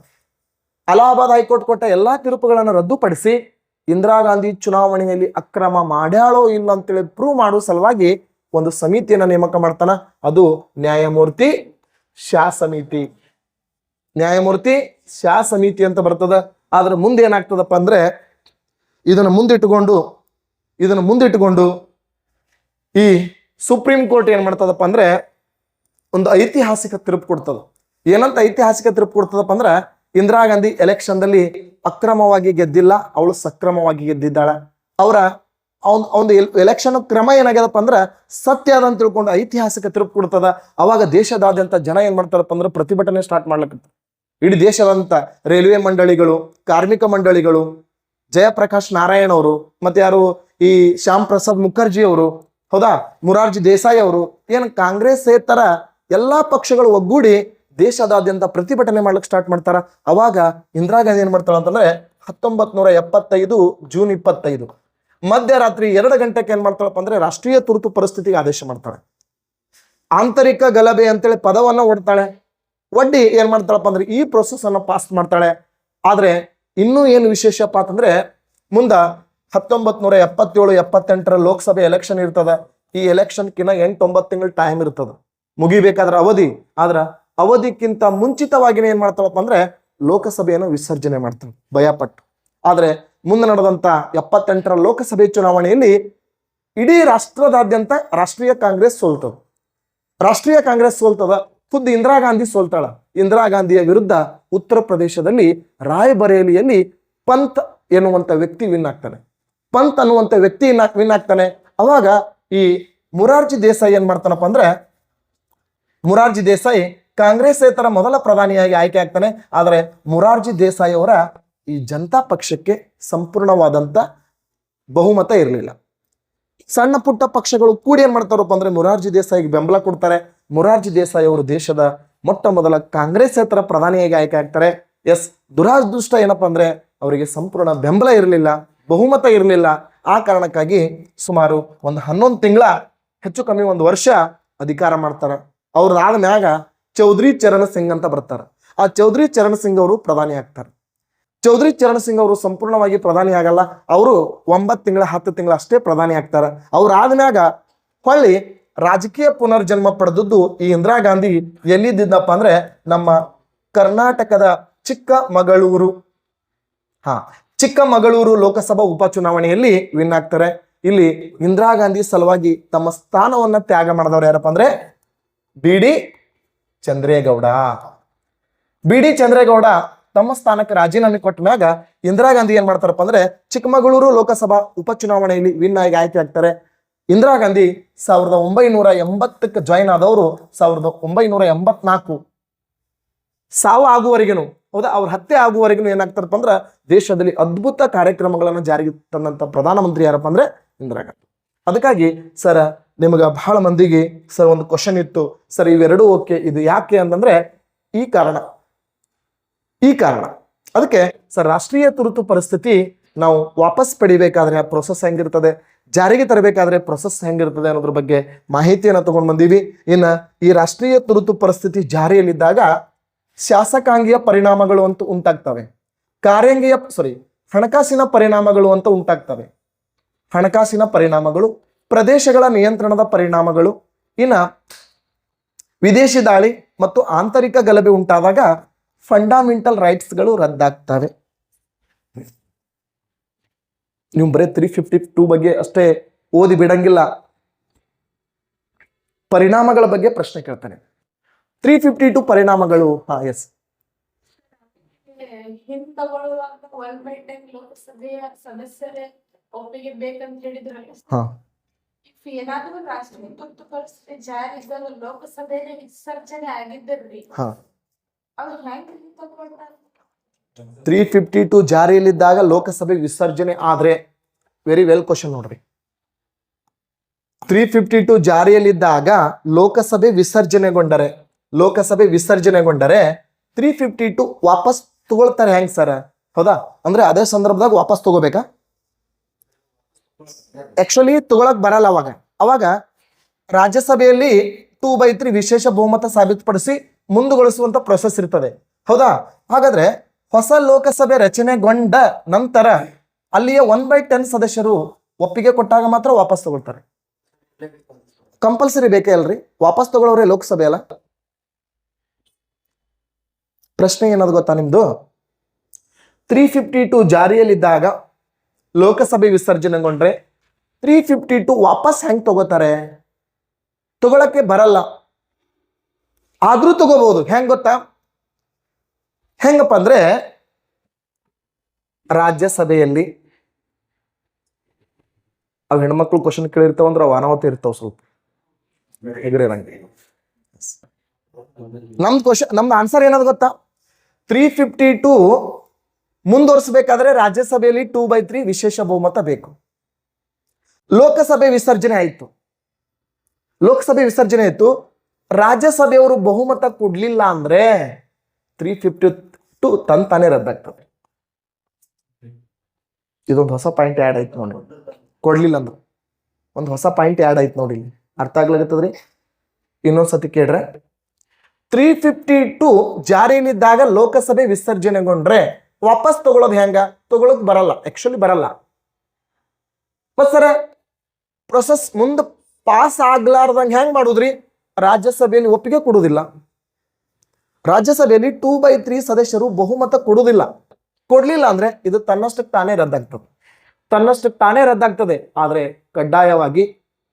Speaker 1: ಅಲಹಾಬಾದ್ ಹೈಕೋರ್ಟ್ ಕೊಟ್ಟ ಎಲ್ಲಾ ತೀರ್ಪುಗಳನ್ನ ರದ್ದುಪಡಿಸಿ ಇಂದಿರಾ ಗಾಂಧಿ ಚುನಾವಣೆಯಲ್ಲಿ ಅಕ್ರಮ ಮಾಡ್ಯಾಳೋ ಇಲ್ಲ ಅಂತೇಳಿ ಪ್ರೂವ್ ಮಾಡುವ ಸಲುವಾಗಿ ಒಂದು ಸಮಿತಿಯನ್ನ ನೇಮಕ ಮಾಡ್ತಾನ. ಅದು ನ್ಯಾಯಮೂರ್ತಿ ಶಾ ಸಮಿತಿ ಅಂತ ಬರ್ತದ. ಆದ್ರೆ ಮುಂದೆ ಏನಾಗ್ತದಪ್ಪ ಅಂದ್ರೆ ಇದನ್ನ ಮುಂದಿಟ್ಟುಕೊಂಡು ಈ ಸುಪ್ರೀಂ ಕೋರ್ಟ್ ಏನ್ ಮಾಡ್ತದಪ್ಪ ಅಂದ್ರೆ ಒಂದು ಐತಿಹಾಸಿಕ ತೀರ್ಪು ಕೊಡ್ತದ. ಏನಂತ ಐತಿಹಾಸಿಕ ತೀರ್ಪು ಕೊಡ್ತದಪ್ಪ ಅಂದ್ರ, ಇಂದಿರಾ ಗಾಂಧಿ ಎಲೆಕ್ಷನ್ದಲ್ಲಿ ಅಕ್ರಮವಾಗಿ ಗೆದ್ದಿಲ್ಲ, ಅವಳು ಸಕ್ರಮವಾಗಿ ಗೆದ್ದಿದ್ದಾಳ. ಒಂದು ಎಲೆಕ್ಷನ್ ಕ್ರಮ ಏನಾಗ್ಯದಪ್ಪ ಅಂದ್ರ ಸತ್ಯ ಅದ ಅಂತ ತಿಳ್ಕೊಂಡು ಐತಿಹಾಸಿಕ ತೀರ್ಪು ಕೊಡ್ತದ. ಅವಾಗ ದೇಶದಾದ್ಯಂತ ಜನ ಏನ್ ಮಾಡ್ತಾರಪ್ಪ ಅಂದ್ರೆ ಪ್ರತಿಭಟನೆ ಸ್ಟಾರ್ಟ್ ಮಾಡ್ಲಕ್ಕ. ಇಡೀ ದೇಶದಂತ ರೈಲ್ವೆ ಮಂಡಳಿಗಳು, ಕಾರ್ಮಿಕ ಮಂಡಳಿಗಳು, ಜಯಪ್ರಕಾಶ್ ನಾರಾಯಣ್ ಅವರು, ಮತ್ತೆ ಯಾರು ಈ ಶ್ಯಾಮ್ ಪ್ರಸಾದ್ ಮುಖರ್ಜಿ ಅವರು, ಹೌದಾ, ಮುರಾರ್ಜಿ ದೇಸಾಯಿ ಅವರು, ಏನ್ ಕಾಂಗ್ರೆಸ್ ತರ ಎಲ್ಲಾ ಪಕ್ಷಗಳು ಒಗ್ಗೂಡಿ ದೇಶದಾದ್ಯಂತ ಪ್ರತಿಭಟನೆ ಮಾಡ್ಲಿಕ್ಕೆ ಸ್ಟಾರ್ಟ್ ಮಾಡ್ತಾರ. ಅವಾಗ ಇಂದಿರಾ ಗಾಂಧಿ ಏನ್ ಮಾಡ್ತಾಳ ಅಂತಂದ್ರೆ 1975 ಜೂನ್ 25 ಮಧ್ಯರಾತ್ರಿ 2 ಗಂಟೆಗೆ ಏನ್ ಮಾಡ್ತಾಳಪ್ಪ ಅಂದ್ರೆ ರಾಷ್ಟ್ರೀಯ ತುರ್ತು ಪರಿಸ್ಥಿತಿಗೆ ಆದೇಶ ಮಾಡ್ತಾಳೆ. ಆಂತರಿಕ ಗಲಭೆ ಅಂತೇಳಿ ಪದವನ್ನ ಒಡ್ತಾಳೆ. ಒಡ್ಡಿ ಏನ್ ಮಾಡ್ತಾಳಪ್ಪ ಅಂದ್ರೆ ಈ ಪ್ರೊಸೆಸ್ ಅನ್ನ ಪಾಸ್ ಮಾಡ್ತಾಳೆ. ಆದ್ರೆ ಇನ್ನೂ ಏನು ವಿಶೇಷಪ್ಪ ಅಂತಂದ್ರೆ ಮುಂದ 1977-78 ಲೋಕಸಭೆ ಎಲೆಕ್ಷನ್ ಇರ್ತದ. ಈ ಎಲೆಕ್ಷನ್ ಕಿನ್ನ 8-9 ತಿಂಗಳು ಟೈಮ್ ಇರ್ತದ ಮುಗಿಬೇಕಾದ್ರ ಅವಧಿ. ಆದ್ರ ಅವಧಿಕ್ಕಿಂತ ಮುಂಚಿತವಾಗಿನೇ ಏನ್ ಮಾಡ್ತಾಳಪ್ಪ ಅಂದ್ರೆ ಲೋಕಸಭೆಯನ್ನು ವಿಸರ್ಜನೆ ಮಾಡ್ತಾಳೆ ಭಯಪಟ್ಟು. ಆದ್ರೆ ಮುಂದೆ ನಡೆದಂತ 78 ಲೋಕಸಭೆ ಚುನಾವಣೆಯಲ್ಲಿ ಇಡೀ ರಾಷ್ಟ್ರದಾದ್ಯಂತ ರಾಷ್ಟ್ರೀಯ ಕಾಂಗ್ರೆಸ್ ಸೋಲ್ತದ. ಖುದ್ದು ಇಂದಿರಾ ಗಾಂಧಿ ಸೋಲ್ತಾಳ. ಇಂದಿರಾ ಗಾಂಧಿಯ ವಿರುದ್ಧ ಉತ್ತರ ಪ್ರದೇಶದಲ್ಲಿ ರಾಯಬರೇಲಿಯಲ್ಲಿ ಪಂತ್ ಎನ್ನುವಂತ ವ್ಯಕ್ತಿ ವಿನ್ ಆಗ್ತಾನೆ. ಪಂತ್ ಅನ್ನುವಂತ ವ್ಯಕ್ತಿ ವಿನ್ ಆಗ್ತಾನೆ. ಅವಾಗ ಈ ಮೊರಾರ್ಜಿ ದೇಸಾಯಿ ಏನ್ ಮಾಡ್ತಾನಪ್ಪ ಅಂದ್ರೆ ಮೊರಾರ್ಜಿ ದೇಸಾಯಿ ಕಾಂಗ್ರೆಸ್ಸೇತರ ಮೊದಲ ಪ್ರಧಾನಿಯಾಗಿ ಆಯ್ಕೆ ಆಗ್ತಾನೆ. ಆದರೆ ಮೊರಾರ್ಜಿ ದೇಸಾಯಿ ಅವರ ಈ ಜನತಾ ಪಕ್ಷಕ್ಕೆ ಸಂಪೂರ್ಣವಾದಂತ ಬಹುಮತ ಇರಲಿಲ್ಲ. ಸಣ್ಣ ಪುಟ್ಟ ಪಕ್ಷಗಳು ಕೂಡಿ ಏನ್ ಮಾಡ್ತಾರಪ್ಪ ಅಂದ್ರೆ ಮೊರಾರ್ಜಿ ದೇಸಾಯಿಗೆ ಬೆಂಬಲ ಕೊಡ್ತಾರೆ. ಮೊರಾರ್ಜಿ ದೇಸಾಯಿ ಅವರು ದೇಶದ ಮೊಟ್ಟ ಮೊದಲ ಕಾಂಗ್ರೆಸ್ಸೇತರ ಪ್ರಧಾನಿಯಾಗಿ ಆಯ್ಕೆ ಆಗ್ತಾರೆ. ದುರಾದೃಷ್ಟ ಏನಪ್ಪಾ ಅಂದ್ರೆ ಅವರಿಗೆ ಸಂಪೂರ್ಣ ಬೆಂಬಲ ಇರಲಿಲ್ಲ, ಬಹುಮತ ಇರಲಿಲ್ಲ. ಆ ಕಾರಣಕ್ಕಾಗಿ ಸುಮಾರು ಒಂದು 11 ತಿಂಗಳ ಹೆಚ್ಚು ಕಮ್ಮಿ 1 ವರ್ಷ ಅಧಿಕಾರ ಮಾಡ್ತಾರ. ಅವ್ರದಾದ ಮ್ಯಾಗ ಚೌಧರಿ ಚರಣ್ ಸಿಂಗ್ ಅಂತ ಬರ್ತಾರ. ಆ ಚೌಧರಿ ಚರಣ್ ಸಿಂಗ್ ಅವರು ಪ್ರಧಾನಿ ಆಗ್ತಾರೆ. ಚೌಧರಿ ಚರಣ್ ಸಿಂಗ್ ಅವರು ಸಂಪೂರ್ಣವಾಗಿ ಪ್ರಧಾನಿ ಆಗಲ್ಲ. ಅವರು 9 ತಿಂಗಳ 10 ತಿಂಗಳ ಅಷ್ಟೇ ಪ್ರಧಾನಿ ಆಗ್ತಾರ. ಅವ್ರಾದ ಮ್ಯಾಗ ಹೊಳ್ಳಿ ರಾಜಕೀಯ ಪುನರ್ಜನ್ಮ ಪಡೆದದ್ದು ಈ ಇಂದಿರಾ ಗಾಂಧಿ ಎಲ್ಲಿದ್ದಪ್ಪ ಅಂದ್ರೆ ನಮ್ಮ ಕರ್ನಾಟಕದ ಚಿಕ್ಕಮಗಳೂರು ಲೋಕಸಭಾ ಉಪಚುನಾವಣೆಯಲ್ಲಿ ವಿನ್ ಆಗ್ತಾರೆ. ಇಲ್ಲಿ ಇಂದಿರಾ ಗಾಂಧಿ ಸಲುವಾಗಿ ತಮ್ಮ ಸ್ಥಾನವನ್ನ ತ್ಯಾಗ ಮಾಡಿದವರು ಯಾರಪ್ಪ ಅಂದ್ರೆ ಬಿ ಡಿ ಚಂದ್ರೇಗೌಡ ತಮ್ಮ ಸ್ಥಾನಕ್ಕೆ ರಾಜೀನಾಮೆ ಕೊಟ್ಟ ಮ್ಯಾಗ ಇಂದಿರಾ ಗಾಂಧಿ ಏನ್ ಮಾಡ್ತಾರಪ್ಪ ಅಂದ್ರೆ ಚಿಕ್ಕಮಗಳೂರು ಲೋಕಸಭಾ ಉಪಚುನಾವಣೆಯಲ್ಲಿ ವಿನ್ ಆಗಿ ಆಯ್ಕೆ ಆಗ್ತಾರೆ. ಇಂದಿರಾ ಗಾಂಧಿ 1980ಕ್ಕೆ ಜಾಯಿನ್ ಆದವರು 1984 ಸಾವು ಆಗುವವರೆಗೂ, ಹೌದಾ, ಅವ್ರ ಹತ್ಯೆ ಆಗುವವರೆಗೂ ಏನಾಗ್ತಾರಪ್ಪ ಅಂದ್ರೆ ದೇಶದಲ್ಲಿ ಅದ್ಭುತ ಕಾರ್ಯಕ್ರಮಗಳನ್ನು ಜಾರಿಗೆ ತಂದಂತ ಪ್ರಧಾನಮಂತ್ರಿ ಯಾರಪ್ಪ ಅಂದ್ರೆ ಇಂದಿರಾ ಗಾಂಧಿ. ಅದಕ್ಕಾಗಿ ಸರ್ ನಿಮಗೆ ಬಹಳ ಮಂದಿಗೆ ಸರ್ ಒಂದು ಕ್ವಶನ್ ಇತ್ತು, ಸರ್ ಇವೆರಡೂ ಓಕೆ, ಇದು ಯಾಕೆ ಅಂತಂದ್ರೆ ಈ ಕಾರಣ. ಅದಕ್ಕೆ ಸರ್ ರಾಷ್ಟ್ರೀಯ ತುರ್ತು ಪರಿಸ್ಥಿತಿ ನಾವು ವಾಪಸ್ ಪಡಿಬೇಕಾದ್ರೆ ಪ್ರೊಸೆಸ್ ಹೆಂಗಿರ್ತದೆ, ಜಾರಿಗೆ ತರಬೇಕಾದ್ರೆ ಪ್ರೊಸೆಸ್ ಹೆಂಗಿರ್ತದೆ ಅನ್ನೋದ್ರ ಬಗ್ಗೆ ಮಾಹಿತಿಯನ್ನು ತಗೊಂಡು ಬಂದೀವಿ. ಇನ್ನು ಈ ರಾಷ್ಟ್ರೀಯ ತುರ್ತು ಪರಿಸ್ಥಿತಿ ಜಾರಿಯಲ್ಲಿದ್ದಾಗ ಶಾಸಕಾಂಗೀಯ ಪರಿಣಾಮಗಳು ಅಂತ ಉಂಟಾಗ್ತವೆ, ಹಣಕಾಸಿನ ಪರಿಣಾಮಗಳು ಅಂತ ಉಂಟಾಗ್ತವೆ. ಹಣಕಾಸಿನ ಪರಿಣಾಮಗಳು, ಪ್ರದೇಶಗಳ ನಿಯಂತ್ರಣದ ಪರಿಣಾಮಗಳು, ಇನ್ನ ವಿದೇಶಿ ದಾಳಿ ಮತ್ತು ಆಂತರಿಕ ಗಲಭೆ ಉಂಟಾದಾಗ ಫಂಡಮೆಂಟಲ್ ರೈಟ್ಸ್ಗಳು ರದ್ದಾಗ್ತವೆ. ನೀವು ಬರೀ 352 ಬಗ್ಗೆ ಅಷ್ಟೇ ಓದಿ ಬಿಡಂಗಿಲ್ಲ, ಪರಿಣಾಮಗಳ ಬಗ್ಗೆ ಪ್ರಶ್ನೆ ಕೇಳ್ತಾನೆ. 352 ಪರಿಣಾಮಗಳು.
Speaker 3: ಹಿಂತಗೊಳ್ಳುವಾಗ 1/10 ಲೋಕಸಭೆಯ ಸದಸ್ಯರ ಒಪ್ಪಿಗೆ ಬೇಕಂತ ಹೇಳಿದ್ರೆ ಏನಾದ್ರೂ ರಾಷ್ಟ್ರೀಯ ತುರ್ತು ಪರಿಸ್ಥಿತಿ ಜಾರಿ ಇದ್ದಾಗ ಲೋಕಸಭೆಯಲ್ಲಿ ವಿಸರ್ಜನೆ ಆಗಿದ್ದರ್ರಿ ಅವ್ರು ಹೆಂಗ್ ಹಿಂತಗೊಳ್ತಾರೆ?
Speaker 1: 352 ಜಾರಿಯಲ್ಲಿದ್ದಾಗ ಲೋಕಸಭೆ ವಿಸರ್ಜನೆ ಆದ್ರೆ, ವೆರಿ ವೆಲ್ ಕ್ವಶನ್ ನೋಡ್ರಿ. 352 ಜಾರಿಯಲ್ಲಿದ್ದಾಗ ಲೋಕಸಭೆ ವಿಸರ್ಜನೆಗೊಂಡರೆ 352 ವಾಪಸ್ ತಗೊಳ್ತಾರೆ ಹೆಂಗ್ ಸರ್? ಹೌದಾ, ಅಂದ್ರೆ ಅದೇ ಸಂದರ್ಭದಾಗ ವಾಪಸ್ ತಗೋಬೇಕಾ? ಆಕ್ಚುಲಿ ತಗೊಳಕ್ ಬರಲ್ಲ. ಅವಾಗ ರಾಜ್ಯಸಭೆಯಲ್ಲಿ 2/3 ವಿಶೇಷ ಬಹುಮತ ಸಾಬೀತುಪಡಿಸಿ ಮುಂದುವರಿಸುವಂತ ಪ್ರೊಸೆಸ್ ಇರ್ತದೆ. ಹೌದಾ, ಹಾಗಾದ್ರೆ ಹೊಸ ಲೋಕಸಭೆ ರಚನೆಗೊಂಡ ನಂತರ ಅಲ್ಲಿಯ 1/10 ಸದಸ್ಯರು ಒಪ್ಪಿಗೆ ಕೊಟ್ಟಾಗ ಮಾತ್ರ ವಾಪಸ್ ತಗೊಳ್ತಾರೆ. ಕಂಪಲ್ಸರಿ ಬೇಕೇ ಅಲ್ರಿ? ವಾಪಸ್ ತಗೊಳ್ಳೋರೆ ಲೋಕಸಭೆ ಅಲ್ಲ. ಪ್ರಶ್ನೆ ಏನದು ಗೊತ್ತಾ ನಿಮ್ದು? 352 ಜಾರಿಯಲ್ಲಿದ್ದಾಗ ಲೋಕಸಭೆ ವಿಸರ್ಜನೆಗೊಂಡ್ರೆ 352 ವಾಪಸ್ ಹೆಂಗ್ ತಗೋತಾರೆ? ತಗೊಳಕ್ಕೆ ಬರಲ್ಲ, ಆದ್ರೂ ತಗೋಬಹುದು. ಹೆಂಗ್ ಗೊತ್ತಾ? ಹೆಂಗಪ್ಪ ಅಂದ್ರೆ ರಾಜ್ಯಸಭೆಯಲ್ಲಿ ಅವ್ ಹೆಣ್ಮಕ್ಳು ಕ್ವಶನ್ ಕೇಳಿರ್ತಾವ ಅಂದ್ರೆ ಅವ್ ಅನಾಹುತ ಇರ್ತಾವ ಸ್ವಲ್ಪ ಹೆಗರೇರಂಗೆ. ನಮ್ದು ಆನ್ಸರ್ ಏನದು ಗೊತ್ತಾ? 352 ಮುಂದುವರಿಸಬೇಕಾದ್ರೆ ರಾಜ್ಯಸಭೆಯಲ್ಲಿ 2/3 ವಿಶೇಷ ಬಹುಮತ ಬೇಕು. ಲೋಕಸಭೆ ವಿಸರ್ಜನೆ ಆಯ್ತು, ರಾಜ್ಯಸಭೆಯವರು ಬಹುಮತ ಕೊಡ್ಲಿಲ್ಲ ಅಂದ್ರೆ 352 ತಾನೇ ರದ್ದಾಗ್ತದೆ. ಇದೊಂದು ಹೊಸ ಪಾಯಿಂಟ್ ಆ್ಯಡ್ ಆಯ್ತು ನೋಡಿ. ಕೊಡ್ಲಿಲ್ಲ ಅಂದ್ರೆ ಒಂದು ಹೊಸ ಪಾಯಿಂಟ್ ಆ್ಯಡ್ ಆಯ್ತು ನೋಡಿ. ಅರ್ಥ ಆಗ್ಲಾಗತ್ತದ್ರಿ? ಇನ್ನೊಂದ್ಸತಿ ಕೇಳ್ರೆ, 352 ಜಾರಿಯಲ್ಲಿದ್ದಾಗ ಲೋಕಸಭೆ ವಿಸರ್ಜನೆಗೊಂಡ್ರೆ ವಾಪಸ್ ತಗೊಳ್ಳೋದು ಹೆಂಗ? ತಗೊಳಕ್ ಬರಲ್ಲ, ಆಕ್ಚುಲಿ ಬರಲ್ಲ. ಮತ್ ಸರ ಪ್ರೊಸೆಸ್ ಮುಂದೆ ಪಾಸ್ ಆಗ್ಲಾರ್ದಂಗೆ ಹೆಂಗ್ ಮಾಡುದ್ರಿ? ರಾಜ್ಯಸಭೆಯಲ್ಲಿ ಒಪ್ಪಿಗೆ ಕೊಡುವುದಿಲ್ಲ. ರಾಜ್ಯಸಭೆಯಲ್ಲಿ 2/3 ಸದಸ್ಯರು ಬಹುಮತ ಕೊಡುವುದಿಲ್ಲ. ಕೊಡ್ಲಿಲ್ಲ ಅಂದ್ರೆ ಇದು ತನ್ನಷ್ಟಕ್ಕೆ ತಾನೇ ರದ್ದಾಗ್ತದೆ. ತನ್ನಷ್ಟಕ್ಕೆ ತಾನೇ ರದ್ದಾಗ್ತದೆ. ಆದ್ರೆ ಕಡ್ಡಾಯವಾಗಿ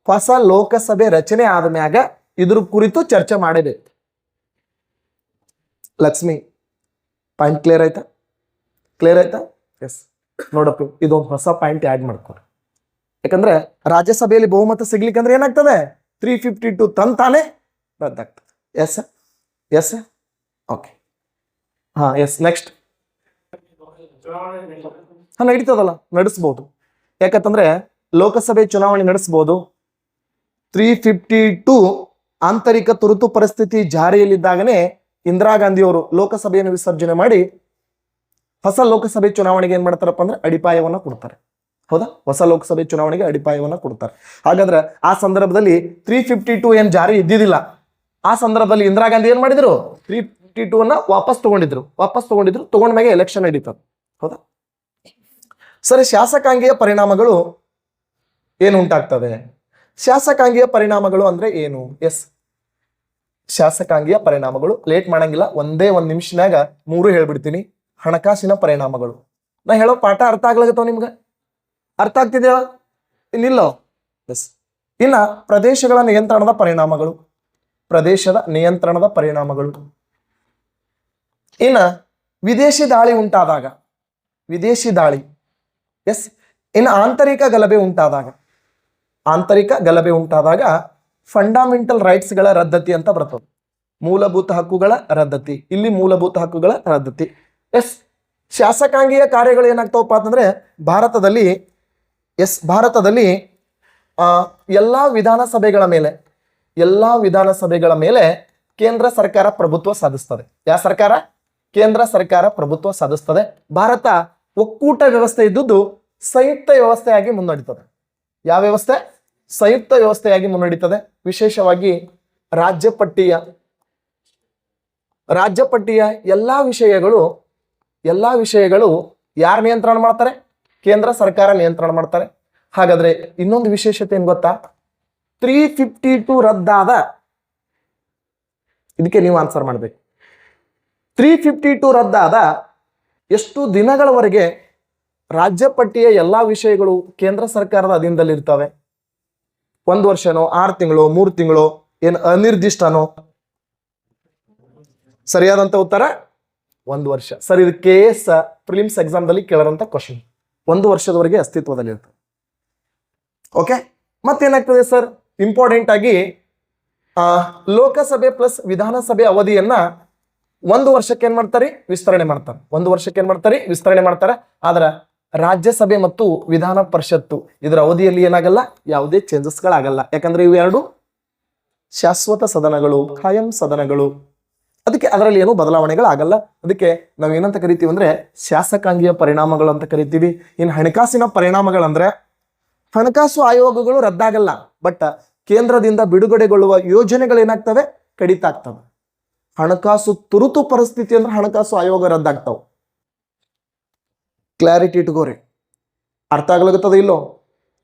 Speaker 1: ಹೊಸ ಲೋಕಸಭೆ ರಚನೆ ಆದ ಮ್ಯಾಗ ಇದ್ರ ಕುರಿತು ಚರ್ಚೆ ಮಾಡಬೇಕು. ಲಕ್ಷ್ಮಿ ಪಾಯಿಂಟ್ ಕ್ಲಿಯರ್ ಆಯ್ತಾ? ಕ್ಲಿಯರ್ ಆಯ್ತಾ? ಎಸ್. ನೋಡಪ್ಪ, ಇದೊಂದು ಹೊಸ ಪಾಯಿಂಟ್ ಆಡ್ ಮಾಡ್ಕೊರಿ. ಯಾಕಂದ್ರೆ ರಾಜ್ಯಸಭೆಯಲ್ಲಿ ಬಹುಮತ ಸಿಗ್ಲಿಕ್ಕಂದ್ರೆ ಏನಾಗ್ತದೆ? 352 ತಂತಾನೆ ರದ್ದಾಗ್ತದೆ. Yes yes okay. ಹಾ ಎಸ್. ನೆಕ್ಸ್ಟ್ ನಡೀತದಲ್ಲ, ನಡೆಸ್ಬೋದು. ಯಾಕಂತಂದ್ರೆ ಲೋಕಸಭೆ ಚುನಾವಣೆ ನಡೆಸ್ಬೋದು. 352 ಆಂತರಿಕ ತುರ್ತು ಪರಿಸ್ಥಿತಿ ಜಾರಿಯಲ್ಲಿದ್ದಾಗನೇ ಇಂದಿರಾ ಗಾಂಧಿ ಅವರು ಲೋಕಸಭೆಯನ್ನು ವಿಸರ್ಜನೆ ಮಾಡಿ ಹೊಸ ಲೋಕಸಭೆ ಚುನಾವಣೆಗೆ ಏನ್ ಮಾಡ್ತಾರಪ್ಪ ಅಂದ್ರೆ ಅಡಿಪಾಯವನ್ನ ಕೊಡ್ತಾರೆ. ಹೌದಾ? ಹೊಸ ಲೋಕಸಭೆ ಚುನಾವಣೆಗೆ ಅಡಿಪಾಯವನ್ನ ಕೊಡ್ತಾರೆ. ಹಾಗಾದ್ರೆ ಆ ಸಂದರ್ಭದಲ್ಲಿ 352 ಏನ್ ಜಾರಿ ಇದ್ದಿದ್ದಿಲ್ಲ. ಆ ಸಂದರ್ಭದಲ್ಲಿ ಇಂದಿರಾ ಗಾಂಧಿ ಏನ್ ಮಾಡಿದ್ರು? 352 ಅನ್ನ ವಾಪಸ್ ತಗೊಂಡಿದ್ರು. ತಗೊಂಡ್ಮ್ಯಾಗೆ ಎಲೆಕ್ಷನ್ ನಡೀತದೆ. ಹೌದಾ? ಸರಿ, ಶಾಸಕಾಂಗೀಯ ಪರಿಣಾಮಗಳು ಏನು ಉಂಟಾಗ್ತವೆ? ಶಾಸಕಾಂಗೀಯ ಪರಿಣಾಮಗಳು ಅಂದ್ರೆ ಏನು? ಎಸ್, ಶಾಸಕಾಂಗೀಯ ಪರಿಣಾಮಗಳು ಲೇಟ್ ಮಾಡಂಗಿಲ್ಲ, ಒಂದೇ ಒಂದ್ ನಿಮಿಷನಾಗ 3 ಹೇಳ್ಬಿಡ್ತೀನಿ. ಹಣಕಾಸಿನ ಪರಿಣಾಮಗಳು. ನಾ ಹೇಳೋ ಪಾಠ ಅರ್ಥ ಆಗ್ಲಾಗತ್ತವ ನಿಮ್ಗೆ? ಅರ್ಥ ಆಗ್ತಿದ್ಯಾ? ಇನ್ನಿಲ್ಲೋ? ಎಸ್. ಇನ್ನ ಪ್ರದೇಶಗಳ ನಿಯಂತ್ರಣದ ಪರಿಣಾಮಗಳು. ಪ್ರದೇಶದ ನಿಯಂತ್ರಣದ ಪರಿಣಾಮಗಳು. ಇನ್ನ ವಿದೇಶಿ ದಾಳಿ ಉಂಟಾದಾಗ, ವಿದೇಶಿ ದಾಳಿ. ಎಸ್. ಇನ್ನು ಆಂತರಿಕ ಗಲಭೆ ಉಂಟಾದಾಗ ಫಂಡಮೆಂಟಲ್ ರೈಟ್ಸ್ಗಳ ರದ್ದತಿ ಅಂತ ಬರ್ತದೆ. ಮೂಲಭೂತ ಹಕ್ಕುಗಳ ರದ್ದತಿ. ಇಲ್ಲಿ ಮೂಲಭೂತ ಹಕ್ಕುಗಳ ರದ್ದತಿ. ಎಸ್. ಶಾಸಕಾಂಗೀಯ ಕಾರ್ಯಗಳು ಏನಾಗ್ತಾವಪ್ಪ ಅಂತಂದ್ರೆ ಭಾರತದಲ್ಲಿ ಎಲ್ಲಾ ವಿಧಾನಸಭೆಗಳ ಮೇಲೆ ಕೇಂದ್ರ ಸರ್ಕಾರ ಪ್ರಭುತ್ವ ಸಾಧಿಸ್ತದೆ. ಯಾವ ಸರ್ಕಾರ? ಕೇಂದ್ರ ಸರ್ಕಾರ ಪ್ರಭುತ್ವ ಸಾಧಿಸ್ತದೆ. ಭಾರತ ಒಕ್ಕೂಟ ವ್ಯವಸ್ಥೆ ಇದ್ದುದು ಸಂಯುಕ್ತ ವ್ಯವಸ್ಥೆಯಾಗಿ ಮುನ್ನಡೀತದೆ. ಯಾವ ವ್ಯವಸ್ಥೆ? ಸಂಯುಕ್ತ ವ್ಯವಸ್ಥೆಯಾಗಿ ಮುನ್ನಡೀತದೆ. ವಿಶೇಷವಾಗಿ ರಾಜ್ಯಪಟ್ಟಿಯ ಎಲ್ಲಾ ವಿಷಯಗಳು ಯಾರು ನಿಯಂತ್ರಣ ಮಾಡ್ತಾರೆ? ಕೇಂದ್ರ ಸರ್ಕಾರ ನಿಯಂತ್ರಣ ಮಾಡ್ತಾರೆ. ಹಾಗಾದ್ರೆ ಇನ್ನೊಂದು ವಿಶೇಷತೆ ಏನ್ ಗೊತ್ತಾ? 352 ರದ್ದಾದ, ಇದಕ್ಕೆ ನೀವು ಆನ್ಸರ್ ಮಾಡ್ಬೇಕು. 352 ರದ್ದಾದ ಎಷ್ಟು ದಿನಗಳವರೆಗೆ ರಾಜ್ಯಪಟ್ಟಿಯ ಎಲ್ಲಾ ವಿಷಯಗಳು ಕೇಂದ್ರ ಸರ್ಕಾರದ ಅಧೀನದಲ್ಲಿ ಇರ್ತವೆ? 1 ವರ್ಷನೋ, 6 ತಿಂಗಳು, 3 ತಿಂಗಳು, ಏನು ಅನಿರ್ದಿಷ್ಟನೋ? ಸರಿಯಾದಂತ ಉತ್ತರ 1 ವರ್ಷ. ಸರ್, ಇದು KS ಪ್ರಿಲಿಮ್ಸ್ ಎಕ್ಸಾಮ್ದಲ್ಲಿ ಕೇಳೋಂತ ಕ್ವಶನ್. 1 ವರ್ಷದವರೆಗೆ ಅಸ್ತಿತ್ವದಲ್ಲಿ ಇರ್ತದೆ. ಓಕೆ. ಮತ್ತೇನಾಗ್ತದೆ ಸರ್? ಇಂಪಾರ್ಟೆಂಟ್ ಆಗಿ ಲೋಕಸಭೆ ಪ್ಲಸ್ ವಿಧಾನಸಭೆ ಅವಧಿಯನ್ನ 1 ವರ್ಷಕ್ಕೆ ಏನ್ ಮಾಡ್ತಾರೆ? ವಿಸ್ತರಣೆ ಮಾಡ್ತಾರೆ. 1 ವರ್ಷಕ್ಕೆ ಏನ್ ಮಾಡ್ತಾರೆ? ವಿಸ್ತರಣೆ ಮಾಡ್ತಾರೆ. ಆದ್ರ ರಾಜ್ಯಸಭೆ ಮತ್ತು ವಿಧಾನ ಪರಿಷತ್ತು ಇದರ ಅವಧಿಯಲ್ಲಿ ಏನಾಗಲ್ಲ, ಯಾವುದೇ ಚೇಂಜಸ್ಗಳಾಗಲ್ಲ. ಯಾಕಂದ್ರೆ ಇವೆರಡು ಶಾಶ್ವತ ಸದನಗಳು, ಖಾಯಂ ಸದನಗಳು. ಅದಕ್ಕೆ ಅದರಲ್ಲಿ ಏನು ಬದಲಾವಣೆಗಳಾಗಲ್ಲ. ಅದಕ್ಕೆ ನಾವು ಏನಂತ ಕರಿತೀವಿ ಅಂದ್ರೆ ಶಾಸಕಾಂಗೀಯ ಪರಿಣಾಮಗಳು ಅಂತ ಕರಿತೀವಿ. ಇನ್ನು ಹಣಕಾಸಿನ ಪರಿಣಾಮಗಳಂದ್ರೆ ಹಣಕಾಸು ಆಯೋಗಗಳು ರದ್ದಾಗಲ್ಲ, ಬಟ್ ಕೇಂದ್ರದಿಂದ ಬಿಡುಗಡೆಗೊಳ್ಳುವ ಯೋಜನೆಗಳು ಏನಾಗ್ತವೆ? ಕಡಿತ ಆಗ್ತವೆ. ಹಣಕಾಸು ತುರ್ತು ಪರಿಸ್ಥಿತಿ ಅಂದ್ರೆ ಹಣಕಾಸು ಆಯೋಗ ರದ್ದಾಗ್ತಾವ. ಕ್ಲಾರಿಟಿ ಇಟ್ಕೋರಿ. ಅರ್ಥ ಆಗ್ಲಾಗತ್ತದ ಇಲ್ಲೋ?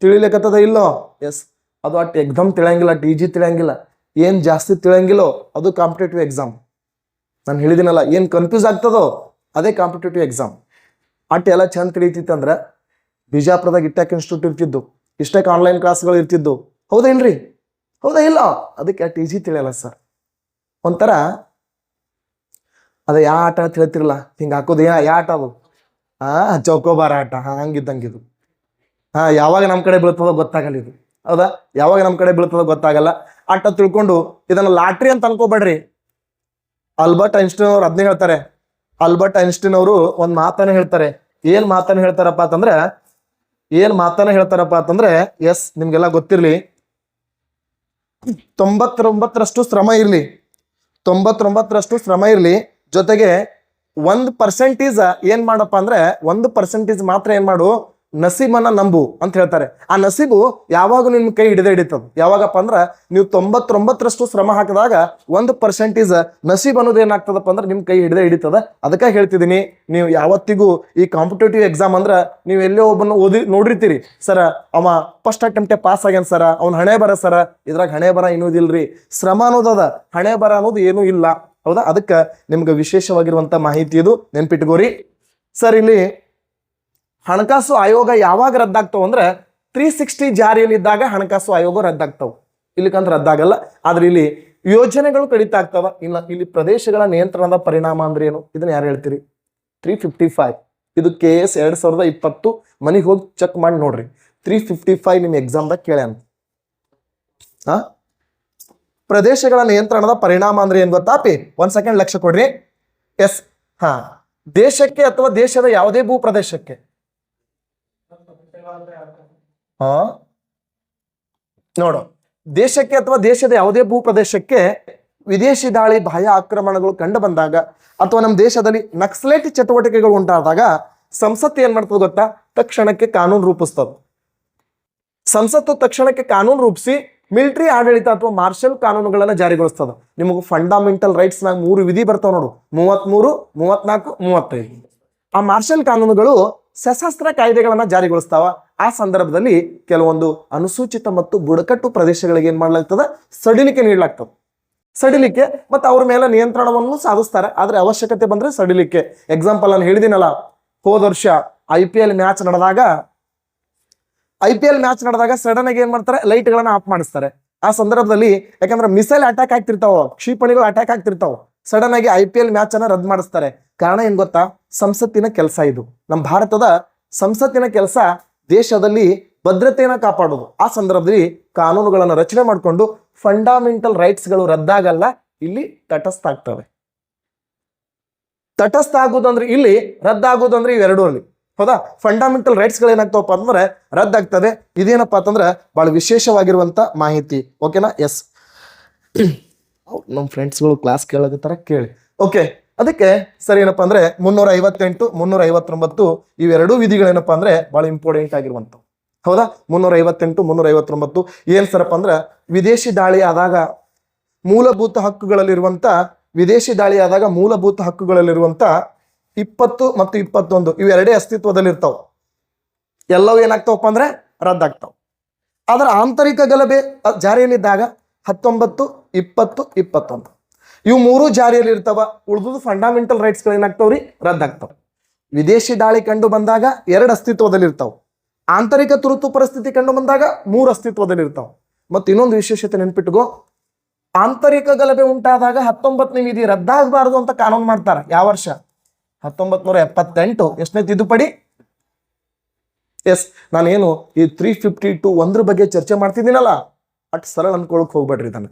Speaker 1: ತಿಳಿಲಿಕ್ಕತ್ತದ ಇಲ್ಲೋ? ಎಸ್. ಅದು ಅಟ್ ಎಕ್ಸಾಮ್ ತಿಳಿಯಂಗಿಲ್ಲ, TG ತಿಳಿಯಂಗಿಲ್ಲ, ಏನ್ ಜಾಸ್ತಿ ತಿಳಿಯಂಗಿಲ್ಲೋ ಅದು ಕಾಂಪಿಟೇಟಿವ್ ಎಕ್ಸಾಮ್. ನಾನು ಹೇಳಿದಿನಲ್ಲ, ಏನ್ ಕನ್ಫ್ಯೂಸ್ ಆಗ್ತದೋ ಅದೇ ಕಾಂಪಿಟೇಟಿವ್ ಎಕ್ಸಾಮ್. ಅಟ್ ಎಲ್ಲ ಚಂದ ತಿಳಿತಿತ್ತಂದ್ರೆ ಬಿಜಾಪುರದಾಗ ಇಟ್ಟಾಕ್ ಇನ್ಸ್ಟಿಟ್ಯೂಟ್ ಇರ್ತಿದ್ದು, ಇಷ್ಟಕ್ಕೆ ಆನ್ಲೈನ್ ಕ್ಲಾಸ್ಗಳು ಇರ್ತಿದ್ದು. ಹೌದಾ ಇಲ್ರಿ? ಹೌದಾ ಇಲ್ಲ? ಅದಕ್ಕೆ TG ತಿಳಿಯಲ್ಲ ಸರ್. ಒಂಥರ ಅದ ಯಾವ ಆಟ ಅಂತ ಹೇಳ್ತಿರಲ್ಲ, ಹಿಂಗೆ ಹಾಕೋದು ಯಾವ ಆಟ ಅದು? ಚೌಕೋಬಾರ ಆಟ. ಹಂಗಿದ್ದಂಗಿದು. ಯಾವಾಗ ನಮ್ಮ ಕಡೆ ಬೀಳ್ತದೋ ಗೊತ್ತಾಗಲ್ಲ ಇದು. ಹೌದಾ? ಯಾವಾಗ ನಮ್ಮ ಕಡೆ ಬೀಳ್ತದೋ ಗೊತ್ತಾಗಲ್ಲ. ಆಟ ತಿಳ್ಕೊಂಡು ಇದನ್ನ ಲಾಟ್ರಿ ಅಂತ ಅನ್ಕೋಬೇಡ್ರಿ. ಆಲ್ಬರ್ಟ್ ಐನ್ಸ್ಟೀನ್ ಅವ್ರು ಅದನ್ನೇ ಹೇಳ್ತಾರೆ. ಆಲ್ಬರ್ಟ್ ಐನ್ಸ್ಟೀನ್ ಅವರು ಒಂದು ಮಾತನ್ನ ಹೇಳ್ತಾರೆ. ಏನ್ ಮಾತನ್ನ ಹೇಳ್ತಾರಪ್ಪ ಅಂತಂದ್ರೆ ಎಸ್, ನಿಮ್ಗೆಲ್ಲ ಗೊತ್ತಿರ್ಲಿ, 99% ಶ್ರಮ ಇರ್ಲಿ, ಜೊತೆಗೆ 1% ಏನ್ ಮಾಡಪ್ಪ ಅಂದ್ರೆ 1% ಮಾತ್ರ ಏನ್ ಮಾಡು, ನಸೀಬನ್ನ ನಂಬು ಅಂತ ಹೇಳ್ತಾರೆ. ಆ ನಸೀಬು ಯಾವಾಗ ನಿಮ್ಮ ಕೈ ಹಿಡಿತದ, ಯಾವಾಗಪ್ಪ ಅಂದ್ರೆ ನೀವು 99% ಶ್ರಮ ಹಾಕಿದಾಗ 1% ನಸೀಬ್ ಅನ್ನೋದು ಏನಾಗ್ತದಪ್ಪ ಅಂದ್ರೆ ನಿಮ್ಮ ಕೈ ಹಿಡಿತದ. ಅದಕ್ಕೆ ಹೇಳ್ತಿದ್ದೀನಿ, ನೀವು ಯಾವತ್ತಿಗೂ ಈ ಕಾಂಪಿಟೇಟಿವ್ ಎಕ್ಸಾಮ್ ಅಂದ್ರೆ ನೀವು ಎಲ್ಲೇ ಒಬ್ಬನ ನೋಡಿರ್ತೀರಿ, ಸರ ಅವ ಫಸ್ಟ್ ಅಟೆಂಪ್ಟೇ ಪಾಸ್ ಆಗ್ಯಾನ ಸರ, ಅವ್ನ ಹಣೆ ಬರ ಸರ. ಇದ್ರಾಗ ಹಣೆ ಬರ ಇನ್ನೋದಿಲ್ರಿ, ಶ್ರಮ ಅನ್ನೋದದ, ಹಣೆ ಬರ ಅನ್ನೋದು ಏನೂ ಇಲ್ಲ. ಹೌದಾ? ಅದಕ್ಕೆ ನಿಮ್ಗೆ ವಿಶೇಷವಾಗಿರುವಂತ ಮಾಹಿತಿ ಇದು, ನೆನ್ಪಿಟ್ಕೋರಿ. ಸರ್, ಇಲ್ಲಿ ಹಣಕಾಸು ಆಯೋಗ ಯಾವಾಗ ರದ್ದಾಗ್ತಾವ ಅಂದ್ರೆ 360 ಜಾರಿಯಲ್ಲಿದ್ದಾಗ ಹಣಕಾಸು ಆಯೋಗ ರದ್ದಾಗ್ತಾವ. ಇಲ್ಲಿಕಂದ್ರೆ ರದ್ದಾಗಲ್ಲ. ಆದ್ರೆ ಇಲ್ಲಿ ಯೋಜನೆಗಳು ಕಡಿತ ಆಗ್ತಾವ. ಇಲ್ಲ, ಇಲ್ಲಿ ಪ್ರದೇಶಗಳ ನಿಯಂತ್ರಣದ ಪರಿಣಾಮ ಅಂದ್ರೆ ಏನು, ಇದನ್ನ ಯಾರು ಹೇಳ್ತೀರಿ? 355 ಇದು KS 2020. ಮನೆಗೆ ಹೋಗಿ ಚೆಕ್ ಮಾಡಿ ನೋಡ್ರಿ. 355 ನಿಮ್ ಎಕ್ಸಾಮ್ದಾಗ ಕೇಳ್ಯಾನ. ಪ್ರದೇಶಗಳ ನಿಯಂತ್ರಣದ ಪರಿಣಾಮ ಅಂದ್ರೆ ಏನ್ ಗೊತ್ತಾಪಿ? 1 ಸೆಕೆಂಡ್ ಲಕ್ಷ ಕೊಡ್ರಿ. ಎಸ್, ದೇಶಕ್ಕೆ ಅಥವಾ ದೇಶದ ಯಾವುದೇ ಭೂ ಪ್ರದೇಶಕ್ಕೆ ನೋಡು, ದೇಶಕ್ಕೆ ಅಥವಾ ದೇಶದ ಯಾವುದೇ ಭೂ ಪ್ರದೇಶಕ್ಕೆ ವಿದೇಶಿ ದಾಳಿ, ಬಾಹ್ಯ ಆಕ್ರಮಣಗಳು ಕಂಡು ಬಂದಾಗ ಅಥವಾ ನಮ್ಮ ದೇಶದಲ್ಲಿ ನಕ್ಸಲೇಟ್ ಚಟುವಟಿಕೆಗಳು ಉಂಟಾದಾಗ ಸಂಸತ್ತು ಏನ್ ಮಾಡ್ತದೆ ಗೊತ್ತಾ? ತಕ್ಷಣಕ್ಕೆ ಕಾನೂನು ರೂಪಿಸ್ತದ. ಸಂಸತ್ತು ತಕ್ಷಣಕ್ಕೆ ಕಾನೂನು ರೂಪಿಸಿ ಮಿಲಿಟರಿ ಆಡಳಿತ ಅಥವಾ ಮಾರ್ಷಲ್ ಕಾನೂನುಗಳನ್ನ ಜಾರಿಗೊಳಿಸ್ತದ. ನಿಮಗೆ ಫಂಡಮೆಂಟಲ್ ರೈಟ್ಸ್ ನಾಗ 3 ವಿಧಿ ಬರ್ತಾವ ನೋಡು, 33, 34, 35. ಆ ಮಾರ್ಷಲ್ ಕಾನೂನುಗಳು ಸಶಸ್ತ್ರ ಕಾಯ್ದೆಗಳನ್ನ ಜಾರಿಗೊಳಿಸ್ತಾವ. ಆ ಸಂದರ್ಭದಲ್ಲಿ ಕೆಲವೊಂದು ಅನುಸೂಚಿತ ಮತ್ತು ಬುಡಕಟ್ಟು ಪ್ರದೇಶಗಳಿಗೆ ಏನ್ ಮಾಡ್ಲಾಗ್ತದ? ಸಡಿಲಿಕೆ ನೀಡಲಾಗ್ತದೆ. ಸಡಿಲಿಕೆ ಮತ್ತು ಅವ್ರ ಮೇಲೆ ನಿಯಂತ್ರಣವನ್ನು ಸಾಧಿಸ್ತಾರೆ. ಆದ್ರೆ ಅವಶ್ಯಕತೆ ಬಂದ್ರೆ ಸಡಿಲಿಕೆ. ಎಕ್ಸಾಂಪಲ್ ನಾನು ಹೇಳಿದಿನಲ್ಲ, ಹೋದ ವರ್ಷ IPL ಮ್ಯಾಚ್ ನಡೆದಾಗ ಸಡನ್ ಆಗಿ ಏನ್ ಮಾಡ್ತಾರೆ? ಲೈಟ್ ಗಳನ್ನ ಆಫ್ ಮಾಡಿಸ್ತಾರೆ. ಆ ಸಂದರ್ಭದಲ್ಲಿ ಯಾಕಂದ್ರೆ ಮಿಸೈಲ್ ಅಟ್ಯಾಕ್ ಆಗ್ತಿರ್ತಾವ, ಕ್ಷಿಪಣಿಗಳು ಅಟ್ಯಾಕ್ ಆಗ್ತಿರ್ತಾವ, ಸಡನ್ ಆಗಿ IPL ಮ್ಯಾಚ್ ಅನ್ನ ರದ್ದು ಮಾಡಿಸ್ತಾರೆ. ಕಾರಣ ಏನ್ ಗೊತ್ತಾ? ಸಂಸತ್ತಿನ ಕೆಲಸ ಇದು. ನಮ್ಮ ಭಾರತದ ಸಂಸತ್ತಿನ ಕೆಲಸ ದೇಶದಲ್ಲಿ ಭದ್ರತೆಯನ್ನ ಕಾಪಾಡೋದು. ಆ ಸಂದರ್ಭದಲ್ಲಿ ಕಾನೂನುಗಳನ್ನು ರಚನೆ ಮಾಡಿಕೊಂಡು ಫಂಡಮೆಂಟಲ್ ರೈಟ್ಸ್ ಗಳು ರದ್ದಾಗಲ್ಲ, ಇಲ್ಲಿ ತಟಸ್ಥ ಆಗ್ತವೆ. ತಟಸ್ಥ ಆಗುದಂದ್ರೆ ಇಲ್ಲಿ, ರದ್ದಾಗುದಂದ್ರೆ ಇವೆರಡೂ ಅಲ್ಲಿ. ಹೌದಾ? ಫಂಡಮೆಂಟಲ್ ರೈಟ್ಸ್ ಗಳು ಏನಾಗ್ತಾವಪ್ಪ ಅಂದ್ರೆ ರದ್ದಾಗ್ತವೆ. ಇದೇನಪ್ಪ ಅಂತಂದ್ರೆ ಬಹಳ ವಿಶೇಷವಾಗಿರುವಂತ ಮಾಹಿತಿ. ಓಕೆನಾ? ಎಸ್, ನಮ್ಮ ಫ್ರೆಂಡ್ಸ್ಗಳು ಕ್ಲಾಸ್ ಕೇಳೋದರ ಕೇಳಿ. ಓಕೆ, ಅದಕ್ಕೆ ಸರಿ ಏನಪ್ಪಾ ಅಂದ್ರೆ 358, 359 ಇವೆರಡೂ ವಿಧಿಗಳೇನಪ್ಪಾ ಅಂದ್ರೆ ಬಹಳ ಇಂಪಾರ್ಟೆಂಟ್ ಆಗಿರುವಂಥವು. ಹೌದಾ? 358, 359 ಏನ್ ಸರಪ್ಪ ಅಂದ್ರೆ ವಿದೇಶಿ ದಾಳಿ ಆದಾಗ ಮೂಲಭೂತ ಹಕ್ಕುಗಳಲ್ಲಿರುವಂತ 20 ಮತ್ತು 21 ಇವೆರಡೇ ಅಸ್ತಿತ್ವದಲ್ಲಿರ್ತಾವ. ಎಲ್ಲವೂ ಏನಾಗ್ತಾವಪ್ಪ ಅಂದ್ರೆ ರದ್ದಾಗ್ತಾವ. ಅದರ ಆಂತರಿಕ ಗಲಭೆ ಜಾರಿಯಲ್ಲಿದ್ದಾಗ 19, 20, 21 ಇವು 3 ಜಾರಿಯಲ್ಲಿ ಇರ್ತಾವ. ಉಳಿದುದು ಫಂಡಮೆಂಟಲ್ ರೈಟ್ಸ್ ಗಳು ಏನಾಗ್ತಾವ್ರಿ? ರದ್ದಾಗ್ತಾವ. ವಿದೇಶಿ ದಾಳಿ ಕಂಡು ಬಂದಾಗ 2 ಅಸ್ತಿತ್ವದಲ್ಲಿರ್ತಾವ. ಆಂತರಿಕ ತುರ್ತು ಪರಿಸ್ಥಿತಿ ಕಂಡು ಬಂದಾಗ 3 ಅಸ್ತಿತ್ವದಲ್ಲಿರ್ತಾವ. ಮತ್ತು ಇನ್ನೊಂದು ವಿಶೇಷತೆ ನೆನ್ಪಿಟ್ಕೋ, ಆಂತರಿಕ ಗಲಭೆ ಉಂಟಾದಾಗ 19ನೇ ವಿಧಿ ರದ್ದಾಗಬಾರದು ಅಂತ ಕಾನೂನು ಮಾಡ್ತಾರೆ. ಯಾವ ವರ್ಷ? 1978. ಎಷ್ಟನೇ ತಿದ್ದುಪಡಿ? ಎಸ್, ನಾನೇನು ಈ 352 ಒಂದ್ರ ಬಗ್ಗೆ ಚರ್ಚೆ ಮಾಡ್ತಿದ್ದೀನಲ್ಲ, ಅಟ್ ಸರಳ ಅನ್ಕೊಳಕ್ ಹೋಗ್ಬೇಡ್ರಿ ಇದನ್ನ.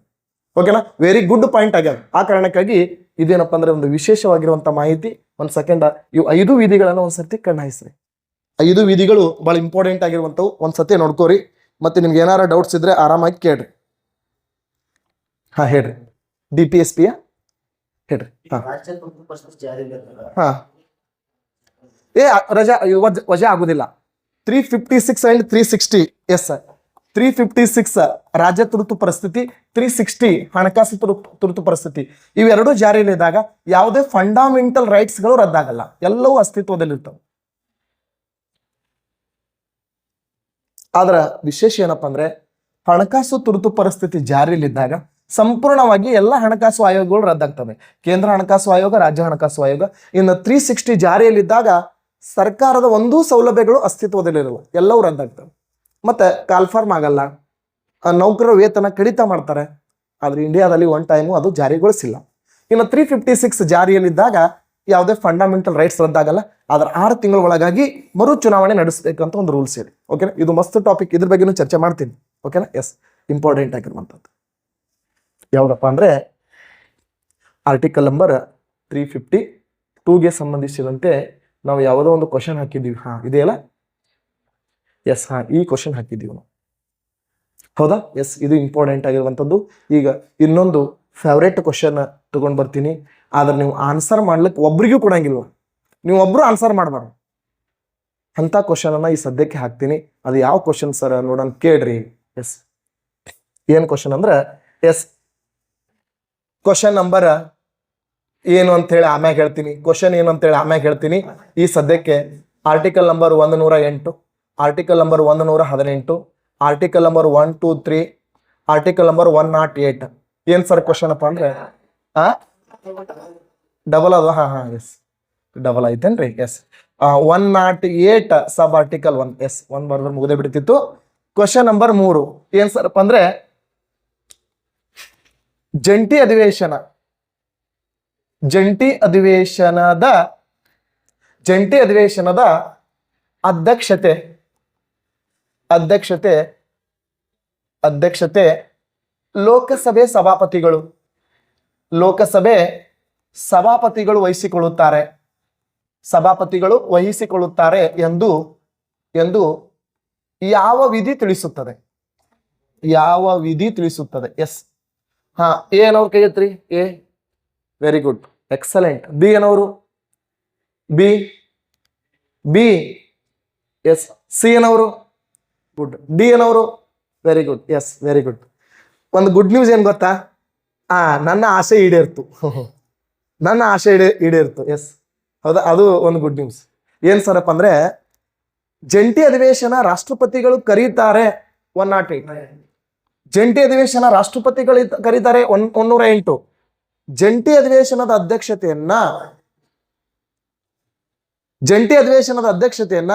Speaker 1: ಓಕೆನಾ? ವೆರಿ ಗುಡ್ ಪಾಯಿಂಟ್ ಆಗ್ಯಾವ. ಆ ಕಾರಣಕ್ಕಾಗಿ ಇದೇನಪ್ಪ ಅಂದ್ರೆ ಒಂದು ವಿಶೇಷವಾಗಿರುವಂತ ಮಾಹಿತಿ. 1 ಸೆಕೆಂಡ್, ಇವು 5 ವಿಧಿಗಳನ್ನ ಒಂದ್ಸತಿ ಕಣ್ಣಾಯಿಸ್ರಿ. 5 ವಿಧಿಗಳು ಬಹಳ ಇಂಪಾರ್ಟೆಂಟ್ ಆಗಿರುವಂತವು. ಒಂದ್ಸತಿ ನೋಡ್ಕೋರಿ. ಮತ್ತೆ ನಿಮ್ಗೆ ಏನಾರ ಡೌಟ್ಸ್ ಇದ್ರೆ ಆರಾಮಾಗಿ ಕೇಳ್ರಿ. ಹೇಳ್ರಿ. DPSP ಹೇಳ್ರಿ. ವಜಾ ಆಗುದಿಲ್ಲ. 356 and 360. ಎಸ್ ಸರ್, 356 ರಾಜ್ಯ ತುರ್ತು ಪರಿಸ್ಥಿತಿ, 360 ಹಣಕಾಸು ತುರ್ತು ಪರಿಸ್ಥಿತಿ. ಇವೆರಡು ಜಾರಿಯಲ್ಲಿದ್ದಾಗ ಯಾವುದೇ ಫಂಡಮೆಂಟಲ್ ರೈಟ್ಸ್ ಗಳು ರದ್ದಾಗಲ್ಲ, ಎಲ್ಲವೂ ಅಸ್ತಿತ್ವದಲ್ಲಿರ್ತವೆ. ಆದ್ರ ವಿಶೇಷ ಏನಪ್ಪಾ ಅಂದ್ರೆ ಹಣಕಾಸು ತುರ್ತು ಪರಿಸ್ಥಿತಿ ಜಾರಿಯಲ್ಲಿದ್ದಾಗ ಸಂಪೂರ್ಣವಾಗಿ ಎಲ್ಲ ಹಣಕಾಸು ಆಯೋಗಗಳು ರದ್ದಾಗ್ತವೆ. ಕೇಂದ್ರ ಹಣಕಾಸು ಆಯೋಗ, ರಾಜ್ಯ ಹಣಕಾಸು ಆಯೋಗ. ಇನ್ನು 360 ಜಾರಿಯಲ್ಲಿದ್ದಾಗ ಸರ್ಕಾರದ ಒಂದೂ ಸೌಲಭ್ಯಗಳು ಅಸ್ತಿತ್ವದಲ್ಲಿರಲ್ಲ, ಎಲ್ಲವೂ ರದ್ದಾಗ್ತವೆ. ಮತ್ತೆ ಕಾಲ್ಫಾರ್ಮ್ ಆಗಲ್ಲ, ನೌಕರರ ವೇತನ ಕಡಿತ ಮಾಡ್ತಾರೆ. ಆದ್ರೆ ಇಂಡಿಯಾದಲ್ಲಿ 1 ಟೈಮು ಅದು ಜಾರಿಗೊಳಿಸಿಲ್ಲ. ಇನ್ನು 356 ಜಾರಿಯಲ್ಲಿದ್ದಾಗ ಯಾವುದೇ ಫಂಡಮೆಂಟಲ್ ರೈಟ್ಸ್ ರದ್ದಾಗಲ್ಲ. ಆದ್ರೆ 6 ತಿಂಗಳ ಒಳಗಾಗಿ ಮರು ಚುನಾವಣೆ ನಡೆಸಬೇಕಂತ ಒಂದು ರೂಲ್ಸ್ ಇದೆ. ಓಕೆನಾ? ಇದು ಮಸ್ತ್ ಟಾಪಿಕ್, ಇದ್ರ ಬಗ್ಗೆನೂ ಚರ್ಚೆ ಮಾಡ್ತೀನಿ. ಓಕೆನಾ? ಎಸ್, ಇಂಪಾರ್ಟೆಂಟ್ ಆಗಿರುವಂಥದ್ದು ಯಾವ್ದಪ್ಪ ಅಂದ್ರೆ ಆರ್ಟಿಕಲ್ ನಂಬರ್ 352ಗೆ ಸಂಬಂಧಿಸಿದಂತೆ ನಾವು ಯಾವುದೋ ಒಂದು ಕ್ವಶನ್ ಹಾಕಿದ್ದೀವಿ. ಇದೆಯಲ್ಲ? ಎಸ್, ಈ ಕ್ವಶನ್ ಹಾಕಿದ್ದೀವಿ ನಾವು. ಹೌದಾ? ಎಸ್, ಇದು ಇಂಪಾರ್ಟೆಂಟ್ ಆಗಿರುವಂಥದ್ದು. ಈಗ ಇನ್ನೊಂದು ಫೇವ್ರೇಟ್ ಕ್ವಶನ್ ತಗೊಂಡ್ ಬರ್ತೀನಿ. ಆದ್ರೆ ನೀವು ಆನ್ಸರ್ ಮಾಡ್ಲಿಕ್ಕೆ ಒಬ್ರಿಗೂ ಕೊಡಂಗಿಲ್ಲ. ನೀವು ಒಬ್ರು ಆನ್ಸರ್ ಮಾಡಬಾರ್ದು. ಅಂತ ಕ್ವಶನ್ ಅನ್ನ ಈ ಸದ್ಯಕ್ಕೆ ಹಾಕ್ತೀನಿ. ಅದು ಯಾವ ಕ್ವಶನ್ ಸರ್ ನೋಡೋಣ ಕೇಳ್ರಿ. ಎಸ್, ಏನ್ ಕ್ವಶನ್ ಅಂದ್ರೆ ಎಸ್ ಕ್ವಶನ್ ನಂಬರ್ ಏನು ಅಂತ ಹೇಳಿ ಆಮ್ಯಾಗ ಹೇಳ್ತೀನಿ. ಕ್ವಶನ್ ಏನು ಅಂತ ಹೇಳಿ ಆಮ್ಯಾಗ ಹೇಳ್ತೀನಿ. ಈ ಸದ್ಯಕ್ಕೆ article number 108, article number 118, article number 1, 2, 3, article number 108. ಏನ್ ಸರ್ ಕ್ವಶನ್ ಅಪ್ಪ ಅಂದ್ರೆ ಡಬಲ್ ಅದು. ಎಸ್ ಡಬಲ್ ಐತೇನ್ರಿ. ಎಸ್ 108 ಸಬ್ ಆರ್ಟಿಕಲ್ 1. ಎಸ್ 1 ಬರ್ದ್ರೆ ಮುಗದೆ ಬಿಡ್ತಿತ್ತು. ಕ್ವಶನ್ ನಂಬರ್ 3 ಏನ್ ಸರ್ಪ್ಪ ಅಂದ್ರೆ ಜಂಟಿ ಅಧಿವೇಶನದ ಅಧ್ಯಕ್ಷತೆ ಲೋಕಸಭೆ ಸಭಾಪತಿಗಳು ವಹಿಸಿಕೊಳ್ಳುತ್ತಾರೆ ಎಂದು ಯಾವ ವಿಧಿ ತಿಳಿಸುತ್ತದೆ. ಎಸ್ ಎ ಏನವ್ರು ಕೈ ಎತ್ರಿ. A very good, excellent. B ಏನವರು ಬಿ ಎಸ್. ಸಿ ಏನವರು ಗುಡ್. ಡಿ ಏನವರು very good. Yes very good. ಒಂದು ಗುಡ್ ನ್ಯೂಸ್ ಏನ್ ಗೊತ್ತಾ? ನನ್ನ ಆಸೆ ಈಡೇರ್ತು. ಎಸ್ ಹೌದಾ, ಅದು ಒಂದು ಗುಡ್ ನ್ಯೂಸ್. ಏನ್ ಸರಪ್ಪ ಅಂದ್ರೆ ಜಂಟಿ ಅಧಿವೇಶನ ರಾಷ್ಟ್ರಪತಿಗಳು ಕರೀತಾರೆ 108. ಜಂಟಿ ಅಧಿವೇಶನ ರಾಷ್ಟ್ರಪತಿಗಳು ಕರೀತಾರೆ 108. ಜಂಟಿ ಅಧಿವೇಶನದ ಅಧ್ಯಕ್ಷತೆಯನ್ನ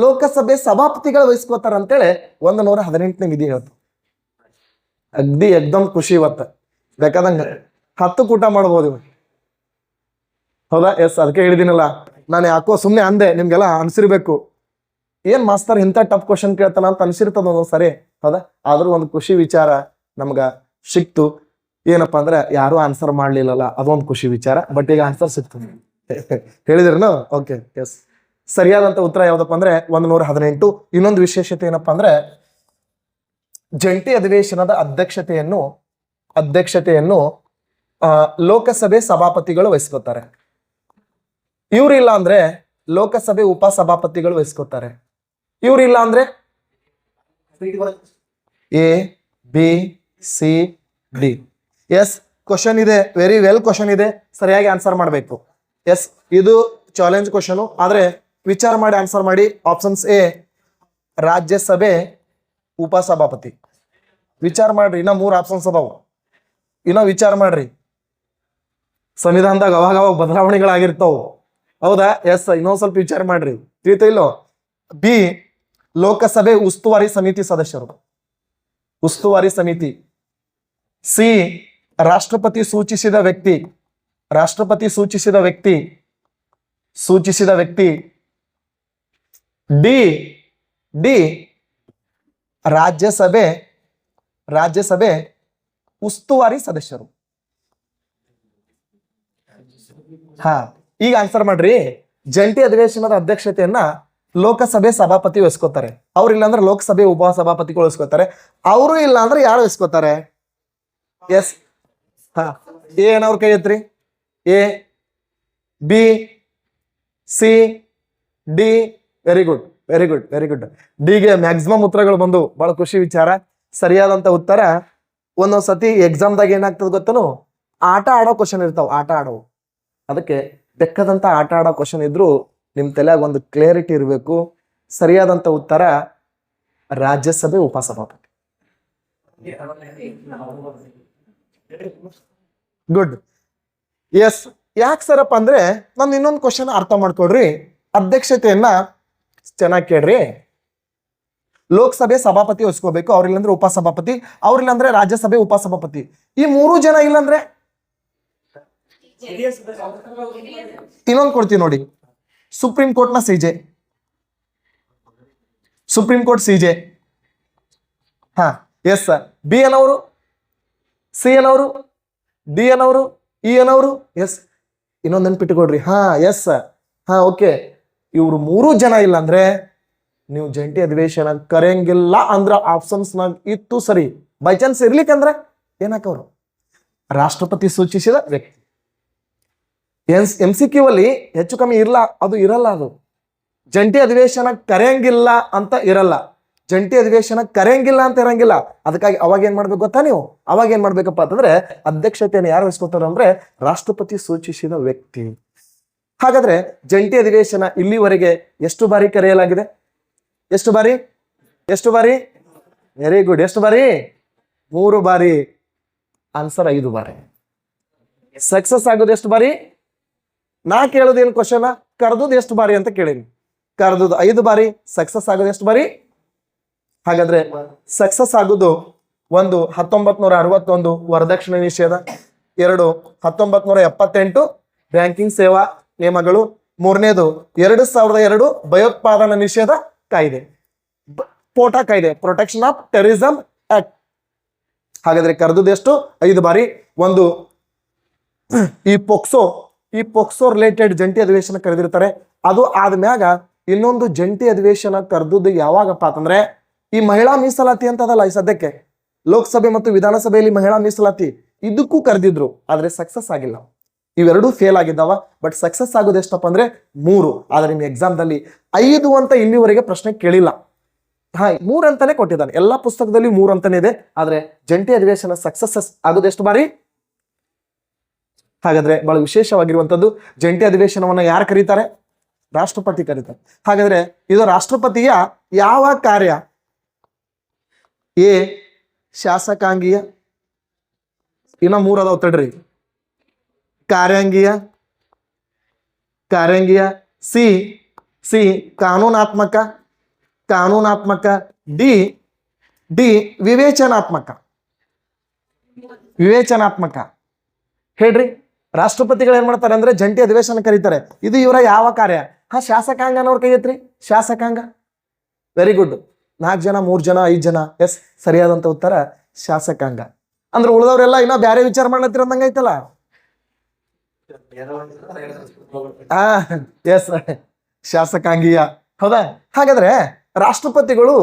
Speaker 1: ಲೋಕಸಭೆ ಸಭಾಪತಿಗಳು ವಹಿಸ್ಕೋತಾರ ಅಂತೇಳಿ 118ನೇ ವಿಧಿ ಹೇಳ್ತು. ಅಗ್ದಿ ಎಕ್ದಮ್ ಖುಷಿ. ಇವತ್ತ ಬೇಕಾದಂಗ 10 ಕೂಟ ಮಾಡ್ಬೋದು. ಹೌದಾ? ಎಸ್, ಅದಕ್ಕೆ ಹೇಳಿದಿನಲ್ಲ, ನಾನು ಯಾಕೋ ಸುಮ್ಮನೆ ಅಂದೆ, ನಿಮ್ಗೆಲ್ಲ ಅನ್ಸಿರ್ಬೇಕು ಏನ್ ಮಾಸ್ತರ್ ಇಂಥ ಟಫ್ ಕ್ವಶನ್ ಕೇಳ್ತಾನ ಅಂತ ಅನ್ಸಿರ್ತದ ಒಂದೊಂದ್ಸರಿ. ಹೌದಾ? ಆದ್ರೂ ಒಂದು ಖುಷಿ ವಿಚಾರ ನಮ್ಗ ಸಿಕ್ತು. ಏನಪ್ಪಾ ಅಂದ್ರೆ ಯಾರು ಆನ್ಸರ್ ಮಾಡ್ಲಿಲ್ಲಲ್ಲ, ಅದೊಂದು ಖುಷಿ ವಿಚಾರ. ಬಟ್ ಈಗ ಆನ್ಸರ್ ಸಿಕ್ತು. ಹೇಳಿದ್ರನು? ಓಕೆ. ಎಸ್, ಸರಿಯಾದಂತ ಉತ್ತರ ಯಾವ್ದಪ್ಪ ಅಂದ್ರೆ 118. ಇನ್ನೊಂದು ವಿಶೇಷತೆ ಏನಪ್ಪಾ ಅಂದ್ರೆ ಜಂಟಿ ಅಧಿವೇಶನದ ಅಧ್ಯಕ್ಷತೆಯನ್ನು ಲೋಕಸಭೆ ಸಭಾಪತಿಗಳು ವಹಿಸ್ಕೋತಾರೆ. ಇವ್ರಿಲ್ಲ ಅಂದ್ರೆ ಲೋಕಸಭೆ ಉಪಸಭಾಪತಿಗಳು ವಹಿಸ್ಕೋತಾರೆ. ಇವ್ರಿಲ್ಲ ಅಂದ್ರೆ A B C D. Yes, question ಇದೆ, ವೆರಿ ವೆಲ್ ಕ್ವಶನ್ ಇದೆ, ಸರಿಯಾಗಿ ಆನ್ಸರ್ ಮಾಡಬೇಕು. ಎಸ್, ಇದು ಚಾಲೆಂಜ್ ಕ್ವಶನ್, ಆದ್ರೆ ವಿಚಾರ ಮಾಡಿ ಆನ್ಸರ್ ಮಾಡಿ. ಆಪ್ಷನ್ಸ್ ಎ ರಾಜ್ಯಸಭೆ ಉಪಸಭಾಪತಿ. ವಿಚಾರ ಮಾಡ್ರಿ, ಇನ್ನ 3 ಆಪ್ಷನ್ಸ್ ಅದಾವು. ಇನ್ನೂ ವಿಚಾರ ಮಾಡ್ರಿ. ಸಂವಿಧಾನದಾಗ ಅವಾಗ ಬದಲಾವಣೆಗಳಾಗಿರ್ತಾವ. ಹೌದಾ? ಎಸ್, ಇನ್ನೊಂದ್ ಸ್ವಲ್ಪ ವಿಚಾರ ಮಾಡ್ರಿ. ತಿಳಿತಾ ಇಲ್ಲೋ? ಬಿ ಲೋಕಸಭೆ ಉಸ್ತುವಾರಿ ಸಮಿತಿ ಸದಸ್ಯರು. ಸಿ ರಾಷ್ಟ್ರಪತಿ ಸೂಚಿಸಿದ ವ್ಯಕ್ತಿ. ಡಿ ರಾಜ್ಯಸಭೆ ಉಸ್ತುವಾರಿ ಸದಸ್ಯರು. ಈಗ ಆನ್ಸರ್ ಮಾಡ್ರಿ. ಜಂಟಿ ಅಧಿವೇಶನದ ಅಧ್ಯಕ್ಷತೆಯನ್ನ ಲೋಕಸಭೆ ಸಭಾಪತಿ ವಹಿಸ್ಕೋತಾರೆ. ಅವ್ರಿಲ್ಲ ಅಂದ್ರೆ ಲೋಕಸಭೆ ಉಪಸಭಾಪತಿಗಳು ವಹಿಸ್ಕೋತಾರೆ. ಅವರು ಇಲ್ಲ ಅಂದ್ರೆ ಯಾರು ವಹಿಸ್ಕೋತಾರೆ? ಎಸ್, ಏನವ್ರ ಕೈ ಎತ್ರಿ. A B C D. Very good. ಡಿಗೆ ಮ್ಯಾಕ್ಸಿಮಮ್ ಉತ್ತರಗಳು ಬಂದು ಬಹಳ ಖುಷಿ ವಿಚಾರ. ಸರಿಯಾದಂತ ಉತ್ತರ. ಒಂದೊಂದ್ ಸತಿ ಎಕ್ಸಾಮ್ದಾಗ ಏನಾಗ್ತದ ಗೊತ್ತನು, ಆಟ ಆಡೋ ಕ್ವಶನ್ ಇರ್ತಾವ. ಅದಕ್ಕೆ ಬೆಕ್ಕದಂತ ಆಟ ಆಡೋ ಕ್ವಶನ್ ಇದ್ರು ನಿಮ್ ತಲೆಯಾಗ ಒಂದು ಕ್ಲಿಯರಿಟಿ ಇರಬೇಕು. ಸರಿಯಾದಂತ ಉತ್ತರ ರಾಜ್ಯಸಭೆ ಉಪಸಭಾಪತಿ. ಗುಡ್. ಎಸ್, ಯಾಕೆ ಸರಪ್ಪ ಅಂದ್ರೆ ನಾನು ಇನ್ನೊಂದು ಕ್ವಶನ್ ಅರ್ಥ ಮಾಡ್ಕೊಡ್ರಿ. ಅಧ್ಯಕ್ಷತೆಯನ್ನ ಚೆನ್ನಾಗಿ ಕೇಳ್ರಿ. ಲೋಕಸಭೆ ಸಭಾಪತಿ ವಹಿಸ್ಕೋಬೇಕು, ಅವ್ರಿಲ್ಲಂದ್ರೆ ಉಪಸಭಾಪತಿ, ಅವ್ರಿಲ್ಲಂದ್ರೆ ರಾಜ್ಯಸಭೆ ಉಪಸಭಾಪತಿ. ಈ 3 ಜನ ಇಲ್ಲಂದ್ರೆ ಇನ್ನೊಂದು ಕೊಡ್ತೀವಿ ನೋಡಿ. Supreme court CJ. Yes sir. B ಏನವರು, ಸಿ ಏನವರು, ಡಿ ಏನವರು, ಇ ಏನವರು. ಎಸ್, ಇನ್ನೊಂದು ನೆನ್ಪಿಟ್ಟುಕೊಡ್ರಿ. Yes sir. ಓಕೆ. ಇವ್ರು 3 ಜನ ಇಲ್ಲ ಅಂದ್ರೆ ನೀವು ಜಂಟಿ ಅಧಿವೇಶನ ಕರೆಯಂಗಿಲ್ಲ ಅಂದ್ರ ಆಪ್ಷನ್ಸ್ ನಾಗ ಇತ್ತು ಸರಿ. ಬೈ ಚಾನ್ಸ್ ಇರ್ಲಿಕ್ಕಂದ್ರೆ ಏನಾಕವ್ರು? ರಾಷ್ಟ್ರಪತಿ ಸೂಚಿಸಿದ ವ್ಯಕ್ತಿ. MCQ ಅಲ್ಲಿ ಹೆಚ್ಚು ಕಮ್ಮಿ ಇರಲ್ಲ, ಅದು ಜಂಟಿ ಅಧಿವೇಶನ ಕರೆಯಂಗಿಲ್ಲ ಅಂತ ಇರಲ್ಲ, ಜಂಟಿ ಅಧಿವೇಶನ ಕರೆಯಂಗಿಲ್ಲ ಅಂತ ಇರಂಗಿಲ್ಲ. ಅದಕ್ಕಾಗಿ ಅವಾಗ ಏನ್ ಮಾಡ್ಬೇಕು ಗೊತ್ತಾ ನೀವು? ಅವಾಗ ಏನ್ ಮಾಡ್ಬೇಕಪ್ಪ ಅಂತಂದ್ರೆ ಅಧ್ಯಕ್ಷತೆಯನ್ನು ಯಾರು ವಹಿಸ್ಕೊತಾರ ಅಂದ್ರೆ ರಾಷ್ಟ್ರಪತಿ ಸೂಚಿಸಿದ ವ್ಯಕ್ತಿ. ಹಾಗಾದ್ರೆ ಜಂಟಿ ಅಧಿವೇಶನ ಇಲ್ಲಿವರೆಗೆ ಎಷ್ಟು ಬಾರಿ ಕರೆಯಲಾಗಿದೆ? ಎಷ್ಟು ಬಾರಿ? Very good. ಎಷ್ಟು ಬಾರಿ? 3 ಬಾರಿ. ಆನ್ಸರ್ 5 ಬಾರಿ. ಸಕ್ಸಸ್ ಆಗೋದು ಎಷ್ಟು ಬಾರಿ? ನಾ ಕೇಳೋದೇನು ಕ್ವಶನ್, ಕರೆದದ್ದು ಎಷ್ಟು ಬಾರಿ ಅಂತ ಕೇಳೀನಿ. ಕರೆದದ್ದು 5 ಬಾರಿ. ಸಕ್ಸಸ್ ಆಗೋದು ಎಷ್ಟು ಬಾರಿ? ಹಾಗಾದ್ರೆ ಸಕ್ಸಸ್ ಆಗೋದು 1 1961 ವರದಕ್ಷಿಣೆ ನಿಷೇಧ, 2 1978 ಬ್ಯಾಂಕಿಂಗ್ ಸೇವಾ ನಿಯಮಗಳು, 3ನೇದು 2002 ಭಯೋತ್ಪಾದನಾ ನಿಷೇಧ ಕಾಯ್ದೆ, ಪೋಟಾ ಕಾಯ್ದೆ, ಪ್ರೊಟೆಕ್ಷನ್ ಆಫ್ ಟೆರರಿಸಂ ಆಕ್ಟ್. ಹಾಗಾದ್ರೆ ಕರೆದದ್ದು ಎಷ್ಟು? 5 ಬಾರಿ. ಒಂದು ಈ ಪೊಕ್ಸೋ ರಿಲೇಟೆಡ್ ಜಂಟಿ ಅಧಿವೇಶನ ಕರೆದಿರ್ತಾರೆ. ಅದು ಆದ್ಮ್ಯಾಗ ಇನ್ನೊಂದು ಜಂಟಿ ಅಧಿವೇಶನ ಕರೆದದ್ದು ಯಾವಾಗಪ್ಪ ಅಂತಂದ್ರೆ ಈ ಮಹಿಳಾ ಮೀಸಲಾತಿ ಅಂತ ಅದಲ್ಲ, ಈ ಸದ್ಯಕ್ಕೆ ಲೋಕಸಭೆ ಮತ್ತು ವಿಧಾನಸಭೆಯಲ್ಲಿ ಮಹಿಳಾ ಮೀಸಲಾತಿ ಇದಕ್ಕೂ ಕರೆದಿದ್ರು, ಆದ್ರೆ ಸಕ್ಸಸ್ ಆಗಿಲ್ಲ. ಇವೆರಡೂ ಫೇಲ್ ಆಗಿದ್ದಾವ. ಬಟ್ ಸಕ್ಸಸ್ ಆಗೋದು ಎಷ್ಟಪ್ಪ ಅಂದ್ರೆ 3. ಆದ್ರೆ ನಿಮ್ಮ ಎಕ್ಸಾಮ್ದಲ್ಲಿ 5 ಅಂತ ಇಲ್ಲಿವರೆಗೆ ಪ್ರಶ್ನೆ ಕೇಳಿಲ್ಲ. 3 ಅಂತಾನೆ ಕೊಟ್ಟಿದ್ದಾನೆ. ಎಲ್ಲಾ ಪುಸ್ತಕದಲ್ಲಿ 3 ಅಂತಾನೆ ಇದೆ. ಆದ್ರೆ ಜಂಟಿ ಅಧಿವೇಶನ ಸಕ್ಸಸ್ ಆಗೋದು ಎಷ್ಟು ಬಾರಿ? ಹಾಗಾದ್ರೆ ಬಹಳ ವಿಶೇಷವಾಗಿರುವಂತದ್ದು, ಜಂಟಿ ಅಧಿವೇಶನವನ್ನ ಯಾರು ಕರೀತಾರೆ? ರಾಷ್ಟ್ರಪತಿ ಕರೀತಾರೆ. ಹಾಗಾದ್ರೆ ಇದು ರಾಷ್ಟ್ರಪತಿಯ ಯಾವ ಕಾರ್ಯ? ಎ ಶಾಸಕಾಂಗೀಯ, ಇನ್ನ 3 ಅದಾವ ತಡ್ರಿ. ಕಾರ್ಯಾಂಗೀಯ, ಸಿ ಕಾನೂನಾತ್ಮಕ, ಡಿ ವಿವೇಚನಾತ್ಮಕ. ಹೇಳ್ರಿ, ರಾಷ್ಟ್ರಪತಿಗಳು ಏನ್ ಮಾಡ್ತಾರೆ ಅಂದ್ರೆ ಜಂಟಿ ಅಧಿವೇಶನ ಕರೀತಾರೆ. ಇದು ಇವರ ಯಾವ ಕಾರ್ಯ? ಶಾಸಕಾಂಗ ಅನ್ನೋರ್ ಕೈ ಐತ್ರಿ. ಶಾಸಕಾಂಗ. Very good. 4 ಜನ, 3 ಜನ, 5 ಜನ. ಎಸ್, ಸರಿಯಾದಂತ ಉತ್ತರ ಶಾಸಕಾಂಗ. ಅಂದ್ರೆ ಉಳಿದವರೆಲ್ಲ ಇನ್ನ ಬ್ಯಾರೆ ವಿಚಾರ ಮಾಡ್ಲತ್ತಿರ ಅಂದಂಗ ಐತಲ್ಲ. ಎಸ್, ಶಾಸಕಾಂಗೀಯ. ಹೌದಾ? ಹಾಗಾದ್ರೆ ರಾಷ್ಟ್ರಪತಿಗಳು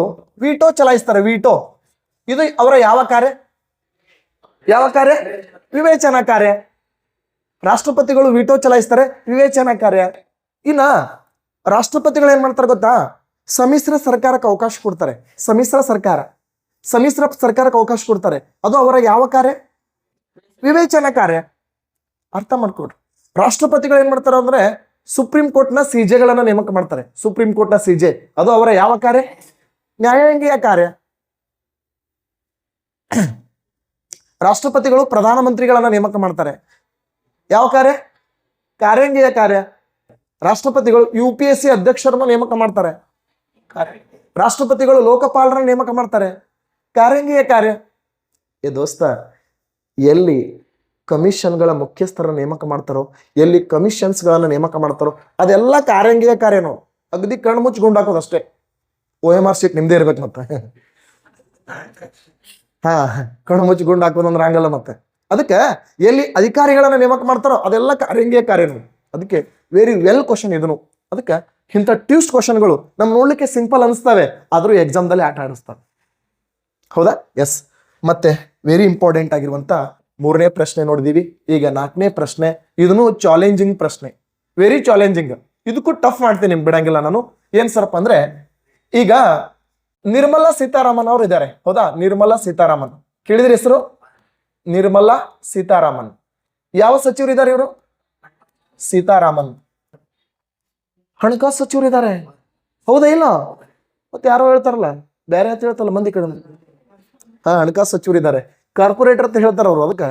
Speaker 1: ವಿಟೋ ಚಲಾಯಿಸ್ತಾರೆ. ವಿಟೋ ಇದು ಅವರ ಯಾವ ಕಾರ್ಯ? ವಿವೇಚನಾ ಕಾರ್ಯ. ರಾಷ್ಟ್ರಪತಿಗಳು ವಿಟೋ ಚಲಾಯಿಸ್ತಾರೆ, ವಿವೇಚನಾ ಕಾರ್ಯ. ಇನ್ನ ರಾಷ್ಟ್ರಪತಿಗಳು ಏನ್ ಮಾಡ್ತಾರೆ ಗೊತ್ತಾ? ಸಮ್ಮಿಶ್ರ ಸರ್ಕಾರಕ್ಕೆ ಅವಕಾಶ ಕೊಡ್ತಾರೆ. ಸಮ್ಮಿಶ್ರ ಸರ್ಕಾರಕ್ಕೆ ಅವಕಾಶ ಕೊಡ್ತಾರೆ. ಅದು ಅವರ ಯಾವ ಕಾರ್ಯ? ವಿವೇಚನಾ ಕಾರ್ಯ. ಅರ್ಥ ಮಾಡ್ಕೊಡ್ರಿ. ರಾಷ್ಟ್ರಪತಿಗಳು ಏನ್ ಮಾಡ್ತಾರೆ ಅಂದ್ರೆ ಸುಪ್ರೀಂ ಕೋರ್ಟ್ನ ಸಿಜೆಗಳನ್ನ ನೇಮಕ ಮಾಡ್ತಾರೆ. ಸುಪ್ರೀಂ ಕೋರ್ಟ್ನ ಸಿಜೆ ಅದು ಅವರ ಯಾವ ಕಾರ್ಯ? ನ್ಯಾಯಾಂಗೀಯ ಕಾರ್ಯ. ರಾಷ್ಟ್ರಪತಿಗಳು ಪ್ರಧಾನಮಂತ್ರಿಗಳನ್ನ ನೇಮಕ ಮಾಡ್ತಾರೆ. ಯಾವ ಕಾರ್ಯ? ಕಾರ್ಯಾಂಗೀಯ ಕಾರ್ಯ. ರಾಷ್ಟ್ರಪತಿಗಳು UPSC ಅಧ್ಯಕ್ಷರನ್ನ ನೇಮಕ ಮಾಡ್ತಾರೆ. ರಾಷ್ಟ್ರಪತಿಗಳು ಲೋಕಪಾಲರನ್ನ ನೇಮಕ ಮಾಡ್ತಾರೆ. ಕಾರ್ಯಾಂಗೀಯ ಕಾರ್ಯ. ದೋಸ್ತ, ಎಲ್ಲಿ ಕಮಿಷನ್ಗಳ ಮುಖ್ಯಸ್ಥರನ್ನ ನೇಮಕ ಮಾಡ್ತಾರೋ, ಎಲ್ಲಿ ಕಮಿಷನ್ಸ್ಗಳನ್ನ ನೇಮಕ ಮಾಡ್ತಾರೋ ಅದೆಲ್ಲ ಕಾರ್ಯಾಂಗೀಯ ಕಾರ್ಯನೋ. ಅಗದಿ ಕಣ್ಣು ಮುಚ್ಚಿ ಗುಂಡು ಹಾಕೋದು ಅಷ್ಟೇ. OMR ಶೀಟ್ ನಿಮ್ದೇ ಇರ್ಬೇಕು ಮತ್ತೆ. ಕಣ್ಣು ಮುಚ್ಚಿ ಗುಂಡು ಹಾಕೋದಂದ್ರೆ ಹಂಗಲ್ಲ ಮತ್ತೆ. ಅದಕ್ಕೆ ಎಲ್ಲಿ ಅಧಿಕಾರಿಗಳನ್ನ ನೇಮಕ ಮಾಡ್ತಾರೋ ಅದೆಲ್ಲ ಕಾರ್ಯಾಂಗೀಯ ಕಾರ್ಯನು. ಅದಕ್ಕೆ ವೆರಿ ವೆಲ್ ಕ್ವಶನ್ ಇದನ್ನು. ಅದಕ್ಕೆ ಇಂಥ ಟ್ಯೂಸ್ಟ್ ಕ್ವಶನ್ಗಳು ನಮ್ ನೋಡ್ಲಿಕ್ಕೆ ಸಿಂಪಲ್ ಅನಿಸ್ತವೆ, ಆದ್ರೂ ಎಕ್ಸಾಮ್ದಲ್ಲಿ ಆಟ ಆಡಿಸ್ತವೆ. ಹೌದಾ? ಎಸ್. ಮತ್ತೆ ವೆರಿ ಇಂಪಾರ್ಟೆಂಟ್ ಆಗಿರುವಂತ 3ನೇ ಪ್ರಶ್ನೆ ನೋಡಿದೀವಿ. ಈಗ 4ನೇ ಪ್ರಶ್ನೆ. ಇದನ್ನು ಚಾಲೆಂಜಿಂಗ್ ಪ್ರಶ್ನೆ, ವೆರಿ ಚಾಲೆಂಜಿಂಗ್. ಇದಕ್ಕೂ ಟಫ್ ಮಾಡ್ತೀನಿ, ನಿಮ್ಗೆ ಬಿಡಂಗಿಲ್ಲ ನಾನು. ಏನ್ ಸರ್ಪ ಅಂದ್ರೆ, ಈಗ ನಿರ್ಮಲಾ ಸೀತಾರಾಮನ್ ಅವರು ಇದ್ದಾರೆ. ಹೌದಾ? ನಿರ್ಮಲಾ ಸೀತಾರಾಮನ್ ಕೇಳಿದ್ರಿ ಹೆಸರು? ನಿರ್ಮಲಾ ಸೀತಾರಾಮನ್ ಯಾವ ಸಚಿವರು ಇದ್ದಾರೆ ಇವರು? ಸೀತಾರಾಮನ್ ಹಣಕಾಸು ಸಚಿವರು ಇದ್ದಾರೆ. ಹೌದಾ? ಇಲ್ಲ ಮತ್ತೆ ಯಾರೋ ಹೇಳ್ತಾರಲ್ಲ, ಬೇರೆ ಅಂತ ಹೇಳ್ತಾರಲ್ಲ ಮಂದಿ ಕಡೆ. ಹಣಕಾಸು ಸಚಿವರು ಇದ್ದಾರೆ. ಕಾರ್ಪೊರೇಟರ್ ಅಂತ ಹೇಳ್ತಾರ ಅವರು. ಅದಕ್ಕೆ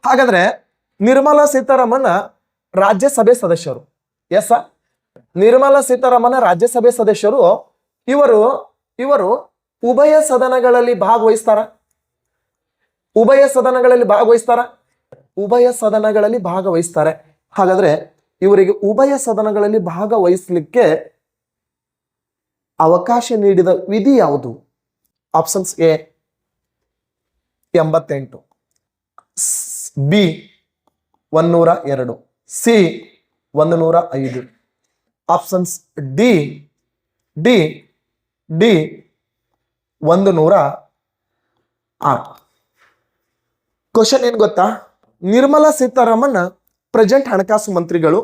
Speaker 1: ಹಾಗಾದ್ರೆ ನಿರ್ಮಲಾ ಸೀತಾರಾಮನ್ ರಾಜ್ಯಸಭೆ ಸದಸ್ಯರು. ಎಸ್, ನಿರ್ಮಲಾ ಸೀತಾರಾಮನ್ ರಾಜ್ಯಸಭೆ ಸದಸ್ಯರು. ಇವರು ಉಭಯ ಸದನಗಳಲ್ಲಿ ಭಾಗವಹಿಸ್ತಾರ. ಉಭಯ ಸದನಗಳಲ್ಲಿ ಭಾಗವಹಿಸ್ತಾರೆ. ಹಾಗಾದ್ರೆ ಇವರಿಗೆ ಉಭಯ ಸದನಗಳಲ್ಲಿ ಭಾಗವಹಿಸಲಿಕ್ಕೆ ಅವಕಾಶ ನೀಡಿದ ವಿಧಿ ಯಾವುದು? Options: A 88, B 102, C 105. Options D 106. Question ಏನ್ ಗೊತ್ತಾ? ನಿರ್ಮಲಾ ಸೀತಾರಾಮನ್ ಪ್ರೆಸೆಂಟ್ ಹಣಕಾಸು ಮಂತ್ರಿಗಳು.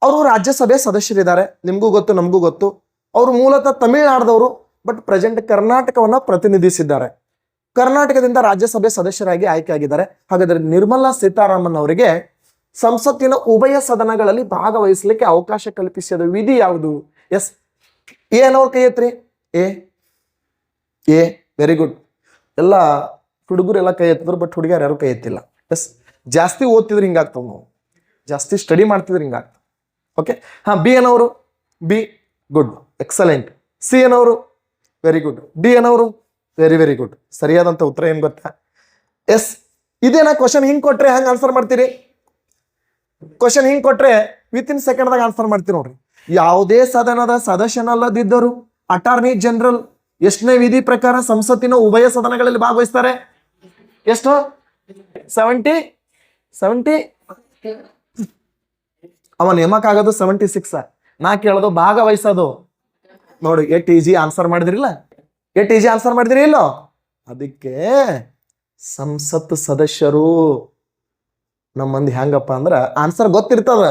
Speaker 1: ಅವರು ರಾಜ್ಯಸಭೆ ಸದಸ್ಯರಿದ್ದಾರೆ, ನಿಮಗೂ ಗೊತ್ತು ನಮಗೂ ಗೊತ್ತು. ಅವರು ಮೂಲತಃ ತಮಿಳುನಾಡದವರು, ಬಟ್ ಪ್ರೆಸೆಂಟ್ ಕರ್ನಾಟಕವನ್ನ ಪ್ರತಿನಿಧಿಸಿದ್ದಾರೆ. ಕರ್ನಾಟಕದಿಂದ ರಾಜ್ಯಸಭೆ ಸದಸ್ಯರಾಗಿ ಆಯ್ಕೆಯಾಗಿದ್ದಾರೆ. ಹಾಗಾದ್ರೆ ನಿರ್ಮಲಾ ಸೀತಾರಾಮನ್ ಅವರಿಗೆ ಸಂಸತ್ತಿನ ಉಭಯ ಸದನಗಳಲ್ಲಿ ಭಾಗವಹಿಸಲಿಕ್ಕೆ ಅವಕಾಶ ಕಲ್ಪಿಸಿದ ವಿಧಿ ಯಾವುದು? ಎಸ್, ಏನವ್ರ ಕೈ ಎತ್ರಿ? A very good. ಎಲ್ಲ ಹುಡುಗರು ಎಲ್ಲ ಕೈ ಎತ್ತಿದ್ರು, ಬಟ್ ಹುಡುಗಿಯರು ಯಾರು ಕೈ ಎತ್ತಿಲ್ಲ. ಎಸ್, ಜಾಸ್ತಿ ಓದ್ತಿದ್ರೆ ಹಿಂಗಾಗ್ತವೆ, ನಾವು ಜಾಸ್ತಿ ಸ್ಟಡಿ ಮಾಡ್ತಿದ್ರೆ ಹಿಂಗಾಗ್ತವೆ. ಓಕೆ, ಹಾ, ಬಿ ಏನವರು? B, good, excellent. ಸಿ ಏನವರು? Very good. ಡಿ ಏನವರು? Very very good. ಸರಿಯಾದಂತ ಉತ್ತರ ಏನ್ ಗೊತ್ತಾ? ಎಸ್, ಇದೇನಾ ಕ್ವಶನ್ ಹಿಂಗ್ ಕೊಟ್ರೆ ಹಂಗ ಆನ್ಸರ್ ಮಾಡ್ತೀರಿ? ಕ್ವಶನ್ ಹಿಂಗ್ ಕೊಟ್ರೆ ವಿತಿನ್ ಸೆಕೆಂಡ್ದಾಗ ಆನ್ಸರ್ ಮಾಡ್ತೀರಿ ನೋಡ್ರಿ. ಯಾವುದೇ ಸದನದ ಸದಸ್ಯನಲ್ಲದಿದ್ದರು ಅಟಾರ್ನಿ ಜನರಲ್ ಎಷ್ಟನೇ ವಿಧಿ ಪ್ರಕಾರ ಸಂಸತ್ತಿನ ಉಭಯ ಸದನಗಳಲ್ಲಿ ಭಾಗವಹಿಸ್ತಾರೆ? ಎಷ್ಟು? 70 ಅವ ನೇಮಕ ಆಗೋದು 76. ನಾ ಕೇಳೋದು ಭಾಗವಹಿಸೋದು. ನೋಡಿ ಎಷ್ಟು ಈಜಿ ಆನ್ಸರ್ ಮಾಡಿದ್ರಿಲ್ಲ, ಎಷ್ಟು ಈಜಿ ಆನ್ಸರ್ ಮಾಡಿದ್ರಿ ಇಲ್ಲೋ. ಅದಕ್ಕೆ ಸಂಸತ್ ಸದಸ್ಯರು ನಮ್ಮ ಮಂದಿ ಹೆಂಗಪ್ಪ ಅಂದ್ರ ಆನ್ಸರ್ ಗೊತ್ತಿರ್ತದ,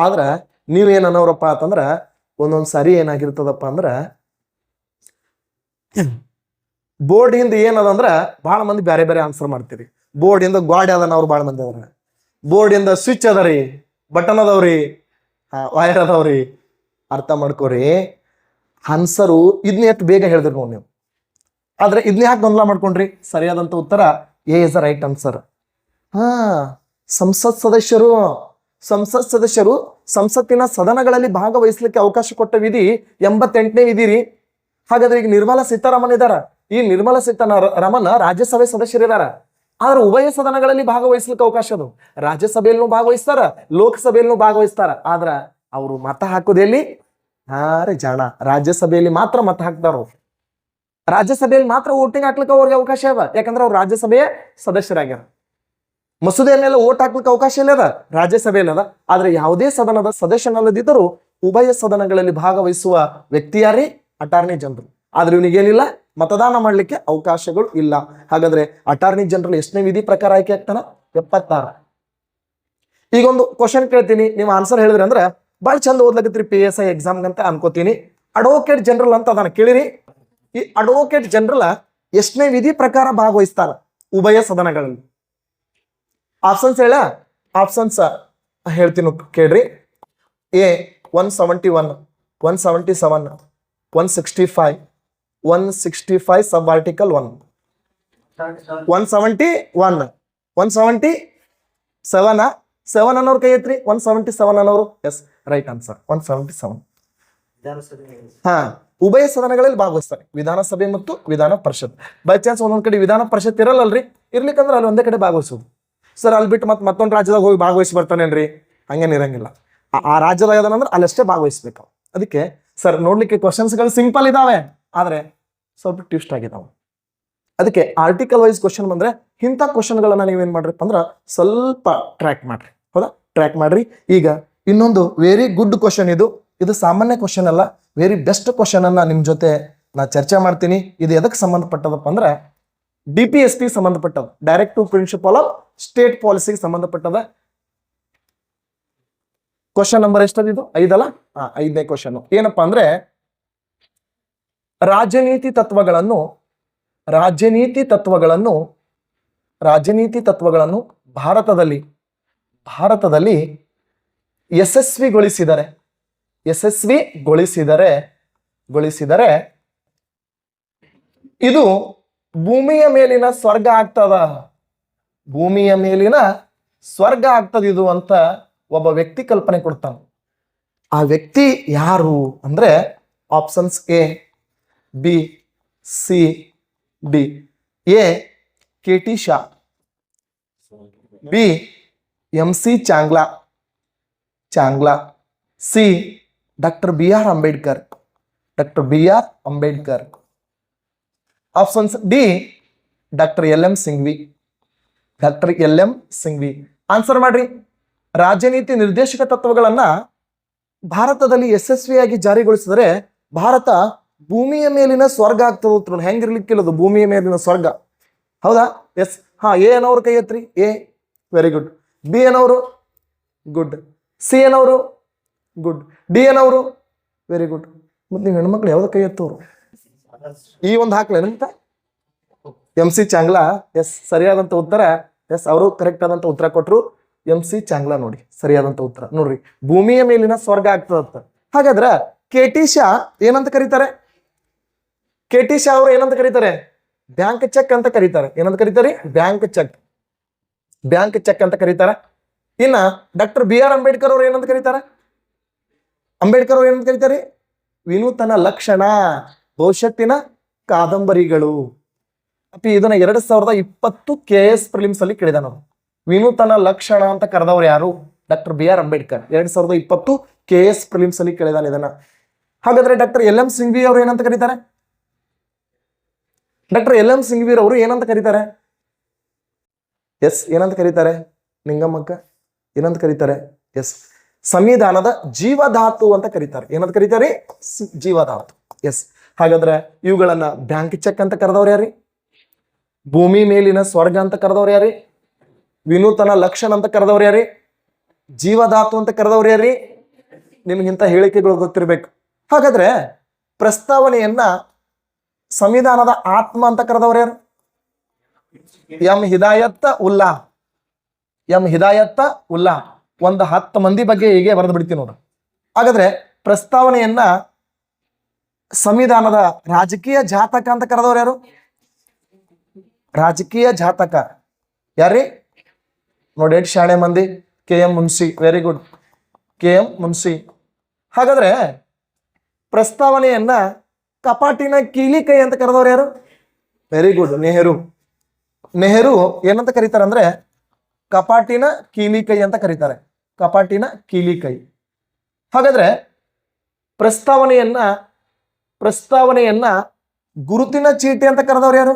Speaker 1: ಆದ್ರ ನೀವೇನ್ ಅನ್ನೋರಪ್ಪ ಅಂತಂದ್ರ ಒಂದೊಂದ್ ಸಾರಿ ಏನಾಗಿರ್ತದಪ್ಪ ಅಂದ್ರ ಬೋರ್ಡ್ ಹಿಂದ ಏನದಂದ್ರ ಬಹಳ ಮಂದಿ ಬೇರೆ ಬೇರೆ ಆನ್ಸರ್ ಮಾಡ್ತೀರಿ. ಬೋರ್ಡ್ ಇಂದ ಗಾಡಿ ಅದನ್ನ ಅವ್ರು ಬಹಳ ಮಂದಿ ಅದಾರ, ಬೋರ್ಡ್ ಇಂದ ಸ್ವಿಚ್ ಅದರಿ, ಬಟನ್ ಅದಾವ್ರಿ, ವೈರ್ ಅದಾವ್ರಿ. ಅರ್ಥ ಮಾಡ್ಕೋರಿ, ಆನ್ಸರು ಇದನ್ನ ಎಷ್ಟು ಬೇಗ ಹೇಳಿದ್ರಿ ನೋಡಿ ನೀವು. ಆದ್ರೆ ಇದನ್ನ ಯಾಕೆ ಗೊಂದಲ ಮಾಡ್ಕೊಂಡ್ರಿ? ಸರಿಯಾದಂತ ಉತ್ತರ A is the right answer. ಸಂಸತ್ ಸದಸ್ಯರು ಸಂಸತ್ತಿನ ಸದನಗಳಲ್ಲಿ ಭಾಗವಹಿಸಲಿಕ್ಕೆ ಅವಕಾಶ ಕೊಟ್ಟ ವಿಧಿ 88ನೇ ವಿಧಿ ರೀ. ಹಾಗಾದ್ರೆ ಈಗ ನಿರ್ಮಲಾ ಸೀತಾರಾಮನ್ ಇದಾರ. ಈ ನಿರ್ಮಲಾ ಸೀತಾರಾಮನ್ ರಾಜ್ಯಸಭೆ ಸದಸ್ಯರಿದಾರ, ಆದ್ರೆ ಉಭಯ ಸದನಗಳಲ್ಲಿ ಭಾಗವಹಿಸ್ಲಿಕ್ಕೆ ಅವಕಾಶ ಅದು. ರಾಜ್ಯಸಭೆಯಲ್ಲೂ ಭಾಗವಹಿಸ್ತಾರ, ಲೋಕಸಭೆಯಲ್ಲೂ ಭಾಗವಹಿಸ್ತಾರ. ಆದ್ರ ಅವರು ಮತ ಹಾಕೋದೆಲ್ಲಿ? ರೇ ಜಾಣ, ರಾಜ್ಯಸಭೆಯಲ್ಲಿ ಮಾತ್ರ ಮತ ಹಾಕ್ತಾರ. ರಾಜ್ಯಸಭೆಯಲ್ಲಿ ಮಾತ್ರ ವೋಟಿಂಗ್ ಹಾಕ್ಲಿಕ್ಕೆ ಅವ್ರಿಗೆ ಅವಕಾಶ ಅದ, ಯಾಕಂದ್ರೆ ಅವ್ರು ರಾಜ್ಯಸಭೆಯ ಸದಸ್ಯರಾಗ್ಯಾರ. ಮಸೂದೆ ಮೇಲೆ ಓಟ್ ಹಾಕ್ಲಿಕ್ಕೆ ಅವಕಾಶ ಇಲ್ಲ ಅದ, ರಾಜ್ಯಸಭೆಯಲ್ಲಿ ಅದ. ಆದ್ರೆ ಯಾವುದೇ ಸದನದ ಸದಸ್ಯನಲ್ಲದಿದ್ದರೂ ಉಭಯ ಸದನಗಳಲ್ಲಿ ಭಾಗವಹಿಸುವ ವ್ಯಕ್ತಿ ಯಾರೇ? Attorney general. ಆದ್ರೆ ಇವನಿಗೇನಿಲ್ಲ, ಮತದಾನ ಮಾಡ್ಲಿಕ್ಕೆ ಅವಕಾಶಗಳು ಇಲ್ಲ. ಹಾಗಾದ್ರೆ ಅಟಾರ್ನಿ ಜನರಲ್ ಎಷ್ಟನೇ ವಿಧಿ ಪ್ರಕಾರ ಆಯ್ಕೆ ಆಗ್ತಾನ? 76. ಈಗೊಂದು ಕ್ವಶನ್ ಕೇಳ್ತೀನಿ, ನೀವು ಆನ್ಸರ್ ಹೇಳಿದ್ರಿ ಅಂದ್ರೆ ಬಹಳ ಚಂದ ಓದ್ಲಕತ್ರಿ PSI ಎಕ್ಸಾಮ್ ಅಂತ ಅನ್ಕೋತೀನಿ. ಅಡ್ವೊಕೇಟ್ ಜನರಲ್ ಅಂತ ಅದನ್ನ ಕೇಳಿರಿ. ಈ ಅಡ್ವೊಕೇಟ್ ಜನರಲ್ ಎಷ್ಟನೇ ವಿಧಿ ಪ್ರಕಾರ ಭಾಗವಹಿಸ್ತಾರ ಉಭಯ ಸದನಗಳಲ್ಲಿ? ಆಪ್ಷನ್ಸ್ ಹೇಳ, ಆಪ್ಷನ್ಸ್ ಹೇಳ್ತೀನಿ ಕೇಳ್ರಿ. A 171, 177, 165, 165 sub article 1, 171, 177. 7 ಅನ್ನೋರು ಕೈ ಎತ್ರಿ. 177 ಅನ್ನೋರು? Yes, right answer 177. ಹಾ, ಉಭಯ ಸದನಗಳಲ್ಲಿ ಭಾಗವಹಿಸ್ತಾರೆ, ವಿಧಾನಸಭೆ ಮತ್ತು ವಿಧಾನ ಪರಿಷತ್. ಬೈ ಚಾನ್ಸ್ ಒಂದೊಂದ್ ಕಡೆ ವಿಧಾನ ಪರಿಷತ್ ಇರಲ್ಲಲ್ರಿ, ಇರ್ಲಿಕ್ಕಂದ್ರೆ ಅಲ್ಲಿ ಒಂದೇ ಕಡೆ ಭಾಗವಹಿಸೋದು. ಸರ್ ಅಲ್ಲಿ ಬಿಟ್ಟು ಮತ್ತೊಂದು ರಾಜ್ಯದಾಗ ಹೋಗಿ ಭಾಗವಹಿಸಿ ಬರ್ತಾನೇನ್ರಿ? ಹಂಗೇನ್ ಇರಂಗಿಲ್ಲ. ಆ ರಾಜ್ಯದಾಗ ಅದನಂದ್ರೆ ಅಲ್ಲಷ್ಟೇ ಭಾಗವಹಿಸ್ಬೇಕು. ಅದಕ್ಕೆ ಸರ್ ನೋಡ್ಲಿಕ್ಕೆ ಕ್ವಶನ್ಸ್ಗಳು ಸಿಂಪಲ್ ಇದಾವೆ, ಆದ್ರೆ ಸ್ವಲ್ಪ ಟ್ವಿಸ್ಟ್ ಆಗಿದಾವೆ. ಅದಕ್ಕೆ ಆರ್ಟಿಕಲ್ ವೈಸ್ ಕ್ವಶನ್ ಬಂದ್ರೆ ಇಂಥ ಕ್ವಶನ್ಗಳನ್ನ ನೀವೇನ್ ಮಾಡ್ರಿಪ್ಪ ಅಂದ್ರ ಸ್ವಲ್ಪ ಟ್ರ್ಯಾಕ್ ಮಾಡ್ರಿ. ಹೌದಾ, ಟ್ರ್ಯಾಕ್ ಮಾಡ್ರಿ. ಈಗ ಇನ್ನೊಂದು ವೆರಿ ಗುಡ್ ಕ್ವಶನ್, ಇದು ಸಾಮಾನ್ಯ ಕ್ವಶನ್ ಅಲ್ಲ, ವೆರಿ ಬೆಸ್ಟ್ ಕ್ವಶನ್ ಅನ್ನ ನಿಮ್ ಜೊತೆ ನಾ ಚರ್ಚೆ ಮಾಡ್ತೀನಿ. ಇದು ಎದಕ್ಕೆ ಸಂಬಂಧಪಟ್ಟದಪ್ಪ ಅಂದ್ರೆ DPSP ಸಂಬಂಧಪಟ್ಟದ, ಡೈರೆಕ್ಟಿವ್ ಪ್ರಿನ್ಸಿಪಲ್ ಆಫ್ ಸ್ಟೇಟ್ ಪಾಲಿಸಿಗೆ ಸಂಬಂಧಪಟ್ಟದ. ಕ್ವಶನ್ ನಂಬರ್ ಎಷ್ಟದ ಇದು? 5 ಅಲ್ಲ? 5ನೇ ಕ್ವಶನ್ ಏನಪ್ಪಾ ಅಂದ್ರೆ ರಾಜನೀತಿ ತತ್ವಗಳನ್ನು ಭಾರತದಲ್ಲಿ ಯಶಸ್ವಿಗೊಳಿಸಿದರೆ ಇದು ಭೂಮಿಯ ಮೇಲಿನ ಸ್ವರ್ಗ ಆಗ್ತದ. ಭೂಮಿಯ ಮೇಲಿನ ಸ್ವರ್ಗ ಆಗ್ತದ ಇದು ಅಂತ ಒಬ್ಬ ವ್ಯಕ್ತಿ ಕಲ್ಪನೆ ಕೊಡ್ತಾನೆ. ಆ ವ್ಯಕ್ತಿ ಯಾರು ಅಂದ್ರೆ options A, B, C, D. A KT Shah, B MC Chagla, C doctor BR Ambedkar, options D doctor LM Singhvi. Answer ಮಾಡ್ರಿ. ರಾಜನೀತಿ ನಿರ್ದೇಶಕ ತತ್ವಗಳನ್ನ ಭಾರತದಲ್ಲಿ ಯಶಸ್ವಿಯಾಗಿ ಜಾರಿಗೊಳಿಸಿದರೆ ಭಾರತ ಭೂಮಿಯ ಮೇಲಿನ ಸ್ವರ್ಗ ಆಗ್ತದ. ಹೆಂಗಿರ್ಲಿಕ್ಕಿಲ್ಲದು ಭೂಮಿಯ ಮೇಲಿನ ಸ್ವರ್ಗ. ಹೌದಾ? ಎಸ್. ಎ ಅನ್ನೋರ್ ಕೈ ಎತ್ರಿ. A very good. ಬಿ ಏನವರು ಗುಡ್, ಸಿ ಏನವರು ಗುಡ್, ಡಿ ಏನವರು ವೆರಿ ಗುಡ್. ಮತ್ತು ನೀವು ಹೆಣ್ಮಕ್ಳು ಯಾವ್ದು ಕೈ ಎತ್ತವರು? ಈ ಒಂದು ಹಾಕ್ಲೇನಂತ MC ಚಾಂಗ್ಲಾ. ಎಸ್, ಸರಿಯಾದಂಥ ಉತ್ತರ. ಎಸ್, ಅವರು ಕರೆಕ್ಟ್ ಆದಂಥ ಉತ್ತರ ಕೊಟ್ಟರು. MC ಚಾಂಗ್ಲಾ ನೋಡಿ ಸರಿಯಾದಂಥ ಉತ್ತರ. ನೋಡ್ರಿ, ಭೂಮಿಯ ಮೇಲಿನ ಸ್ವರ್ಗ ಆಗ್ತದಂತ. ಹಾಗಾದ್ರೆ KT ಶಾ ಏನಂತ ಕರೀತಾರೆ? KT ಶಾ ಅವರು ಏನಂತ ಕರೀತಾರೆ? ಬ್ಯಾಂಕ್ ಚೆಕ್ ಅಂತ ಕರೀತಾರೆ. ಏನಂತ ಕರೀತಾರೆ? Bank cheque. ಬ್ಯಾಂಕ್ ಚೆಕ್ ಅಂತ ಕರೀತಾರೆ. ಇನ್ನ ಡಾಕ್ಟರ್ BR ಅಂಬೇಡ್ಕರ್ ಅವರು ಏನಂತ ಕರೀತಾರೆ? ಅಂಬೇಡ್ಕರ್ ಅವರು ಏನಂತ ಕರೀತಾರೆ? ವಿನೂತನ ಲಕ್ಷಣ, ಭವಿಷ್ಯತ್ತಿನ ಕಾದಂಬರಿಗಳು. ಅಪ್ಪಿ ಇದನ್ನ 2020 KS ಪ್ರಿಲಿಮ್ಸ್ ಅಲ್ಲಿ ಕೇಳಿದ ನಾವು. ವಿನೂತನ ಲಕ್ಷಣ ಅಂತ ಕರೆದವ್ರು ಯಾರು? Doctor BR Ambedkar. 2020 KS prelims ಅಲ್ಲಿ ಕೇಳಿದಾನೆ ಇದನ್ನ. ಹಾಗಾದ್ರೆ ಡಾಕ್ಟರ್ LM ಸಿಂಘ್ವಿ ಅವರು ಏನಂತ ಕರೀತಾರೆ? ಡಾಕ್ಟರ್ LM ಸಿಂಘ್ವಿ ಅವರು ಏನಂತ ಕರೀತಾರೆ? ಎಸ್, ಏನಂತ ಕರೀತಾರೆ? ನಿಂಗಮ್ಮಕ್ಕ ಏನಂತ ಕರೀತಾರೆ? ಎಸ್, ಸಂವಿಧಾನದ ಜೀವಧಾತು ಅಂತ ಕರೀತಾರೆ. ಏನಂತ ಕರೀತಾರೆ? ಜೀವಧಾತು. ಎಸ್, ಹಾಗಾದ್ರೆ ಇವುಗಳನ್ನ ಬ್ಯಾಂಕ್ ಚೆಕ್ ಅಂತ ಕರೆದವ್ರು ಯಾರಿ? ಭೂಮಿ ಮೇಲಿನ ಸ್ವರ್ಗ ಅಂತ ಕರೆದವ್ರು ಯಾರಿ? ವಿನೂತನ ಲಕ್ಷಣ ಅಂತ ಕರೆದವ್ರು ಯಾರಿ? ಜೀವಧಾತು ಅಂತ ಕರೆದವ್ರು ಯಾರಿ? ನಿಮ್ಗಿಂತ ಹೇಳಿಕೆಗಳು ಗೊತ್ತಿರ್ಬೇಕು. ಹಾಗಾದ್ರೆ ಪ್ರಸ್ತಾವನೆಯನ್ನ ಸಂವಿಧಾನದ ಆತ್ಮ ಅಂತ ಕರೆದವ್ರು ಯಾರು? ಎಂ ಹಿದಾಯತ್ ಉಲ್ಲಾ. ಎಂ ಹಿದಾಯತ್ ಉಲ್ಲಾ. ಒಂದು 10 ಮಂದಿ ಬಗ್ಗೆ ಹೀಗೆ ಬರೆದು ಬಿಡ್ತೀನಿ ನೋಡ್ರಿ. ಹಾಗಾದ್ರೆ ಪ್ರಸ್ತಾವನೆಯನ್ನ ಸಂವಿಧಾನದ ರಾಜಕೀಯ ಜಾತಕ ಅಂತ ಕರೆದವ್ರು ಯಾರು? ರಾಜಕೀಯ ಜಾತಕ ಯಾರಿ? ನೋಡಿ, ಎಷ್ಟು ಶಾಣೆ ಮಂದಿ. KM Munshi. Very good, KM Munshi. ಹಾಗಾದ್ರೆ ಪ್ರಸ್ತಾವನೆಯನ್ನ ಕಪಾಟಿನ ಕೀಲಿ ಕೈ ಅಂತ ಕರೆದವ್ರು ಯಾರು? Very good, Nehru. ನೆಹರು ಏನಂತ ಕರೀತಾರೆ ಅಂದ್ರೆ ಕಪಾಟಿನ ಕೀಲಿ ಕೈ ಅಂತ ಕರೀತಾರೆ. ಕಪಾಟಿನ ಕೀಲಿ ಕೈ. ಹಾಗಾದ್ರೆ ಪ್ರಸ್ತಾವನೆಯನ್ನ ಗುರುತಿನ ಚೀಟಿ ಅಂತ ಕರೆದವ್ರು ಯಾರು?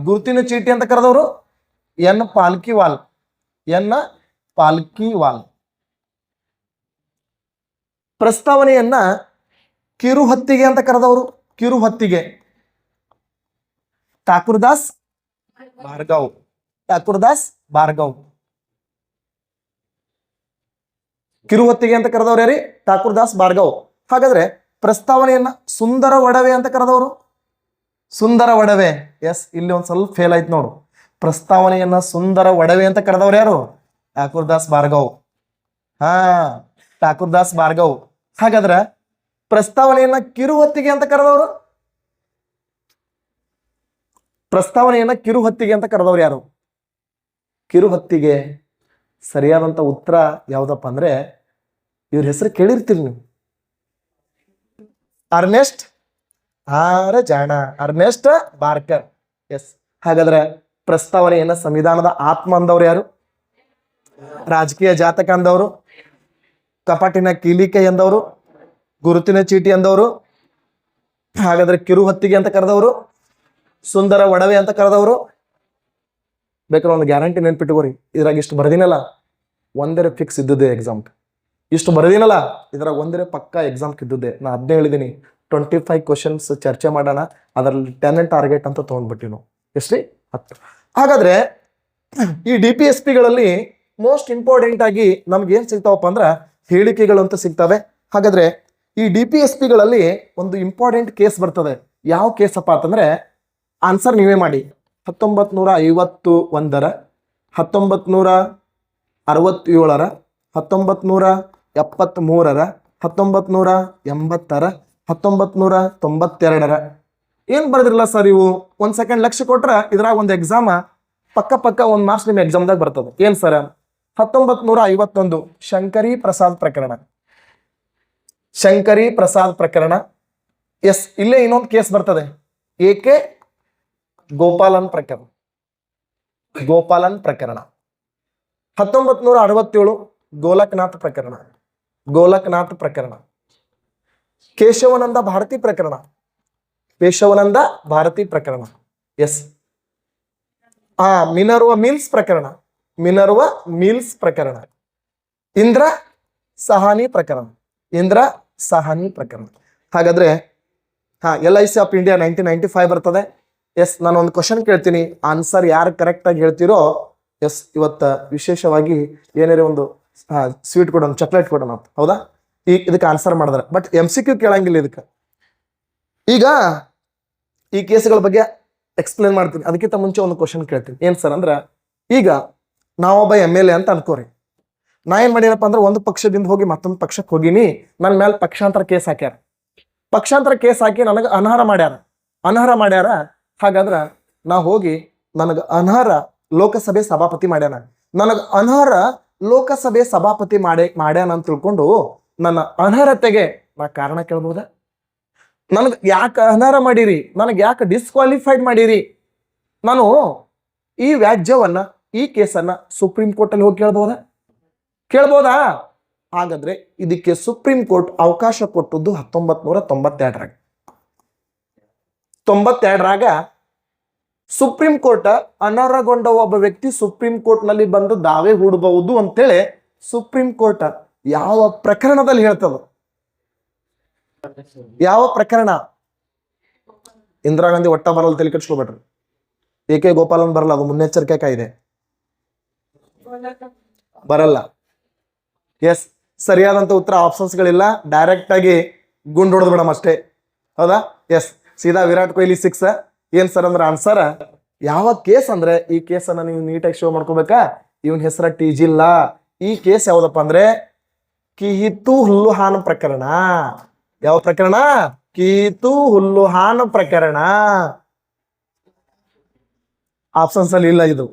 Speaker 1: ಗುರುತಿನ ಚೀಟಿ ಅಂತ ಕರೆದವರು N ಪಾಲ್ಕಿವಾಲ್. N ಪಾಲ್ಕಿವಾಲ್. ಪ್ರಸ್ತಾವನೆಯನ್ನ ಕಿರುಹೊತ್ತಿಗೆ ಅಂತ ಕರೆದವರು ಕಿರುಹೊತ್ತಿಗೆ ಠಾಕುರ್ದಾಸ್ ಭಾರ್ಗವ್. ಠಾಕುರ್ದಾಸ್ ಭಾರ್ಗವ್. ಕಿರುಹೊತ್ತಿಗೆ ಅಂತ ಕರೆದವ್ರು ಯಾರಿ? ಠಾಕುರ್ದಾಸ್ ಭಾರ್ಗವ್. ಹಾಗಾದ್ರೆ ಪ್ರಸ್ತಾವನೆಯನ್ನ ಸುಂದರ ಒಡವೆ ಅಂತ ಕರೆದವರು ಸುಂದರ ಒಡವೆ. ಎಸ್, ಇಲ್ಲಿ ಒಂದ್ ಸ್ವಲ್ಪ ಫೇಲ್ ಆಯ್ತು ನೋಡು. ಪ್ರಸ್ತಾವನೆಯನ್ನ ಸುಂದರ ಒಡವೆ ಅಂತ ಕರೆದವ್ರು ಯಾರು? ಠಾಕುರ್ದಾಸ್ ಭಾರ್ಗವ್. ಠಾಕುರ್ದಾಸ್ ಭಾರ್ಗವ್. ಹಾಗಾದ್ರೆ ಪ್ರಸ್ತಾವನೆಯನ್ನ ಕಿರುಹೊತ್ತಿಗೆ ಅಂತ ಕರೆದವರು ಪ್ರಸ್ತಾವನೆಯನ್ನ ಕಿರುಹೊತ್ತಿಗೆ ಅಂತ ಕರೆದವ್ರು ಯಾರು? ಕಿರುಹೊತ್ತಿಗೆ. ಸರಿಯಾದಂತ ಉತ್ತರ ಯಾವ್ದಪ್ಪ ಅಂದ್ರೆ, ಇವ್ರ ಹೆಸರು ಕೇಳಿರ್ತೀರಿ ನೀವು, ಅರ್ನೆಸ್ಟ್ ಅರ್ನೆಸ್ಟ್ ಬಾರ್ಕರ್. ಎಸ್, ಹಾಗಾದ್ರೆ ಪ್ರಸ್ತಾವನೆಯನ್ನ ಸಂವಿಧಾನದ ಆತ್ಮ ಅಂದವ್ರು ಯಾರು? ರಾಜಕೀಯ ಜಾತಕ ಅಂದವರು, ಕಪಾಟಿನ ಕೀಲಿಕೈ ಅಂದವರು, ಗುರುತಿನ ಚೀಟಿ ಅಂದವರು, ಹಾಗಾದ್ರೆ ಕಿರುಹೊತ್ತಿಗೆ ಅಂತ ಕರೆದವರು, ಸುಂದರ ಒಡವೆ ಅಂತ ಕರೆದವರು. ಬೇಕಾದ್ರೆ ಒಂದು ಗ್ಯಾರಂಟಿ ನೆನ್ಪಿಟ್ಕೋರಿ, ಇದ್ರಾಗ ಇಷ್ಟು ಬರ್ದಿನಲ್ಲ ಒಂದರೆ ಫಿಕ್ಸ್ ಇದ್ದುದೇ ಎಕ್ಸಾಮ್. ಇಷ್ಟು ಬರ್ದಿನಲ್ಲ ಇದ್ರಾಗ ಒಂದರೆ ಪಕ್ಕ ಎಕ್ಸಾಮ್ ಇದ್ದುದೇ. ನಾ 15 ಹೇಳಿದೀನಿ, 25 ಕ್ವಶನ್ಸ್ ಚರ್ಚೆ ಮಾಡೋಣ, ಅದರಲ್ಲಿ 10 ಟಾರ್ಗೆಟ್ ಅಂತ ತೊಗೊಂಡ್ಬಿಟ್ಟಿವಿ ನಾವು. ಎಷ್ಟ್ರಿ? 10. ಹಾಗಾದ್ರೆ ಈ DPSPಗಳಲ್ಲಿ ಮೋಸ್ಟ್ ಇಂಪಾರ್ಟೆಂಟ್ ಆಗಿ ನಮ್ಗೆ ಏನ್ ಸಿಗ್ತಾವಪ್ಪ ಅಂದ್ರ ಹೇಳಿಕೆಗಳು ಅಂತ ಸಿಗ್ತವೆ. ಹಾಗಾದ್ರೆ ಈ DPSPಗಳಲ್ಲಿ ಒಂದು ಇಂಪಾರ್ಟೆಂಟ್ ಕೇಸ್ ಬರ್ತದೆ. ಯಾವ ಕೇಸಪ್ಪ ಅಂತಂದ್ರೆ, ಆನ್ಸರ್ ನೀವೇ ಮಾಡಿ. 1951ರ, 1967ರ, 1973ರ, 1980ರ, 1992ರ. ಏನ್ ಬರ್ದಿರಲ್ಲ ಸರ್ ಇವು? 1 ಸೆಕೆಂಡ್ ಲಕ್ಷ್ಯ ಕೊಟ್ರ ಇದ್ರಾಗ ಒಂದು ಎಕ್ಸಾಮ ಪಕ್ಕ 1 ಮಾರ್ಕ್ಸ್ ನಿಮ್ಮ ಎಕ್ಸಾಮ್ದಾಗ ಬರ್ತದೆ. ಏನ್ ಸರ್? 1951 ಶಂಕರಿ ಪ್ರಸಾದ್ ಪ್ರಕರಣ. ಶಂಕರಿ ಪ್ರಸಾದ್ ಪ್ರಕರಣ. ಎಸ್, ಇಲ್ಲೇ ಇನ್ನೊಂದು ಕೇಸ್ ಬರ್ತದೆ, AK ಗೋಪಾಲನ್ ಪ್ರಕರಣ. ಗೋಪಾಲನ್ ಪ್ರಕರಣ. 1967 ಗೋಲಕ್ನಾಥ್ ಪ್ರಕರಣ. ಗೋಲಕ್ನಾಥ್ ಪ್ರಕರಣ. ಕೇಶವಾನಂದ ಭಾರತಿ ಪ್ರಕರಣ. ಕೇಶವಾನಂದ ಭಾರತಿ ಪ್ರಕರಣ. ಎಸ್. ಮಿನರ್ವಾ ಮಿಲ್ಸ್ ಪ್ರಕರಣ. ಮಿನರ್ವಾ ಮಿಲ್ಸ್ ಪ್ರಕರಣ. ಇಂದ್ರ ಸಹಾನಿ ಪ್ರಕರಣ. ಇಂದ್ರ ಸಹಾನಿ ಪ್ರಕರಣ. ಹಾಗಾದ್ರೆ LIC ಆಫ್ ಇಂಡಿಯಾ 1995 ಬರ್ತದೆ. ಎಸ್, ನಾನು ಒಂದು ಕ್ವಶನ್ ಕೇಳ್ತೀನಿ, ಆನ್ಸರ್ ಯಾರು ಕರೆಕ್ಟ್ ಆಗಿ ಹೇಳ್ತೀರೋ ಎಸ್, ಇವತ್ತ ವಿಶೇಷವಾಗಿ ಏನಾರ ಒಂದು ಸ್ವೀಟ್ ಕೊಡೋಣ, ಚಾಕ್ಲೇಟ್ ಕೊಡೋಣ ಅಂತ, ಹೌದಾ? ಇದಕ್ಕೆ ಆನ್ಸರ್ ಮಾಡಿದ್ರೆ, ಬಟ್ MCQ ಕೇಳಂಗಿಲ್ಲ ಇದಕ್ಕೆ. ಈಗ ಈ ಕೇಸ್ಗಳ ಬಗ್ಗೆ ಎಕ್ಸ್ಪ್ಲೇನ್ ಮಾಡ್ತೀನಿ. ಅದಕ್ಕಿಂತ ಮುಂಚೆ ಒಂದು ಕ್ವಶನ್ ಕೇಳ್ತೀನಿ. ಏನ್ ಸರ್ ಅಂದ್ರೆ, ಈಗ ನಾವೊಬ್ಬ MLA ಅಂತ ಅನ್ಕೋರಿ. ನಾ ಏನ್ ಮಾಡೀನಪ್ಪ ಅಂದ್ರೆ, ಒಂದು ಪಕ್ಷದಿಂದ ಹೋಗಿ ಮತ್ತೊಂದು ಪಕ್ಷಕ್ಕೆ ಹೋಗಿನಿ, ನನ್ನ ಮೇಲೆ ಪಕ್ಷಾಂತರ ಕೇಸ್ ಹಾಕ್ಯಾರ. ಪಕ್ಷಾಂತರ ಕೇಸ್ ಹಾಕಿ ನನಗೆ ಅನರ್ಹ ಮಾಡ್ಯಾರ. ಹಾಗಾದ್ರೆ ನಾ ಹೋಗಿ ನನಗೆ ಅನರ್ಹ ಲೋಕಸಭೆ ಸಭಾಪತಿ ಮಾಡ್ಯಾನ. ನನಗೆ ಅನರ್ಹ ಲೋಕಸಭೆ ಸಭಾಪತಿ ಮಾಡ್ಯಾನ ಅಂತ ತಿಳ್ಕೊಂಡು ನನ್ನ ಅನರ್ಹತೆಗೆ ನಾ ಕಾರಣ ಕೇಳ್ಬೋದಾ? ನನಗೆ ಯಾಕೆ ಅನರ್ಹ ಮಾಡಿರಿ, ನನಗೆ ಯಾಕೆ ಡಿಸ್ಕ್ವಾಲಿಫೈಡ್ ಮಾಡಿರಿ? ನಾನು ಈ ವ್ಯಾಜ್ಯವನ್ನ, ಈ ಕೇಸನ್ನ ಸುಪ್ರೀಂ ಕೋರ್ಟ್ ಅಲ್ಲಿ ಹೋಗಿ ಕೇಳ್ಬೋದಾ? ಹಾಗಾದ್ರೆ ಇದಕ್ಕೆ ಸುಪ್ರೀಂ ಕೋರ್ಟ್ ಅವಕಾಶ ಕೊಟ್ಟದ್ದು 1992ರಾಗ. 92ರಾಗ ಸುಪ್ರೀಂ ಕೋರ್ಟ್ ಅನರ್ಹಗೊಂಡ ಒಬ್ಬ ವ್ಯಕ್ತಿ ಸುಪ್ರೀಂ ಕೋರ್ಟ್ ನಲ್ಲಿ ಬಂದು ದಾವೆ ಹೂಡಬಹುದು ಅಂತೇಳಿ ಸುಪ್ರೀಂ ಕೋರ್ಟ್ ಯಾವ ಪ್ರಕರಣದಲ್ಲಿ ಹೇಳ್ತದ? ಯಾವ ಪ್ರಕರಣ? ಇಂದಿರಾ ಗಾಂಧಿ ಒಟ್ಟ ಬರಲ್ಲ, ತಲೆ ಕೆಡಿಸ್ಕೊಬೇಡ್ರಿ. AK ಗೋಪಾಲನ್ ಬರಲ್ಲ, ಅದು ಮುನ್ನೆಚ್ಚರಿಕೆ ಕಾಯ್ದೆ, ಬರಲ್ಲ. ಎಸ್, ಸರಿಯಾದಂತ ಉತ್ತರ ಆಪ್ಷನ್ಸ್ಗಳಿಲ್ಲ, ಡೈರೆಕ್ಟ್ ಆಗಿ ಗುಂಡು ಹೊಡೆದ್ ಬಿಡಮ್ ಅಷ್ಟೇ, ಹೌದಾ? ಎಸ್, ಸೀದಾ ವಿರಾಟ್ ಕೊಹ್ಲಿ 6. ಏನ್ ಸರ್ ಅಂದ್ರೆ ಆನ್ಸರ್ ಯಾವ ಕೇಸ್ ಅಂದ್ರೆ, ಈ ಕೇಸನ್ನ ನೀವು ನೀಟಾಗಿ ಶೋ ಮಾಡ್ಕೋಬೇಕಾ. ಇವನ್ ಹೆಸರ ಟೀಜಿಲ್ಲ. ಈ ಕೇಸ್ ಯಾವ್ದಪ್ಪ ಅಂದ್ರೆ ಕಿಹಿತು ಹುಲ್ಲುಹಾನ್ ಪ್ರಕರಣ. ಯಾವ ಪ್ರಕರಣ? ಕಿಹಿತು ಹುಲ್ಲುಹಾನ್ ಪ್ರಕರಣ. ಆಪ್ಷನ್ಸ್ ಅಲ್ಲಿ ಇಲ್ಲ. ಇದು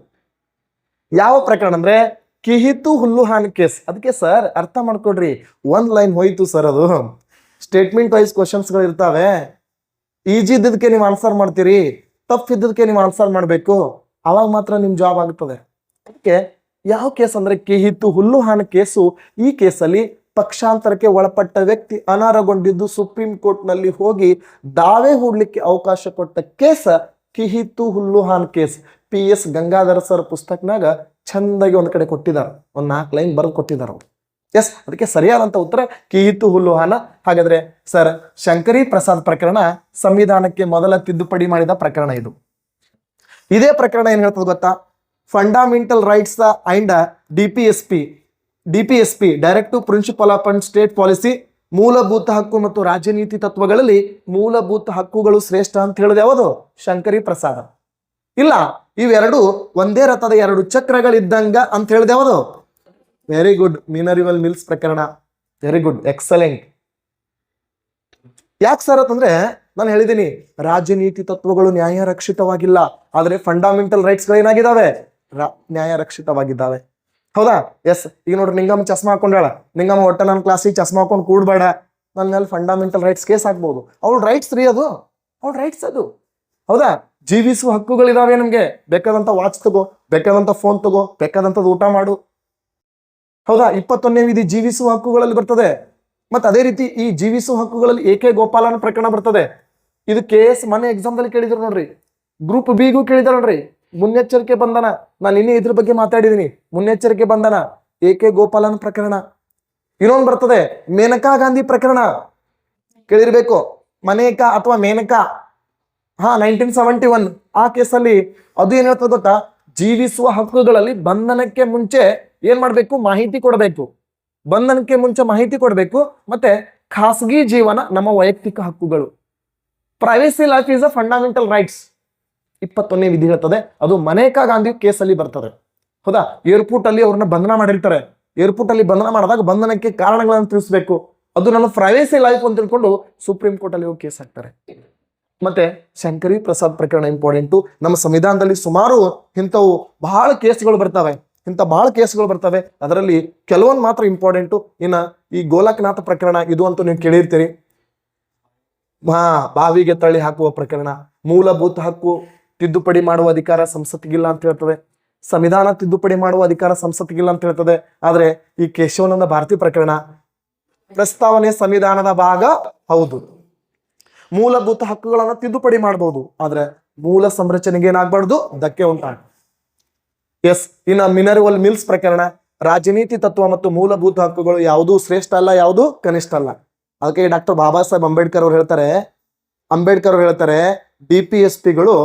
Speaker 1: ಯಾವ ಪ್ರಕರಣ ಅಂದ್ರೆ ಕಿಹಿತು ಹುಲ್ಲುಹಾನ್ ಕೇಸ್. ಅದಕ್ಕೆ ಸರ್ ಅರ್ಥ ಮಾಡ್ಕೊಡ್ರಿ, ಒಂದ್ ಲೈನ್ ಹೋಯ್ತು ಸರ್, ಅದು ಸ್ಟೇಟ್ಮೆಂಟ್ ವೈಸ್ ಕ್ವಶನ್ಸ್ಗಳು ಇರ್ತಾವೆ. ಈಜಿ ಇದ್ದದಕ್ಕೆ ನೀವು ಆನ್ಸರ್ ಮಾಡ್ತೀರಿ, ತಪ್ಪಿದ್ದದಕ್ಕೆ ನೀವು ಆನ್ಸರ್ ಮಾಡಬೇಕು, ಅವಾಗ ಮಾತ್ರ ನಿಮ್ ಜಾಬ್ ಆಗುತ್ತದೆ. ಅದಕ್ಕೆ ಯಾವ ಕೇಸ್ ಅಂದ್ರೆ ಕಿಹಿತು ಹುಲ್ಲುಹಾನ್ ಕೇಸು. ಈ ಕೇಸಲ್ಲಿ ಪಕ್ಷಾಂತರಕ್ಕೆ ಒಳಪಟ್ಟ ವ್ಯಕ್ತಿ ಅನರ್ಹಗೊಂಡಿದ್ದು ಸುಪ್ರೀಂ ಕೋರ್ಟ್ ನಲ್ಲಿ ಹೋಗಿ ದಾವೆ ಹೂಡ್ಲಿಕ್ಕೆ ಅವಕಾಶ ಕೊಟ್ಟ case Kihoto Hollohan case. PS Gangadhar sir ಪುಸ್ತಕನಾಗ ಚಂದಾಗಿ ಒಂದ್ ಕಡೆ ಕೊಟ್ಟಿದ್ದಾರೆ, ಒಂದ್ 4 ಲೈನ್ ಬರೆದು ಕೊಟ್ಟಿದ್ದಾರೆ ಅವರು. ಎಸ್, ಅದಕ್ಕೆ ಸರಿಯಾದಂತ ಉತ್ತರ ಕಿಹಿತು ಹುಲ್ಲುಹಾನ. ಹಾಗಾದ್ರೆ ಸರ್, ಶಂಕರಿ ಪ್ರಸಾದ್ ಪ್ರಕರಣ ಸಂವಿಧಾನಕ್ಕೆ ಮೊದಲ ತಿದ್ದುಪಡಿ ಮಾಡಿದ ಪ್ರಕರಣ ಇದು. ಇದೇ ಪ್ರಕರಣ ಏನ್ ಹೇಳ್ತದೆ ಗೊತ್ತಾ? Fundamental rights and DPSP directive principle of state policy, ಮೂಲಭೂತ ಹಕ್ಕು ಮತ್ತು ರಾಜನೀತಿ ತತ್ವಗಳಲ್ಲಿ ಮೂಲಭೂತ ಹಕ್ಕುಗಳು ಶ್ರೇಷ್ಠ ಅಂತ ಹೇಳಿದ ಯಾವುದು? ಶಂಕರಿ ಪ್ರಸಾದ್. ಇಲ್ಲ, ಇವೆರಡು ಒಂದೇ ರಥದ 2 ಚಕ್ರಗಳಿದ್ದಂಗ ಅಂತ ಹೇಳಿದ ಯಾವುದು? ವೆರಿ ಗುಡ್, ಮಿನರಿವಲ್ ಮಿಲ್ಸ್ ಪ್ರಕರಣ. Very good, excellent. ಯಾಕೆ ಸರ್ ಅಂತಂದ್ರೆ, ನಾನು ಹೇಳಿದ್ದೀನಿ ರಾಜನೀತಿ ತತ್ವಗಳು ನ್ಯಾಯ ರಕ್ಷಿತವಾಗಿಲ್ಲ, ಆದ್ರೆ ಫಂಡಮೆಂಟಲ್ ರೈಟ್ಸ್ ಗಳು ಏನಾಗಿದ್ದಾವೆ? ನ್ಯಾಯ ರಕ್ಷಿತವಾಗಿದ್ದಾವೆ, ಹೌದಾ? ಎಸ್, ಈಗ ನೋಡ್ರಿ, ನಿಂಗಮ್ಮ ಚಸ್ಮಾ ಹಾಕೊಂಡಾಳ. ನಿಂಗಮ್ಮ ಒಟ್ಟ ನನ್ನ ಕ್ಲಾಸಿಗೆ ಚಸ್ಮಾ ಹಾಕೊಂಡು ಕೂಡ್ಬೇಡ, ನನ್ನ ಮೇಲೆ ಫಂಡಮೆಂಟಲ್ ರೈಟ್ಸ್ ಕೇಸ್ ಹಾಕ್ಬಹುದು. ಅವ್ಳ ರೈಟ್ಸ್ ರೀ, ಅದು ಅವ್ಳ ರೈಟ್ಸ್, ಅದು ಹೌದಾ? ಜೀವಿಸುವ ಹಕ್ಕುಗಳಿದಾವೆ ನಮ್ಗೆ. ಬೇಕಾದಂತ ವಾಚ್ ತಗೋ, ಬೇಕಾದಂತ ಫೋನ್ ತಗೋ, ಬೇಕಾದಂತದ್ದು ಊಟ ಮಾಡು, ಹೌದಾ? 21ನೇ ವಿಧಿ ಜೀವಿಸುವ ಹಕ್ಕುಗಳಲ್ಲಿ ಬರ್ತದೆ. ಮತ್ತೆ ಅದೇ ರೀತಿ ಈ ಜೀವಿಸುವ ಹಕ್ಕುಗಳಲ್ಲಿ AK ಗೋಪಾಲನ್ ಪ್ರಕರಣ ಬರ್ತದೆ. ಇದು KS ಮೊನ್ನೆ ಎಕ್ಸಾಮ್ ದಲ್ಲಿ ಕೇಳಿದ್ರು ನೋಡ್ರಿ, ಗ್ರೂಪ್ ಬಿಗೂ ಕೇಳಿದಾರೆ ನೋಡ್ರಿ. ಮುನ್ನೆಚ್ಚರಿಕೆ ಬಂಧನ, ನಾನು ಇನ್ನೇ ಇದ್ರ ಬಗ್ಗೆ ಮಾತಾಡಿದೀನಿ. ಮುನ್ನೆಚ್ಚರಿಕೆ ಬಂಧನ, AK ಗೋಪಾಲನ್ ಪ್ರಕರಣ. ಇನ್ನೊಂದು ಬರ್ತದೆ ಮೇನಕಾ ಗಾಂಧಿ ಪ್ರಕರಣ, ಕೇಳಿರ್ಬೇಕು. ಮನೇಕಾ ಅಥವಾ ಮೇನಕಾ, 1971 ಆ ಕೇಸಲ್ಲಿ ಅದು ಏನ್ ಹೇಳ್ತದೆ ಗೊತ್ತಾ? ಜೀವಿಸುವ ಹಕ್ಕುಗಳಲ್ಲಿ ಬಂಧನಕ್ಕೆ ಮುಂಚೆ ಏನ್ ಮಾಡ್ಬೇಕು? ಮಾಹಿತಿ ಕೊಡಬೇಕು. ಬಂಧನಕ್ಕೆ ಮುಂಚೆ ಮಾಹಿತಿ ಕೊಡಬೇಕು. ಮತ್ತೆ ಖಾಸಗಿ ಜೀವನ ನಮ್ಮ ವೈಯಕ್ತಿಕ ಹಕ್ಕುಗಳು. Privacy life is a fundamental rights 21ನೇ ವಿಧಿ ಹೇಳ್ತದೆ. ಅದು ಮನೇಕಾ ಗಾಂಧಿ ಕೇಸಲ್ಲಿ ಬರ್ತದೆ, ಹೌದಾ? ಏರ್ಪೋರ್ಟ್ ಅಲ್ಲಿ ಅವ್ರನ್ನ ಬಂಧನ ಮಾಡಿರ್ತಾರೆ. ಏರ್ಪೋರ್ಟ್ ಅಲ್ಲಿ ಬಂಧನ ಮಾಡಿದಾಗ ಬಂಧನಕ್ಕೆ ಕಾರಣಗಳನ್ನು ತಿಳಿಸ್ಬೇಕು. ಅದು ನನ್ನ ಪ್ರೈವೇಸಿ ಲೈಫ್ ಅಂತ ತಿಳ್ಕೊಂಡು ಸುಪ್ರೀಂ ಕೋರ್ಟ್ ಅಲ್ಲಿ ಹೋಗಿ ಕೇಸ್ ಹಾಕ್ತಾರೆ. ಮತ್ತೆ ಶಂಕರಿ ಪ್ರಸಾದ್ ಪ್ರಕರಣ ಇಂಪಾರ್ಟೆಂಟು. ನಮ್ಮ ಸಂವಿಧಾನದಲ್ಲಿ ಸುಮಾರು ಇಂಥವು ಬಹಳ ಕೇಸ್ಗಳು ಬರ್ತವೆ. ಅದರಲ್ಲಿ ಕೆಲವೊಂದು ಮಾತ್ರ ಇಂಪಾರ್ಟೆಂಟು. ಇನ್ನ ಈ ಗೋಲಕನಾಥ ಪ್ರಕರಣ, ಇದು ಅಂತೂ ನೀವು ಕೇಳಿರ್ತೀರಿ. ಬಾವಿಗೆ ತಳ್ಳಿ ಹಾಕುವ ಪ್ರಕರಣ, ಮೂಲಭೂತ ಹಕ್ಕು ತಿದ್ದುಪಡಿ ಮಾಡುವ ಅಧಿಕಾರ ಸಂಸತ್ತಿಗಿಲ್ಲ ಅಂತ ಹೇಳ್ತದೆ. ಸಂವಿಧಾನ ತಿದ್ದುಪಡಿ ಮಾಡುವ ಅಧಿಕಾರ ಸಂಸತ್ತಿಗಿಲ್ಲ ಅಂತ ಹೇಳ್ತದೆ. ಆದ್ರೆ ಈ ಕೇಶವಾನಂದ ಭಾರತಿ ಪ್ರಕರಣ ಪ್ರಸ್ತಾವನೆ ಸಂವಿಧಾನದ ಭಾಗ ಹೌದು. ಮೂಲಭೂತ ಹಕ್ಕುಗಳನ್ನು ತಿದ್ದುಪಡಿ ಮಾಡಬಹುದು, ಆದ್ರೆ ಮೂಲ ಸಂರಚನೆಗೆ ಏನಾಗಬಾರ್ದು, ಧಕ್ಕೆ ಉಂಟಾಗ. ಎಸ್, ಇನ್ನ ಮಿನರಲ್ ಮಿಲ್ಸ್ ಪ್ರಕರಣ, ರಾಜನೀತಿ ತತ್ವ ಮತ್ತು ಮೂಲಭೂತ ಹಕ್ಕುಗಳು ಯಾವುದೂ ಶ್ರೇಷ್ಠ ಅಲ್ಲ, ಯಾವುದು ಕನಿಷ್ಠ ಅಲ್ಲ. ಅದಕ್ಕೆ ಡಾಕ್ಟರ್ ಬಾಬಾ ಸಾಹೇಬ್ ಅಂಬೇಡ್ಕರ್ ಅವರು ಹೇಳ್ತಾರೆ DPSPಗಳು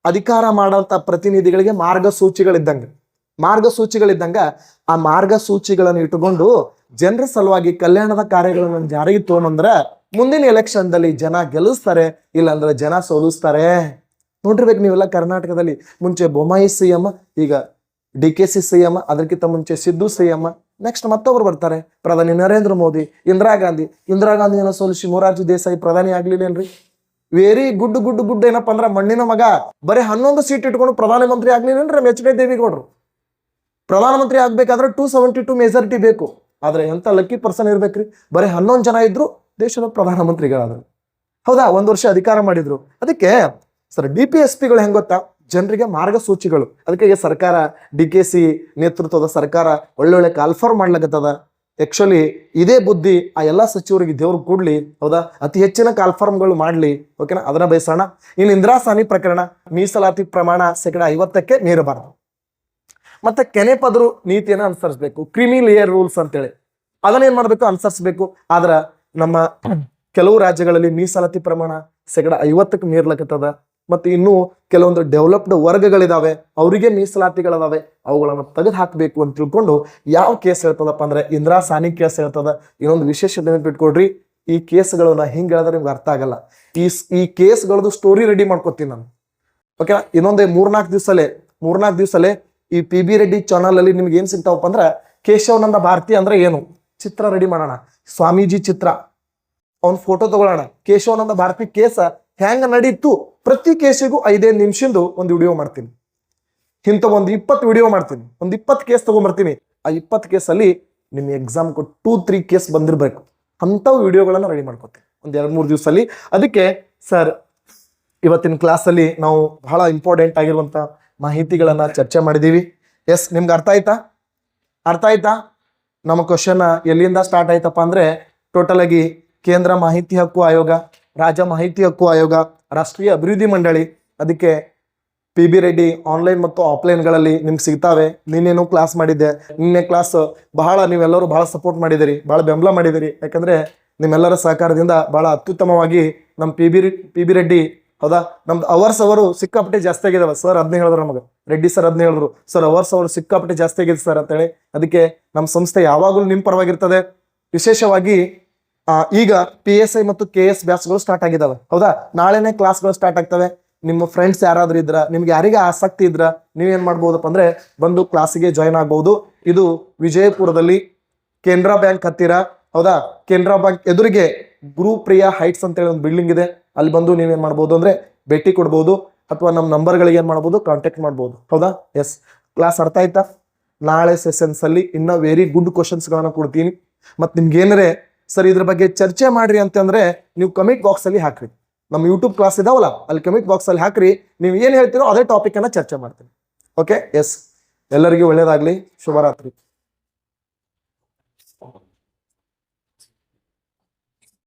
Speaker 1: ಅಧಿಕಾರ ಮಾಡುವಂತ ಪ್ರತಿನಿಧಿಗಳಿಗೆ ಮಾರ್ಗಸೂಚಿಗಳಿದ್ದಂಗೆ. ಮಾರ್ಗಸೂಚಿಗಳಿದ್ದಂಗ ಆ ಮಾರ್ಗಸೂಚಿಗಳನ್ನು ಇಟ್ಟುಕೊಂಡು ಜನರ ಸಲುವಾಗಿ ಕಲ್ಯಾಣದ ಕಾರ್ಯಗಳನ್ನು ಜಾರಿಗೆ ತಗೊಂಡ್ರ ಮುಂದಿನ ಎಲೆಕ್ಷನ್ದಲ್ಲಿ ಜನ ಗೆಲ್ಲಿಸ್ತಾರೆ, ಇಲ್ಲಾಂದ್ರೆ ಜನ ಸೋಲಿಸ್ತಾರೆ. ನೋಡಿರ್ಬೇಕು ನೀವೆಲ್ಲ ಕರ್ನಾಟಕದಲ್ಲಿ ಮುಂಚೆ ಬೊಮ್ಮಾಯಿ CM, ಈಗ DKC CM, ಅದಕ್ಕಿಂತ ಮುಂಚೆ ಸಿದ್ದು CM, ನೆಕ್ಸ್ಟ್ ಮತ್ತೊಬ್ರು ಬರ್ತಾರೆ ಪ್ರಧಾನಿ ನರೇಂದ್ರ ಮೋದಿ, ಇಂದಿರಾ ಗಾಂಧಿಯನ್ನು ಸೋಲಿಸಿ ಮೊರಾರ್ಜಿ ದೇಸಾಯಿ ಪ್ರಧಾನಿ ಆಗ್ಲಿಲ್ಲೇನ್ರಿ? ವೆರಿ ಗುಡ್ ಏನಪ್ಪಾ ಅಂದ್ರ ಮಣ್ಣಿನ ಮಗ ಬರೀ 11 ಸೀಟ್ ಇಟ್ಕೊಂಡು ಪ್ರಧಾನಮಂತ್ರಿ ಆಗ್ಲಿಲ್ಲೇನ್ರಿ? H.D. ದೇವೇಗೌಡರು ಪ್ರಧಾನಮಂತ್ರಿ ಆಗ್ಬೇಕಾದ್ರೆ 272 ಮೆಜಾರಿಟಿ ಬೇಕು. ಆದ್ರೆ ಎಂತ ಲಕ್ಕಿ ಪರ್ಸನ್ ಇರ್ಬೇಕ್ರಿ, ಬರೀ 11 ಜನ ಇದ್ರು ದೇಶದ ಪ್ರಧಾನಮಂತ್ರಿಗಳಾದ್ರು. ಹೌದಾ, 1 ವರ್ಷ ಅಧಿಕಾರ ಮಾಡಿದ್ರು. ಅದಕ್ಕೆ ಸರ್ DPSPಗಳು ಹೆಂಗ್ ಗೊತ್ತಾ, ಜನರಿಗೆ ಮಾರ್ಗಸೂಚಿಗಳು. ಅದಕ್ಕೆ ಸರ್ಕಾರ DKC ನೇತೃತ್ವದ ಸರ್ಕಾರ ಒಳ್ಳೊಳ್ಳೆ ಕಾಲ್ಫಾರ್ಮ್ ಮಾಡ್ಲಕತ್ತದ. ಆಕ್ಚುಲಿ ಇದೇ ಬುದ್ಧಿ ಆ ಎಲ್ಲಾ ಸಚಿವರಿಗೆ ದೇವ್ರು ಕೊಡ್ಲಿ. ಹೌದಾ, ಅತಿ ಹೆಚ್ಚಿನ ಕಾಲ್ಫಾರ್ಮ್ಗಳು ಮಾಡ್ಲಿ. ಓಕೆನಾ, ಅದನ್ನ ಬಯಸೋಣ. ಇನ್ನು ಇಂದಿರಾ ಸಾನಿ ಪ್ರಕರಣ, ಮೀಸಲಾತಿ ಪ್ರಮಾಣ 50%ಕ್ಕೆ ಮೀರಬಾರದು. ಮತ್ತೆ ಕೆನೆ ಪದರು ನೀತಿಯನ್ನು ಅನುಸರಿಸಬೇಕು. ಕ್ರಿಮಿ ಲೇಯರ್ ರೂಲ್ಸ್ ಅಂತೇಳಿ ಅದನ್ನೇನ್ ಮಾಡ್ಬೇಕು, ಅನುಸರಿಸಬೇಕು. ಆದ್ರ ನಮ್ಮ ಕೆಲವು ರಾಜ್ಯಗಳಲ್ಲಿ ಮೀಸಲಾತಿ ಪ್ರಮಾಣ 50%ಕ್ಕೆ ಮೀರ್ಲಕತ್ತದ. ಮತ್ತೆ ಇನ್ನೂ ಕೆಲವೊಂದು ಡೆವಲಪ್ಡ್ ವರ್ಗಗಳಿದಾವೆ, ಅವರಿಗೆ ಮೀಸಲಾತಿಗಳಿದಾವೆ, ಅವುಗಳನ್ನು ತೆಗೆದು ಹಾಕಬೇಕು ಅಂತ ತಿಳ್ಕೊಂಡು ಯಾವ ಕೇಸ್ ಹೇಳ್ತದಪ್ಪ ಅಂದ್ರೆ ಇಂದಿರಾ ಸಾನಿ ಕೇಸ್ ಹೇಳ್ತದ. ಇನ್ನೊಂದು ವಿಶೇಷ ನೆನಪಿಟ್ಕೊಡ್ರಿ, ಈ ಕೇಸ್ಗಳನ್ನ ಹಿಂಗ್ ಹೇಳಿದ್ರೆ ನಿಮ್ಗೆ ಅರ್ಥ ಆಗಲ್ಲ. ಈ ಕೇಸ್ಗಳದ್ದು ಸ್ಟೋರಿ ರೆಡಿ ಮಾಡ್ಕೊತೀನಿ ನಾನು. ಓಕೆ, ಇನ್ನೊಂದೇ 3-4 ದಿವಸಲೇ ಈ PB ರೆಡ್ಡಿ ಚಾನಲ್ ಅಲ್ಲಿ ನಿಮ್ಗೆ ಏನ್ ಸಿಗ್ತಾವಪ್ಪ ಅಂದ್ರೆ ಕೇಶವನಂದ ಭಾರತಿ ಅಂದ್ರೆ ಏನು ಚಿತ್ರ ರೆಡಿ ಮಾಡೋಣ. ಸ್ವಾಮೀಜಿ ಚಿತ್ರ, ಅವನ್ ಫೋಟೋ ತಗೊಳ್ಳೋಣ. ಕೇಶವನಂದ ಭಾರತಿ ಕೇಸ ಹೆಂಗ ನಡೀತು, ಪ್ರತಿ ಕೇಸಿಗೂ 5 ನಿಮಿಷದ್ದು ಒಂದು ವಿಡಿಯೋ ಮಾಡ್ತೀನಿ. ಇಂಥ ಒಂದು 20 ವಿಡಿಯೋ ಮಾಡ್ತೀನಿ, ಒಂದು 20 ಕೇಸ್ ತಗೊಂಡ್ಬರ್ತೀನಿ. ಆ 20 ಕೇಸಲ್ಲಿ ನಿಮ್ ಎಕ್ಸಾಮ್ 2-3 ಕೇಸ್ ಬಂದಿರ್ಬೇಕು. ಅಂಥವು ವಿಡಿಯೋಗಳನ್ನ ರೆಡಿ ಮಾಡ್ಕೊತೀನಿ ಒಂದ್ 2-3 ದಿವಸಲ್ಲಿ. ಅದಕ್ಕೆ ಸರ್ ಇವತ್ತಿನ ಕ್ಲಾಸಲ್ಲಿ ನಾವು ಬಹಳ ಇಂಪಾರ್ಟೆಂಟ್ ಆಗಿರುವಂತ ಮಾಹಿತಿಗಳನ್ನ ಚರ್ಚೆ ಮಾಡಿದೀವಿ. ಎಸ್, ನಿಮ್ಗೆ ಅರ್ಥ ಆಯ್ತಾ? ನಮ್ಮ ಕ್ವಶನ್ ಎಲ್ಲಿಂದ ಸ್ಟಾರ್ಟ್ ಆಯ್ತಪ್ಪ ಅಂದ್ರೆ ಟೋಟಲ್ ಆಗಿ ಕೇಂದ್ರ ಮಾಹಿತಿ ಹಕ್ಕು ಆಯೋಗ, ರಾಜ್ಯ ಮಾಹಿತಿ ಹಕ್ಕು ಆಯೋಗ, ರಾಷ್ಟ್ರೀಯ ಅಭಿವೃದ್ಧಿ ಮಂಡಳಿ. ಅದಕ್ಕೆ PB ರೆಡ್ಡಿ ಆನ್ಲೈನ್ ಮತ್ತು ಆಫ್ಲೈನ್ಗಳಲ್ಲಿ ನಿಮ್ಗೆ ಸಿಗ್ತಾವೆ. ನಿನ್ನೇನು ಕ್ಲಾಸ್ ಮಾಡಿದ್ದೆ, ನಿನ್ನೆ ಕ್ಲಾಸ್ ನೀವೆಲ್ಲರೂ ಬಹಳ ಸಪೋರ್ಟ್ ಮಾಡಿದಿರಿ, ಬಹಳ ಬೆಂಬಲ ಮಾಡಿದಿರಿ. ಯಾಕಂದ್ರೆ ನಿಮ್ಮೆಲ್ಲರ ಸಹಕಾರದಿಂದ ಬಹಳ ಅತ್ಯುತ್ತಮವಾಗಿ ನಮ್ಮ PB ರೆಡ್ಡಿ, ಹೌದಾ, ನಮ್ದು ಅವರ್ಸ್ ಸಿಕ್ಕಾಪಟ್ಟೆ ಜಾಸ್ತಿ ಆಗಿದಾವೆ. ಸರ್ ಅದನ್ನೇ ಹೇಳಿದ್ರು ನಮಗೆ, ರೆಡ್ಡಿ ಸರ್ ಅದನ್ನೇ ಹೇಳಿದ್ರು, ಸರ್ ಅವರ್ಸ್ ಸಿಕ್ಕಾಪಟ್ಟೆ ಜಾಸ್ತಿ ಆಗಿದೆ ಸರ್ ಅಂತೇಳಿ. ಅದಕ್ಕೆ ನಮ್ಮ ಸಂಸ್ಥೆ ಯಾವಾಗಲೂ ನಿಮ್ಮ ಪರವಾಗಿರ್ತದೆ. ವಿಶೇಷವಾಗಿ ಈಗ PSI ಮತ್ತು KS ಬ್ಯಾಚ್ಗಳು ಸ್ಟಾರ್ಟ್ ಆಗಿದಾವೆ. ಹೌದಾ, ನಾಳೆನೇ ಕ್ಲಾಸ್ಗಳು ಸ್ಟಾರ್ಟ್ ಆಗ್ತವೆ. ನಿಮ್ಮ ಫ್ರೆಂಡ್ಸ್ ಯಾರಾದ್ರೂ ಇದ್ರ, ನಿಮ್ಗೆ ಯಾರಿಗೆ ಆಸಕ್ತಿ ಇದ್ರ ನೀವೇನ್ ಮಾಡ್ಬೋದಪ್ಪ ಅಂದ್ರೆ ಬಂದು ಕ್ಲಾಸಿಗೆ ಜಾಯ್ನ್ ಆಗ್ಬಹುದು. ಇದು ವಿಜಯಪುರದಲ್ಲಿ ಕೆನರಾ ಬ್ಯಾಂಕ್ ಹತ್ತಿರ, ಹೌದಾ, ಕೆನರಾ ಬ್ಯಾಂಕ್ ಎದುರಿಗೆ ಗುರುಪ್ರಿಯಾ ಹೈಟ್ಸ್ ಅಂತೇಳಿ ಒಂದು ಬಿಲ್ಡಿಂಗ್ ಇದೆ. ಅಲ್ಲಿ ಬಂದು ನೀವೇನ್ ಮಾಡ್ಬೋದು ಅಂದ್ರೆ ಭೇಟಿ ಕೊಡ್ಬೋದು, ಅಥವಾ ನಮ್ಮ ನಂಬರ್ಗಳಿಗೆ ಏನ್ ಮಾಡ್ಬೋದು, ಕಾಂಟ್ಯಾಕ್ಟ್ ಮಾಡ್ಬೋದು. ಹೌದಾ, ಎಸ್, ಕ್ಲಾಸ್ ಅರ್ಥ ಆಯ್ತಾ? ನಾಳೆ ಸೆಷನ್ಸ್ ಅಲ್ಲಿ ಇನ್ನ ವೆರಿ ಗುಡ್ ಕ್ವಶನ್ಸ್ ಗಳನ್ನ ಕೊಡ್ತೀನಿ. ಮತ್ ನಿಮ್ಗೆ ಏನಾರೆ ಸರ್ ಇದ್ರ ಬಗ್ಗೆ ಚರ್ಚೆ ಮಾಡ್ರಿ ಅಂತಂದ್ರೆ ನೀವು ಕಮೆಂಟ್ ಬಾಕ್ಸ್ ಅಲ್ಲಿ ಹಾಕ್ರಿ. ನಮ್ಮ ಯೂಟ್ಯೂಬ್ ಕ್ಲಾಸ್ ಇದಾವಲ್ಲ, ಅಲ್ಲಿ ಕಮೆಂಟ್ ಬಾಕ್ಸ್ ಅಲ್ಲಿ ಹಾಕ್ರಿ. ನೀವು ಏನ್ ಹೇಳ್ತೀರೋ ಅದೇ ಟಾಪಿಕ್ ಅನ್ನ ಚರ್ಚೆ ಮಾಡ್ತೀನಿ. ಓಕೆ, ಎಸ್, ಎಲ್ಲರಿಗೂ ಒಳ್ಳೇದಾಗ್ಲಿ. ಶುಭರಾತ್ರಿ.